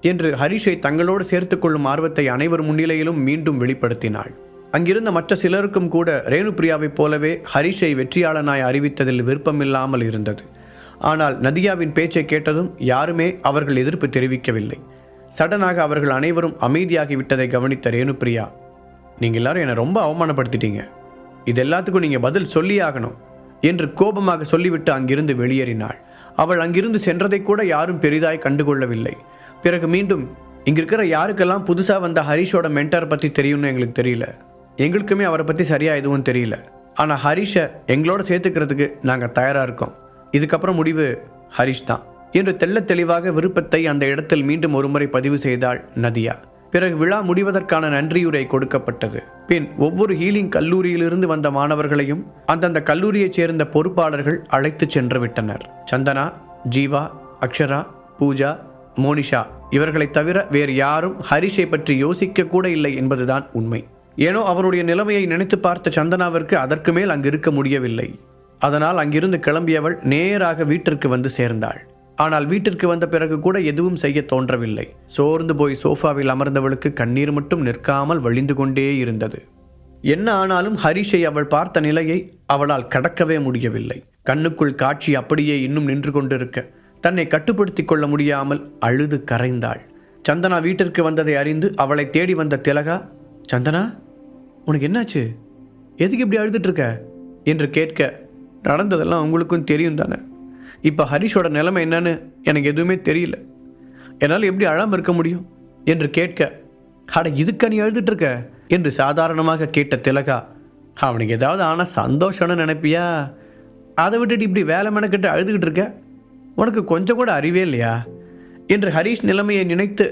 என்று ஹரிஷை தங்களோடு சேர்த்து கொள்ளும் ஆர்வத்தை அனைவர் முன்னிலையிலும் மீண்டும் வெளிப்படுத்தினாள். அங்கிருந்த மற்ற சிலருக்கும் கூட ரேணுபிரியாவைப் போலவே ஹரிஷை வெற்றியாளனாய் அறிவித்ததில் விருப்பமில்லாமல் இருந்தது. ஆனால் நதியாவின் பேச்சை கேட்டதும் யாருமே அவர்கள் எதிர்ப்பு தெரிவிக்கவில்லை. சடனாக அவர்கள் அனைவரும் அமைதியாகிவிட்டதை கவனித்த ரேணுபிரியா, நீங்கள் எல்லாரும் என்னை ரொம்ப அவமானப்படுத்திட்டீங்க, இது எல்லாத்துக்கும் நீங்கள் பதில் சொல்லியாகணும் என்று கோபமாக சொல்லிவிட்டு அங்கிருந்து வெளியேறினாள். அவள் அங்கிருந்து சென்றதை கூட யாரும் பெரிதாய் கண்டுகொள்ளவில்லை. பிறகு மீண்டும் இங்கிருக்கிற யாருக்கெல்லாம் புதுசாக வந்த ஹரிஷோட மென்டார் பற்றி தெரியும்னு எங்களுக்கு தெரியல, எங்களுக்குமே அவரை பற்றி சரியாக எதுவும் தெரியல. ஆனால் ஹரிஷை எங்களோட சேர்த்துக்கிறதுக்கு நாங்கள் தயாராக இருக்கோம். இதுக்கப்புறம் முடிவு ஹரிஷ் தான் என்று தெள்ள தெளிவாக விருப்பத்தை அந்த இடத்தில் மீண்டும் ஒருமுறை பதிவு செய்தாள் நதியா. பிறகு விழா முடிவதற்கான நன்றியுரை கொடுக்கப்பட்டது. பின் ஒவ்வொரு ஹீலிங் கல்லூரியிலிருந்து வந்த மாணவர்களையும் அந்தந்த கல்லூரியைச் சேர்ந்த பொறுப்பாளர்கள் அழைத்து சென்று விட்டனர். சந்தனா, ஜீவா, அக்ஷரா, பூஜா, மோனிஷா இவர்களை தவிர வேறு யாரும் ஹரிஷை பற்றி யோசிக்க கூட இல்லை என்பதுதான் உண்மை. ஏனோ அவருடைய நிலைமையை நினைத்து பார்த்த சந்தனாவிற்கு அதற்கு மேல் அங்கு இருக்க முடியவில்லை. அதனால் அங்கிருந்து கிளம்பியவள் நேராக வீட்டிற்கு வந்து சேர்ந்தாள். ஆனால் வீட்டிற்கு வந்த பிறகு கூட எதுவும் செய்ய தோன்றவில்லை. சோர்ந்து போய் சோஃபாவில் அமர்ந்தவளுக்கு கண்ணீர் மட்டும் நிற்காமல் வழிந்து கொண்டே இருந்தது. என்ன ஆனாலும் ஹரிஷை அவள் பார்த்த நிலையை அவளால் கடக்கவே முடியவில்லை. கண்ணுக்குள் காட்சி அப்படியே இன்னும் நின்று கொண்டிருக்க தன்னை கட்டுப்படுத்தி கொள்ள முடியாமல் அழுது கரைந்தாள். சந்தனா வீட்டிற்கு வந்ததை அறிந்து அவளை தேடி வந்த திலகா, சந்தனா, உனக்கு என்னாச்சு? எதுக்கு இப்படி அழுதுட்டு இருக்க என்று கேட்க, நடந்ததெல்லாம் உங்களுக்கும் தெரியும் தானே. இப்போ ஹரிஷோட நிலைமை என்னன்னு எனக்கு எதுவுமே தெரியல. என்னால் எப்படி அழாமல் இருக்க முடியும் என்று கேட்க, அட இதுக்கா நீ அழுதுட்டு இருக்க என்று சாதாரணமாக கேட்ட திலகா, அவனுக்கு ஏதாவது ஆனால் சந்தோஷம்னு நினைப்பியா? அதை விட்டுட்டு இப்படி வேலை மெனக்கிட்டு அழுதுகிட்டு இருக்க, உனக்கு கொஞ்சம் கூட அறிவே இல்லையா என்று ஹரிஷ் நிலைமையை நினைத்து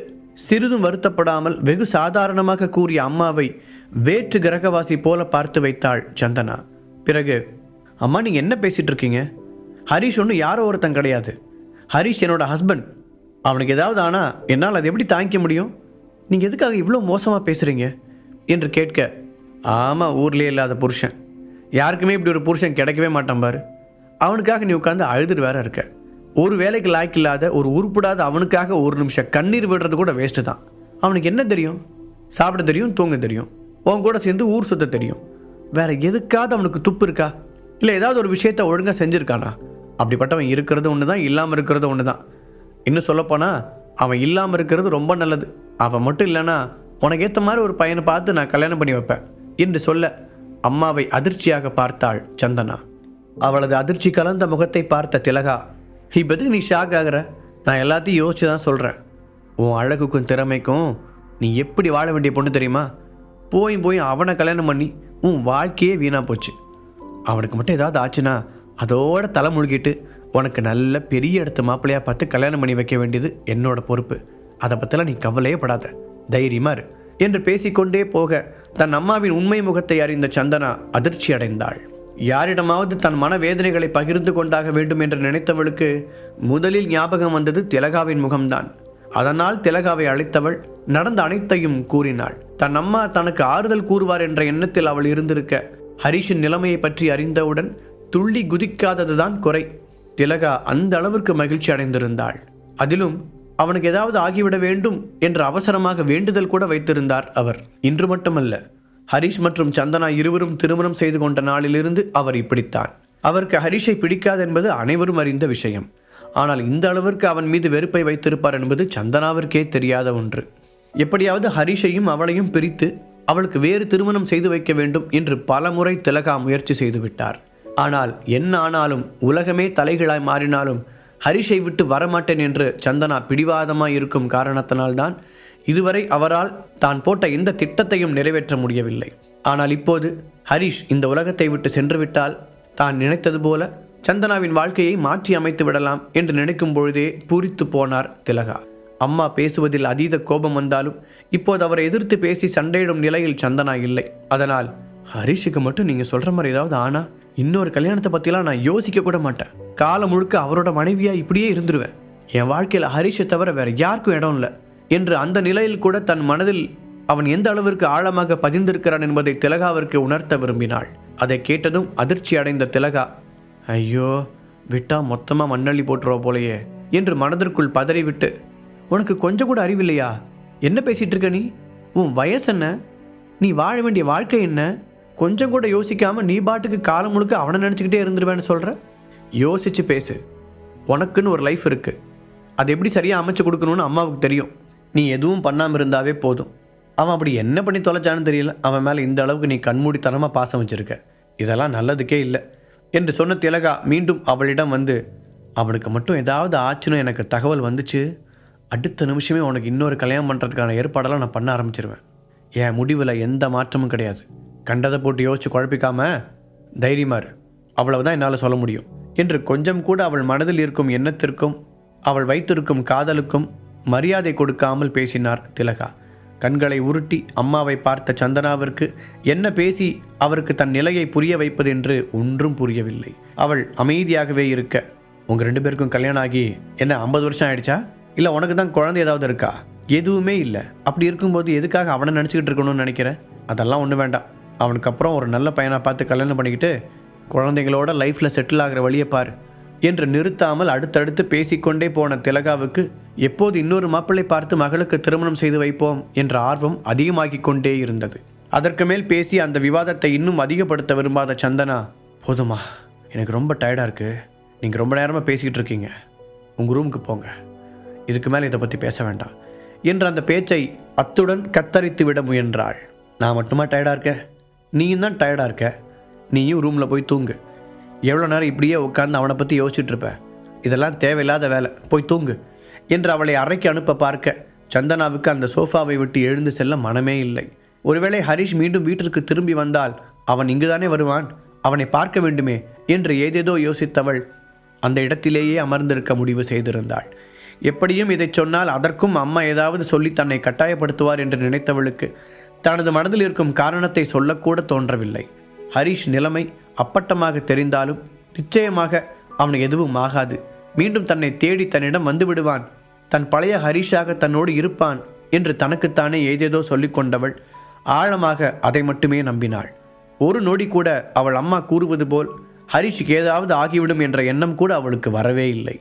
சிறிதும் வருத்தப்படாமல் வெகு சாதாரணமாக கூறிய அம்மாவை வேற்று கிரகவாசி போல பார்த்து வைத்தாள் சந்தனா. பிறகு, அம்மா நீங்கள் என்ன பேசிகிட்டு இருக்கீங்க? ஹரிஷ் ஒன்றும் யாரோ ஒருத்தன் கிடையாது. ஹரிஷ் என்னோட ஹஸ்பண்ட். அவனுக்கு ஏதாவது ஆனால் என்னால் அதை எப்படி தாங்கிக்க முடியும்? நீங்கள் எதுக்காக இவ்வளோ மோசமாக பேசுகிறீங்க என்று கேட்க, ஆமாம், ஊர்லேயே இல்லாத புருஷன், யாருக்குமே இப்படி ஒரு புருஷன் கிடைக்கவே மாட்டான் பாரு. அவனுக்காக நீ உட்காந்து அழுதுட்டு வேற இருக்க. ஒரு வேலைக்கு லாய்க்கில்லாத ஒரு உருப்படாத அவனுக்காக ஒரு நிமிஷம் கண்ணீர் விடுறது கூட வேஸ்ட்டு தான். அவனுக்கு என்ன தெரியும்? சாப்பிட தெரியும், தூங்க தெரியும், உன் கூட சேர்ந்து ஊர் சுத்த தெரியும். வேற எதுக்காவது அவனுக்கு துப்பு இருக்கா? இல்லை ஏதாவது ஒரு விஷயத்த ஒழுங்காக செஞ்சுருக்கானா? அப்படிப்பட்டவன் இருக்கிறது ஒன்று தான், இல்லாமல் இருக்கிறது ஒன்று தான். இன்னும் சொல்லப்போனால் அவன் இல்லாமல் இருக்கிறது ரொம்ப நல்லது. அவன் மட்டும் இல்லைன்னா உனக்கு ஏற்ற மாதிரி ஒரு பையனை பார்த்து நான் கல்யாணம் பண்ணி வைப்பேன் என்று சொல்ல அம்மாவை அதிர்ச்சியாக பார்த்தாள் சந்தனா. அவளது அதிர்ச்சி கலந்த முகத்தை பார்த்த திலகா, இப்போதுக்கு நீ ஷாக் ஆகிற? நான் எல்லாத்தையும் யோசிச்சு தான் சொல்கிறேன். உன் அழகுக்கும் திறமைக்கும் நீ எப்படி வாழ வேண்டிய பொண்ணு தெரியுமா? போய் அவனை கல்யாணம் பண்ணி உன் வாழ்க்கையே வீணாக போச்சு. அவனுக்கு மட்டும் ஏதாவது ஆச்சுன்னா அதோட தலை முழுகிட்டு உனக்கு நல்ல பெரிய இடத்து மாப்பிள்ளையாக பார்த்து கல்யாணம் பண்ணி வைக்க வேண்டியது என்னோட பொறுப்பு. அதை பற்றிலாம் நீ கவலையே படாத, தைரியமா இரு என்று பேசிக்கொண்டே போக தன் அம்மாவின் உண்மை முகத்தை அறிந்த சந்தனா அதிர்ச்சி அடைந்தாள். யாரிடமாவது தன் மனவேதனைகளை பகிர்ந்து கொண்டாக வேண்டும் என்று நினைத்தவளுக்கு முதலில் ஞாபகம் வந்தது திலகாவின் முகம்தான். அதனால் திலகாவை அழைத்தவள் நடந்த அனைத்தையும் கூறினாள். தன் அம்மா தனக்கு ஆறுதல் கூறுவார் என்ற எண்ணத்தில் அவள் இருந்திருக்க ஹரிஷின் நிலைமையை பற்றி அறிந்தவுடன் துள்ளி குதிக்காததுதான் குறை. திலகா அந்த அளவிற்கு மகிழ்ச்சி அடைந்திருந்தாள். அதிலும் அவனுக்கு ஏதாவது ஆகிவிட வேண்டும் என்று அவசரமாக வேண்டுதல் கூட வைத்திருந்தார் அவர். இன்று மட்டுமல்ல, ஹரிஷ் மற்றும் சந்தனா இருவரும் திருமணம் செய்து கொண்ட நாளிலிருந்து அவர் இப்படித்தான். அவருக்கு ஹரிஷை பிடிக்காது என்பது அனைவரும் அறிந்த விஷயம். ஆனால் இந்த அளவிற்கு அவன் மீது வெறுப்பை வைத்திருப்பார் என்பது சந்தனாவிற்கே தெரியாத ஒன்று. எப்படியாவது ஹரிஷையும் அவளையும் பிரித்து அவளுக்கு வேறு திருமணம் செய்து வைக்க வேண்டும் என்று பல முறை திலகா முயற்சி செய்து விட்டார். ஆனால் என்ன ஆனாலும், உலகமே தலைகளாய் மாறினாலும் ஹரிஷை விட்டு வரமாட்டேன் என்று சந்தனா பிடிவாதமாய் இருக்கும் காரணத்தினால்தான் இதுவரை அவரால் தான் போட்ட எந்த திட்டத்தையும் நிறைவேற்ற முடியவில்லை. ஆனால் இப்போது ஹரிஷ் இந்த உலகத்தை விட்டு சென்று விட்டால் தான் நினைத்தது போல சந்தனாவின் வாழ்க்கையை மாற்றி அமைத்து விடலாம் என்று நினைக்கும் பொழுதே பூரித்து போனார் திலகா. அம்மா பேசுவதில் அதீத கோபம் வந்தாலும் இப்போது அவரை எதிர்த்து பேசி சண்டையிடும் நிலையில் சந்தனா இல்லை. அதனால், ஹரிஷுக்கு மட்டும் நீங்கள் சொல்கிற மாதிரி ஏதாவது ஆனா இன்னொரு கல்யாணத்தை பற்றிலாம் நான் யோசிக்க கூட மாட்டேன். காலம் முழுக்க அவரோட மனைவியாக இப்படியே இருந்துருவேன். என் வாழ்க்கையில் ஹரிஷை தவிர வேற யாருக்கும் இடம் இல்லை என்று அந்த நிலையில் கூட தன் மனதில் அவன் எந்த அளவிற்கு ஆழமாக பதிந்திருக்கிறான் என்பதை திலகாவிற்கு உணர்த்த விரும்பினாள். அதை கேட்டதும் அதிர்ச்சி அடைந்த திலகா, ஐயோ, விட்டா மொத்தமாக மண்ணள்ளி போட்டுருவா போலையே என்று மனதிற்குள் பதறிவிட்டு, உனக்கு கொஞ்சம் கூட அறிவில்லையா? என்ன பேசிகிட்டு இருக்க நீ? உன் வயசு என்ன? நீ வாழ வேண்டிய வாழ்க்கை என்ன? கொஞ்சம் கூட யோசிக்காமல் நீ பாட்டுக்கு காலம் முழுக்க அவனை நினச்சிக்கிட்டே இருந்துருவேன்னு சொல்கிற. யோசிச்சு பேசு. உனக்குன்னு ஒரு லைஃப் இருக்குது. அதை எப்படி சரியாக அமைச்சு கொடுக்கணும்னு அம்மாவுக்கு தெரியும். நீ எதுவும் பண்ணாமல் இருந்தாவே போதும். அவன் அப்படி என்ன பண்ணி தொலைச்சான்னு தெரியல, அவன் மேலே இந்த அளவுக்கு நீ கண்மூடித்தனமாக பாசம் வச்சுருக்க. இதெல்லாம் நல்லதுக்கே இல்லை என்று சொன்ன திலகா மீண்டும் அவளிடம் வந்து, அவனுக்கு மட்டும் ஏதாவது ஆச்சுன்னு எனக்கு தகவல் வந்துச்சு, அடுத்த நிமிஷமே உனக்கு இன்னொரு கல்யாணம் பண்ணுறதுக்கான ஏற்பாடெல்லாம் நான் பண்ண ஆரம்பிச்சிருவேன். என் முடிவில் எந்த மாற்றமும் கிடையாது. கண்டதை போட்டு யோசிச்சு குழப்பிக்காம தைரியமாறு, அவ்வளவுதான் என்னால் சொல்ல முடியும் என்று கொஞ்சம் கூட அவள் மனதில் இருக்கும் எண்ணத்திற்கும் அவள் வைத்திருக்கும் காதலுக்கும் மரியாதை கொடுக்காமல் பேசினார் திலகா. கண்களை உருட்டி அம்மாவை பார்த்த சந்தனாவிற்கு என்ன பேசி அவருக்கு தன் நிலையை புரிய வைப்பது என்று ஒன்றும் புரியவில்லை. அவள் அமைதியாகவே இருக்க, உங்கள் 2 பேருக்கும் கல்யாணம் ஆகி என்ன 50 வருஷம் ஆயிடுச்சா? இல்லை உனக்கு தான் குழந்தை ஏதாவது இருக்கா? எதுவுமே இல்லை. அப்படி இருக்கும்போது எதுக்காக அவனை நினச்சிக்கிட்டு இருக்கணும்னு நினைக்கிறேன்? அதெல்லாம் ஒன்றும் வேண்டாம். அவனுக்கு அப்புறம் ஒரு நல்ல பையனை பார்த்து கல்யாணம் பண்ணிக்கிட்டு குழந்தைங்களோட லைஃப்பில் செட்டில் ஆகிற வழியை பாரு என்று நிறுத்தாமல் அடுத்தடுத்து பேசிக்கொண்டே போன திலகாவுக்கு எப்போது இன்னொரு மாப்பிள்ளை பார்த்து மகளுக்கு திருமணம் செய்து வைப்போம் என்ற ஆர்வம் அதிகமாகிக் கொண்டே இருந்தது. அதற்கு மேல் பேசி அந்த விவாதத்தை இன்னும் அதிகப்படுத்த விரும்பாத சந்தனா, போதுமா, எனக்கு ரொம்ப டயர்டாக இருக்குது, நீங்கள் ரொம்ப நேரமாக பேசிக்கிட்டு இருக்கீங்க, உங்கள் ரூமுக்கு போங்க, இதுக்கு மேலே இதை பற்றி பேச வேண்டாம் என்ற அந்த பேச்சை அத்துடன் கத்தரித்து விட முயன்றாள். நான் மட்டுமா டயர்டாக இருக்கேன்? நீயும் தான் டயர்டாக இருக்க, நீயும் ரூமில் போய் தூங்கு. எவ்வளோ நேரம் இப்படியே உட்காந்து அவனை பற்றி யோசிச்சுட்டு இருப்ப? இதெல்லாம் தேவையில்லாத வேலை, போய் தூங்கு என்று அவளை அறைக்கு அனுப்ப பார்க்க சந்தனாவுக்கு அந்த சோஃபாவை விட்டு எழுந்து செல்ல மனமே இல்லை. ஒருவேளை ஹரிஷ் மீண்டும் வீட்டிற்கு திரும்பி வந்தால் அவன் இங்குதானே வருவான், அவனை பார்க்க வேண்டுமே என்று ஏதேதோ யோசித்தவள் அந்த இடத்திலேயே அமர்ந்திருக்க முடிவு செய்திருந்தாள். எப்படியும் இதை சொன்னால் அதற்கும் அம்மா ஏதாவது சொல்லி தன்னை கட்டாயப்படுத்துவார் என்று நினைத்தவளுக்கு தனது மனதில் இருக்கும் காரணத்தை சொல்லக்கூட தோன்றவில்லை. ஹரிஷ் நிலைமை அப்பட்டமாக தெரிந்தாலும் நிச்சயமாக அவனுக்கு எதுவும் ஆகாது. மீண்டும் தன்னை தேடி தன்னிடம் வந்து விடுவான், தன் பழைய ஹரிஷாக தன்னோடு இருப்பான் என்று தனக்குத்தானே ஏதேதோ சொல்லிக்கொண்டவள் ஆழமாக அதை மட்டுமே நம்பினாள். ஒரு நொடி கூட அவள் அம்மா கூறுவது போல் ஹரிஷுக்கு ஏதாவது ஆகிவிடும் என்ற எண்ணம் கூட அவளுக்கு வரவே இல்லை.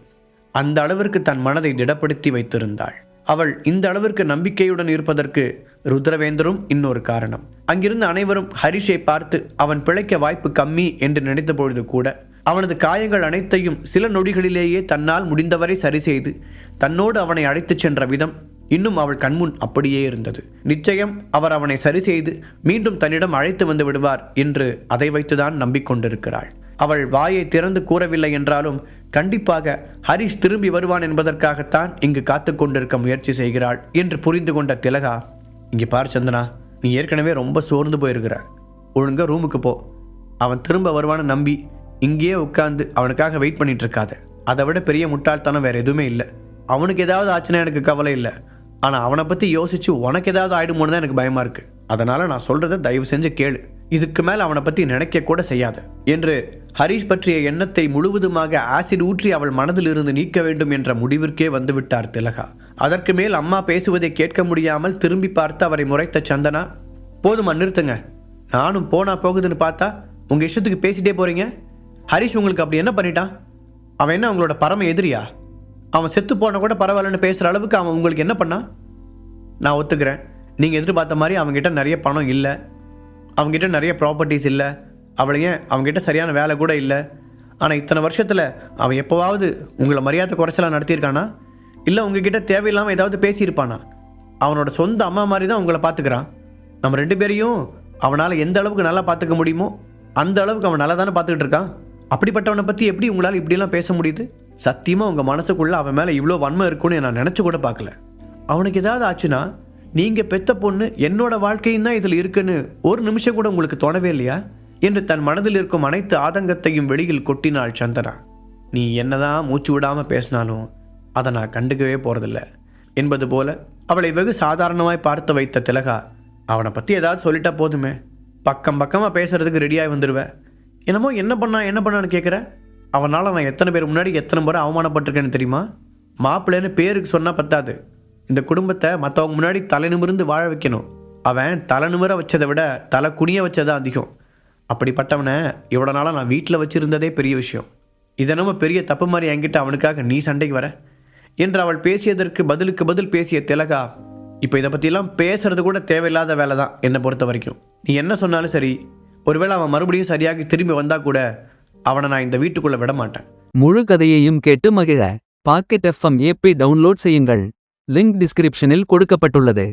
அந்த அளவிற்கு தன் மனதை திடப்படுத்தி வைத்திருந்தாள். அவள் இந்த அளவிற்கு நம்பிக்கையுடன் இருப்பதற்கு ருத்ரவேந்தரும் இன்னொரு காரணம். அங்கிருந்த அனைவரும் ஹரிஷை பார்த்து அவன் பிழைக்க வாய்ப்பு கம்மி என்று நினைத்த பொழுது கூட அவனது காயங்கள் அனைத்தையும் சில நொடிகளிலேயே தன்னால் முடிந்தவரை சரி செய்து தன்னோடு அவனை அழைத்துச் சென்ற விதம் இன்னும் அவள் கண்முன் அப்படியே இருந்தது. நிச்சயம் அவர் அவனை சரி செய்து மீண்டும் தன்னிடம் அழைத்து வந்து விடுவார் என்று அதை வைத்துதான் நம்பிக்கொண்டிருக்கிறாள். அவள் வாயை திறந்து கூறவில்லை என்றாலும் கண்டிப்பாக ஹரிஷ் திரும்பி வருவான் என்பதற்காகத்தான் இங்கு காத்து கொண்டிருக்க முயற்சி செய்கிறாள் என்று புரிந்து கொண்ட திலகா, இங்கே பார் சந்தனா, நீ ஏற்கனவே ரொம்ப சோர்ந்து போயிருக்கிற, ஒழுங்கா ரூமுக்கு போ. அவன் திரும்ப வருவான்னு நம்பி இங்கேயே உட்காந்து அவனுக்காக வெயிட் பண்ணிட்டு இருக்காத. அதை விட பெரிய முட்டாள்தனம் வேற எதுவுமே இல்லை. அவனுக்கு ஏதாவது ஆச்சுன்னா எனக்கு கவலை இல்லை, ஆனால் அவனை பற்றி யோசிச்சு உனக்கு ஏதாவது ஆயிடுமோன்னு தான் எனக்கு பயமா இருக்கு. அதனால நான் சொல்றதை தயவு செஞ்சு கேளு, இதுக்கு மேல் அவனை பற்றி நினைக்க கூட செய்யாத என்று ஹரிஷ் பற்றிய எண்ணத்தை முழுவதுமாக ஆசிட் ஊற்றி அவள் மனதில் இருந்து நீக்க வேண்டும் என்ற முடிவிற்கே வந்துவிட்டார் திலகா. அதற்கு மேல் அம்மா பேசுவதை கேட்க முடியாமல் திரும்பி பார்த்து அவரை முறைத்த சந்தனா, போதுமா, நிறுத்துங்க. நானும் போனா போகுதுன்னு பார்த்தா உங்க இஷ்டத்துக்கு பேசிட்டே போறீங்க. ஹரிஷ் உங்களுக்கு அப்படி என்ன பண்ணிட்டான்? அவன் என்ன உங்களோட பரம எதிரியா? அவன் செத்து போன கூட பரவாயில்லன்னு பேசுகிற அளவுக்கு அவன் உங்களுக்கு என்ன பண்ணான்? நான் ஒத்துக்கிறேன், நீங்கள் எதிர்பார்த்த மாதிரி அவங்ககிட்ட நிறைய பணம் இல்லை, அவங்ககிட்ட நிறைய ப்ராப்பர்ட்டிஸ் இல்லை, அவளை ஏன் அவங்ககிட்ட சரியான வேலை கூட இல்லை. ஆனால் இத்தனை வருஷத்தில் அவன் எப்போவாவது உங்களை மரியாதை குறைச்சலாம் நடத்தியிருக்கானா? இல்லை உங்ககிட்ட தேவையில்லாமல் ஏதாவது பேசியிருப்பானா? அவனோட சொந்த அம்மா மாதிரி தான் உங்களை பார்த்துக்கிறான். நம்ம 2 பேரையும் அவனால் எந்த அளவுக்கு நல்லா பார்த்துக்க முடியுமோ அந்த அளவுக்கு அவன் நல்லா தானே பார்த்துக்கிட்டு இருக்கான். அப்படிப்பட்டவனை பற்றி எப்படி உங்களால் இப்படிலாம் பேச முடியுது? சத்தியமாக உங்கள் மனசுக்குள்ளே அவன் மேலே இவ்வளோ வன்மை இருக்குன்னு நான் நினச்சி கூட பார்க்கல. அவனுக்கு ஏதாவது ஆச்சுன்னா நீங்கள் பெத்த பொண்ணு என்னோட வாழ்க்கையும் தான் இதில் இருக்குன்னு ஒரு நிமிஷம் கூட உங்களுக்கு தோணவே இல்லையா என்று தன் மனதில் இருக்கும் அனைத்து ஆதங்கத்தையும் வெளியில் கொட்டினாள் சந்தனா. நீ என்னதான் மூச்சு விடாமல் பேசினாலும் அதை நான் கண்டுக்கவே போகிறதில்ல என்பது போல அவளை வெகு சாதாரணமாய் பார்த்து வைத்த திலகா, அவனை பற்றி ஏதாவது சொல்லிட்டா போதுமே, பக்கம் பக்கமாக பேசுறதுக்கு ரெடியாகி வந்துடுவேன். என்னமோ என்ன பண்ணான்னு கேட்குற? அவனால் நான் எத்தனை பேர் முன்னாடி எத்தனை முறை அவமானப்பட்டிருக்கேன்னு தெரியுமா? மாப்பிள்ளைன்னு பேருக்கு சொன்னால் பத்தாது, இந்த குடும்பத்தை மற்றவங்க முன்னாடி தலை நிமிர்ந்து வாழ வைக்கணும். அவன் தலை நிமிர வச்சதை விட தலை குனிய வச்சதான் அதிகம். அப்படிப்பட்டவனை இவ்வளோ நாளாக நான் வீட்டில் வச்சுருந்ததே பெரிய விஷயம். இதை நம்ம பெரிய தப்பு மாதிரி என்கிட்ட அவனுக்காக நீ சண்டைக்கு வர என்று அவள் பேசியதற்கு பதிலுக்கு பதில் பேசிய திலகா, இப்போ இதை பற்றிலாம் பேசுறது கூட தேவையில்லாத வேலை தான் என்னை பொறுத்த வரைக்கும். நீ என்ன சொன்னாலும் சரி, ஒருவேளை அவன் மறுபடியும் சரியாக திரும்பி வந்தால் கூட அவனை நான் இந்த வீட்டுக்குள்ளே விட மாட்டேன். முழு கதையையும் கேட்டு மகிழ பாக்கெட் FM ஆப்பை டவுன்லோட் செய்யுங்கள். லிங்க் டிஸ்கிரிப்ஷனில் கொடுக்கப்பட்டுள்ளது.